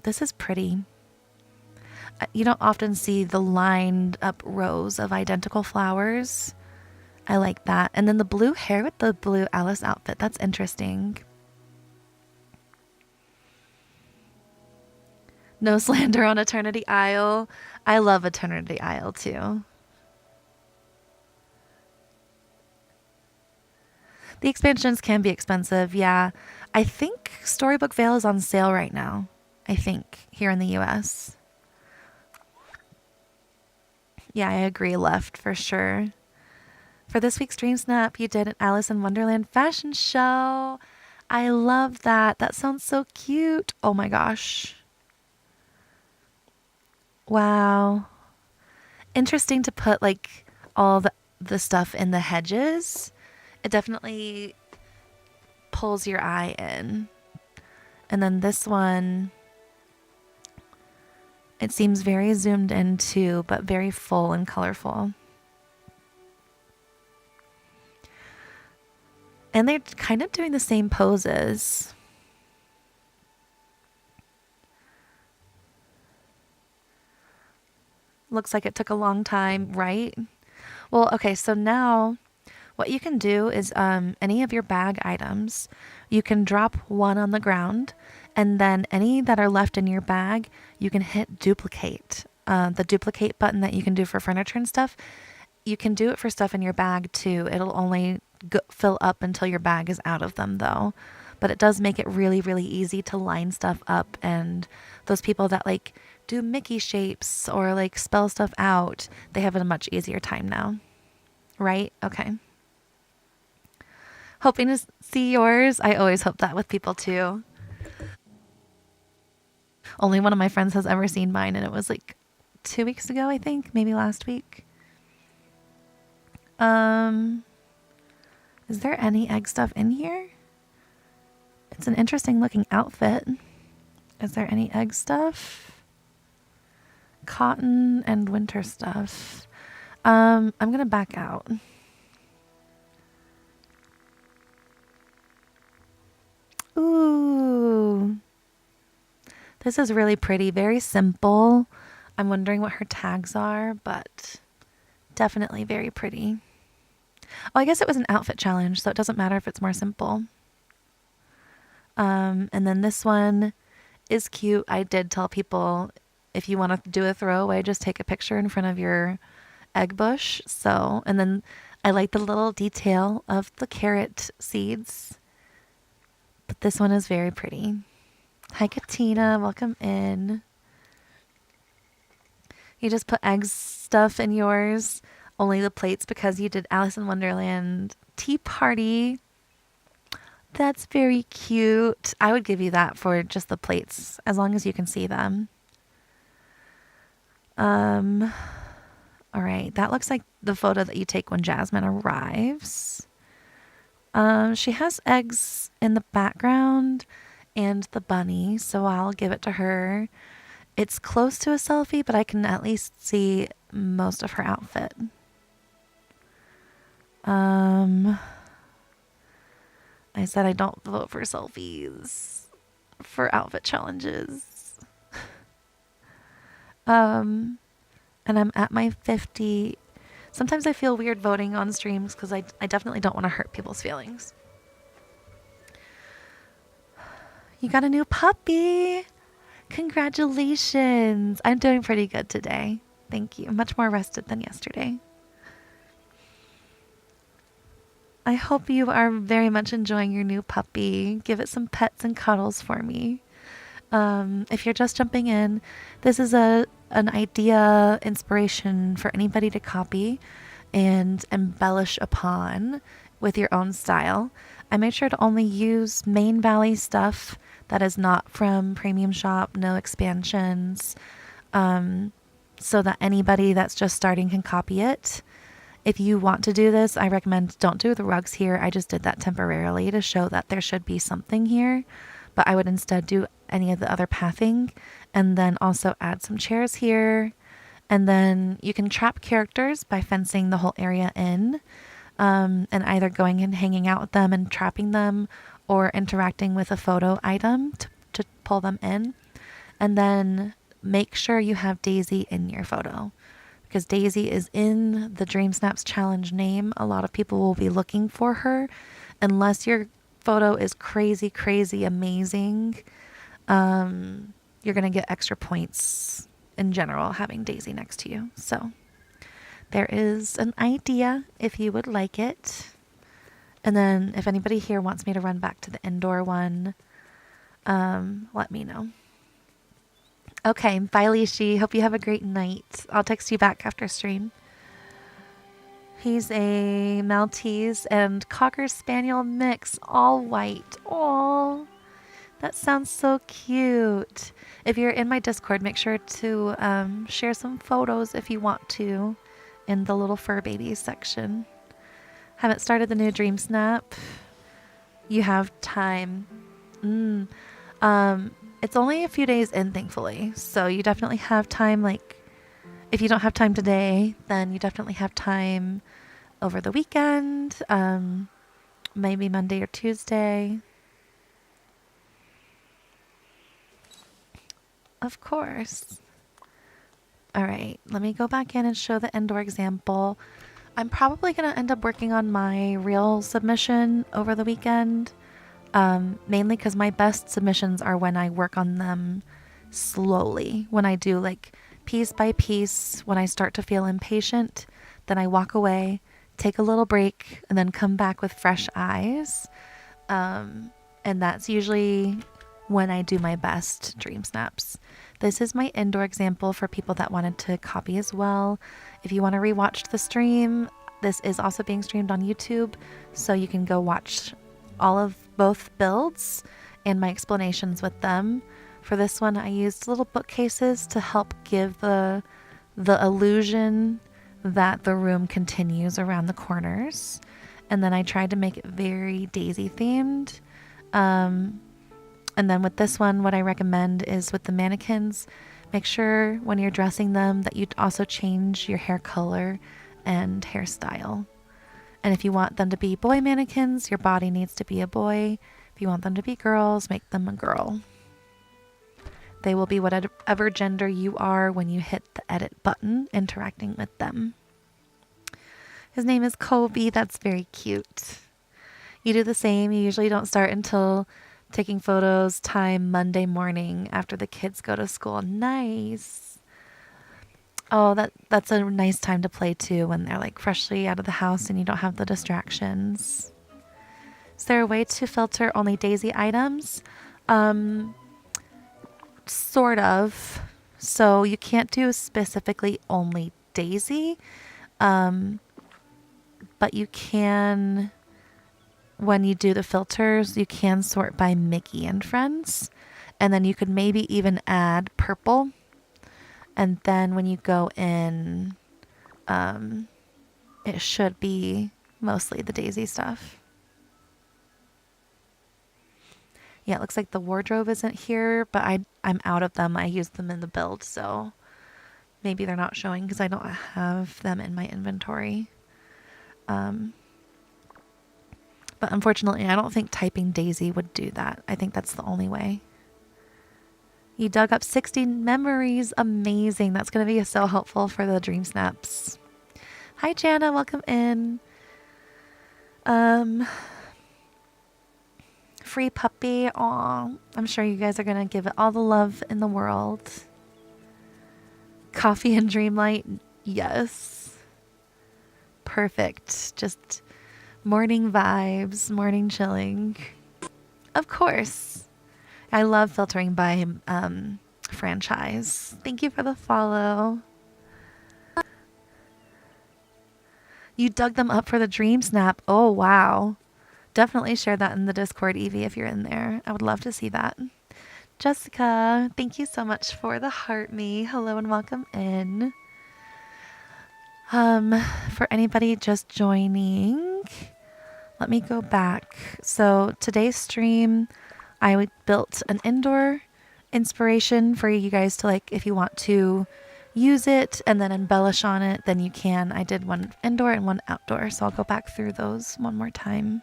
This is pretty. You don't often see the lined up rows of identical flowers. I like that. And then the blue hair with the blue Alice outfit. That's interesting. No slander on Eternity Isle. I love Eternity Isle too. The expansions can be expensive, yeah. I think Storybook Vale is on sale right now. I think, here in the US. Yeah, I agree, left for sure. For this week's Dreamsnap, you did an Alice in Wonderland fashion show. I love that. That sounds so cute. Oh my gosh. Wow. Interesting to put like all the stuff in the hedges. It definitely pulls your eye in. And then this one, it seems very zoomed in too, but very full and colorful. And they're kind of doing the same poses. Looks like it took a long time, right? Well, okay, so now what you can do is any of your bag items, you can drop one on the ground, and then any that are left in your bag, you can hit duplicate. The duplicate button that you can do for furniture and stuff, you can do it for stuff in your bag too. It'll only fill up until your bag is out of them though. But it does make it really, really easy to line stuff up, and those people that like do Mickey shapes or like spell stuff out, they have a much easier time now. Right? Okay. Hoping to see yours. I always hope that with people too. Only one of my friends has ever seen mine, and it was like 2 weeks ago, I think, maybe last week. Um, is there any egg stuff in here? It's an interesting looking outfit. Is there any egg stuff? Cotton and winter stuff. I'm gonna back out. Ooh. This is really pretty, very simple. I'm wondering what her tags are, but definitely very pretty. Oh, I guess it was an outfit challenge, so it doesn't matter if it's more simple. And then this one is cute. I did tell people if you want to do a throwaway, just take a picture in front of your egg bush. So, and then I like the little detail of the carrot seeds. But this one is very pretty. Hi, Katina. Welcome in. You just put egg stuff in yours, only the plates because you did Alice in Wonderland tea party. That's very cute. I would give you that for just the plates, as long as you can see them. All right. That looks like the photo that you take when Jasmine arrives. She has eggs in the background and the bunny, so I'll give it to her. It's close to a selfie, but I can at least see most of her outfit. I said I don't vote for selfies for outfit challenges. And I'm at my 50. Sometimes I feel weird voting on streams because I definitely don't want to hurt people's feelings. You got a new puppy. Congratulations. I'm doing pretty good today. Thank you. Much more rested than yesterday. I hope you are very much enjoying your new puppy. Give it some pets and cuddles for me. If you're just jumping in, this is an idea, inspiration for anybody to copy and embellish upon with your own style. I made sure to only use Main Valley stuff that is not from Premium Shop, no expansions, so that anybody that's just starting can copy it. If you want to do this, I recommend don't do the rugs here. I just did that temporarily to show that there should be something here, but I would instead do any of the other pathing and then also add some chairs here. And then you can trap characters by fencing the whole area in, and either going and hanging out with them and trapping them or interacting with a photo item to pull them in. And then make sure you have Daisy in your photo, because Daisy is in the Dreamsnaps challenge name. A lot of people will be looking for her. Unless your photo is crazy, crazy amazing, you're going to get extra points in general having Daisy next to you. So there is an idea if you would like it. And then if anybody here wants me to run back to the indoor one, let me know. Okay, bye, Lishi. Hope you have a great night. I'll text you back after stream. He's a Maltese and Cocker Spaniel mix, all white. Aww, that sounds so cute. If you're in my Discord, make sure to share some photos if you want to in the little fur babies section. Haven't started the new Dreamsnap? You have time. It's only a few days in, thankfully. So you definitely have time. Like, if you don't have time today, then you definitely have time over the weekend. Maybe Monday or Tuesday. Of course. All right, let me go back in and show the indoor example. I'm probably going to end up working on my reel submission over the weekend. Mainly because my best submissions are when I work on them slowly. When I do like piece by piece, when I start to feel impatient, then I walk away, take a little break, and then come back with fresh eyes. And that's usually when I do my best Dreamsnaps. This is my indoor example for people that wanted to copy as well. If you want to rewatch the stream, this is also being streamed on YouTube, so you can go watch all of both builds and my explanations with them. For this one, I used little bookcases to help give the illusion that the room continues around the corners. And then I tried to make it very daisy themed. And then with this one, what I recommend is with the mannequins, make sure when you're dressing them that you also change your hair color and hairstyle. And if you want them to be boy mannequins, your body needs to be a boy. If you want them to be girls, make them a girl. They will be whatever gender you are when you hit the edit button interacting with them. His name is Kobe. That's very cute. You do the same. You usually don't start until taking photos time Monday morning after the kids go to school. Nice. Oh, that's a nice time to play too, when they're like freshly out of the house and you don't have the distractions. Is there a way to filter only daisy items? Sort of. So you can't do specifically only daisy, but you can, when you do the filters, you can sort by Mickey and Friends, and then you could maybe even add purple. And then when you go in, it should be mostly the daisy stuff. Yeah, it looks like the wardrobe isn't here, but I'm out of them. I used them in the build, so maybe they're not showing because I don't have them in my inventory. But unfortunately, I don't think typing daisy would do that. I think that's the only way. You dug up 60 memories. Amazing. That's going to be so helpful for the Dreamsnaps. Hi, Jana. Welcome in. Free puppy. Aw, I'm sure you guys are going to give it all the love in the world. Coffee and Dreamlight. Yes. Perfect. Just morning vibes, morning chilling. Of course. I love filtering by franchise. Thank you for the follow. You dug them up for the Dreamsnap. Oh, wow. Definitely share that in the Discord, Evie, if you're in there. I would love to see that. Jessica, thank you so much for the heart me. Hello and welcome in. For anybody just joining, let me go back. So today's stream, I built an indoor inspiration for you guys to, like, if you want to use it and then embellish on it, then you can. I did one indoor and one outdoor, so I'll go back through those one more time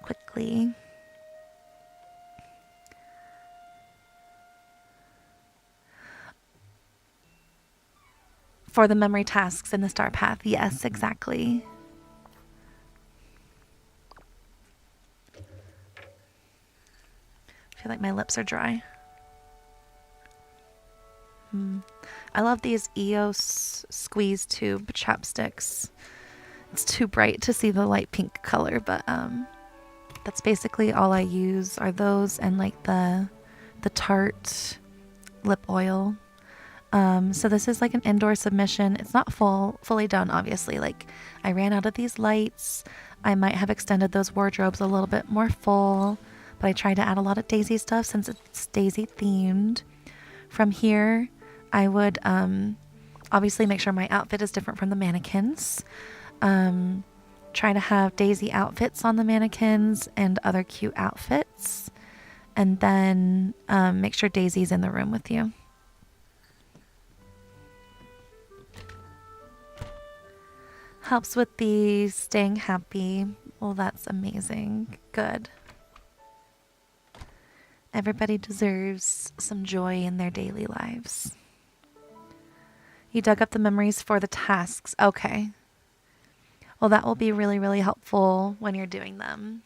quickly. For the memory tasks in the star path. Yes, exactly. I feel like my lips are dry. I love these EOS squeeze tube chapsticks. It's too bright to see the light pink color, but that's basically all I use are those and like the Tarte lip oil. So this is like an indoor submission. It's not fully done, obviously. Like, I ran out of these lights. I might have extended those wardrobes a little bit more full, but I tried to add a lot of daisy stuff since it's daisy themed. From here, I would obviously make sure my outfit is different from the mannequins. Try to have daisy outfits on the mannequins and other cute outfits. And then make sure Daisy's in the room with you. Helps with the staying happy. Well, that's amazing. Good. Everybody deserves some joy in their daily lives. You dug up the memories for the tasks. Okay. Well, that will be really, really helpful when you're doing them.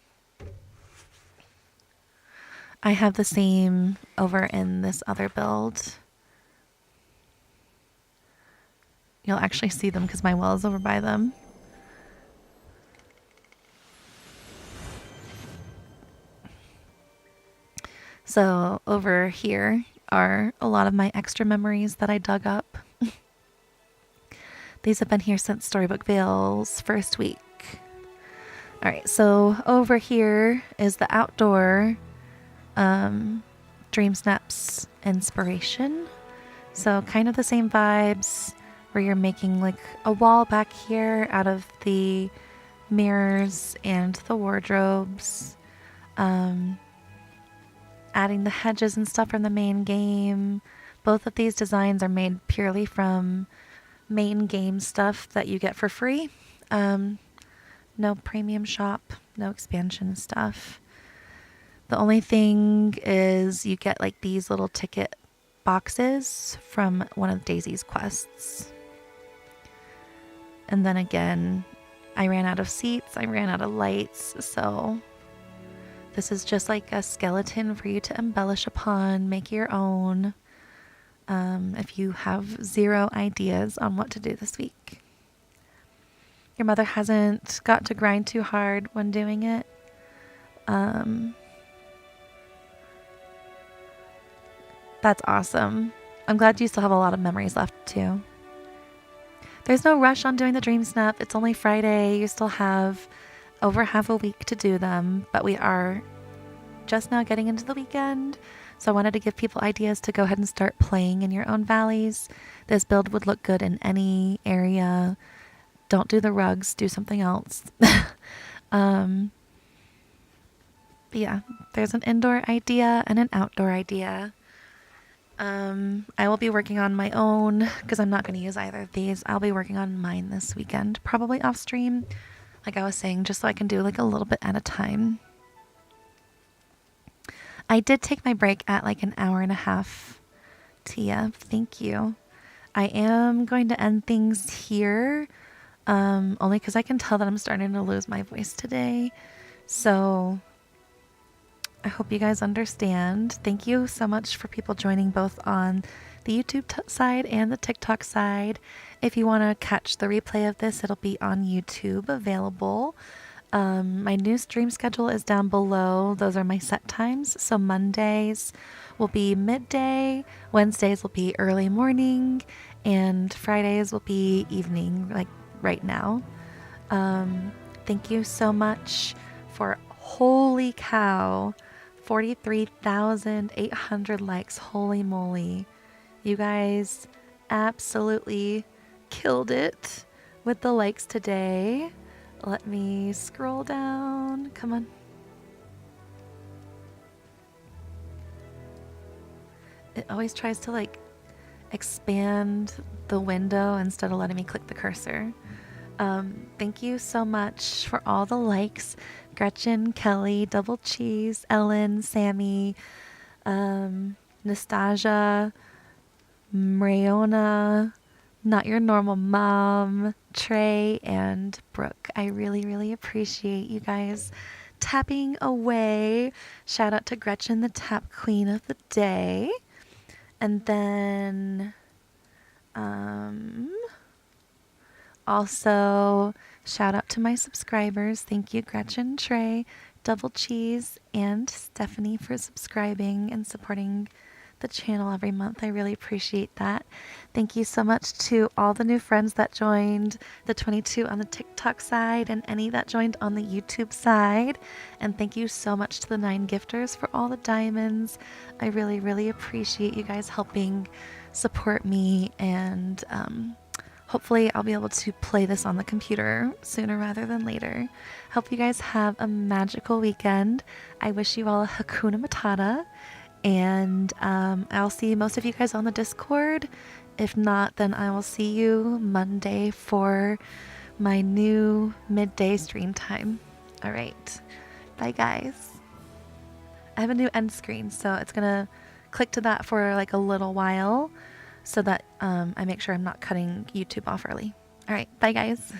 I have the same over in this other build. You'll actually see them because my well is over by them. So over here are a lot of my extra memories that I dug up. These have been here since Storybook Vale's first week. All right, so over here is the outdoor Dreamsnaps inspiration. So kind of the same vibes. where you're making like a wall back here out of the mirrors and the wardrobes. Adding the hedges and stuff from the main game. Both of these designs are made purely from main game stuff that you get for free. No premium shop, no expansion stuff. The only thing is you get like these little ticket boxes from one of Daisy's quests. And then again, I ran out of seats, I ran out of lights, so this is just like a skeleton for you to embellish upon, make your own, if you have zero ideas on what to do this week. Your mother hasn't got to grind too hard when doing it. That's awesome. I'm glad you still have a lot of memories left too. There's no rush on doing the Dreamsnap. It's only Friday. You still have over half a week to do them, but we are just now getting into the weekend. So I wanted to give people ideas to go ahead and start playing in your own valleys. This build would look good in any area. Don't do the rugs, do something else. Yeah, there's an indoor idea and an outdoor idea. I will be working on my own because I'm not going to use either of these. I'll be working on mine this weekend, probably off stream, like I was saying, just so I can do like a little bit at a time. I did take my break at like an hour and a half. Tia, thank you. I am going to end things here, only because I can tell that I'm starting to lose my voice today. So I hope you guys understand. Thank you so much for people joining both on the YouTube side and the TikTok side. If you want to catch the replay of this, it'll be on YouTube available. My new stream schedule is down below. Those are my set times. So Mondays will be midday, Wednesdays will be early morning, and Fridays will be evening, like right now. Thank you so much for, holy cow, 43,800 likes. Holy moly. You guys absolutely killed it with the likes today. Let me scroll down. Come on. It always tries to like expand the window instead of letting me click the cursor. Thank you so much for all the likes. Gretchen, Kelly, Double Cheese, Ellen, Sammy, Nastasia, Mariona, Not Your Normal Mom, Trey, and Brooke. I really, really appreciate you guys tapping away. Shout out to Gretchen, the tap queen of the day. And then also shout out to my subscribers. Thank you, Gretchen, Trey, Double Cheese, and Stephanie for subscribing and supporting the channel every month. I really appreciate that. Thank you so much to all the new friends that joined, the 22 on the TikTok side and any that joined on the YouTube side. And thank you so much to the 9 gifters for all the diamonds. I really, really appreciate you guys helping support me, and hopefully I'll be able to play this on the computer sooner rather than later. Hope you guys have a magical weekend. I wish you all a Hakuna Matata. And I'll see most of you guys on the Discord. If not, then I will see you Monday for my new midday stream time. All right. Bye, guys. I have a new end screen, so it's going to click to that for like a little while so that I make sure I'm not cutting YouTube off early. All right. Bye, guys.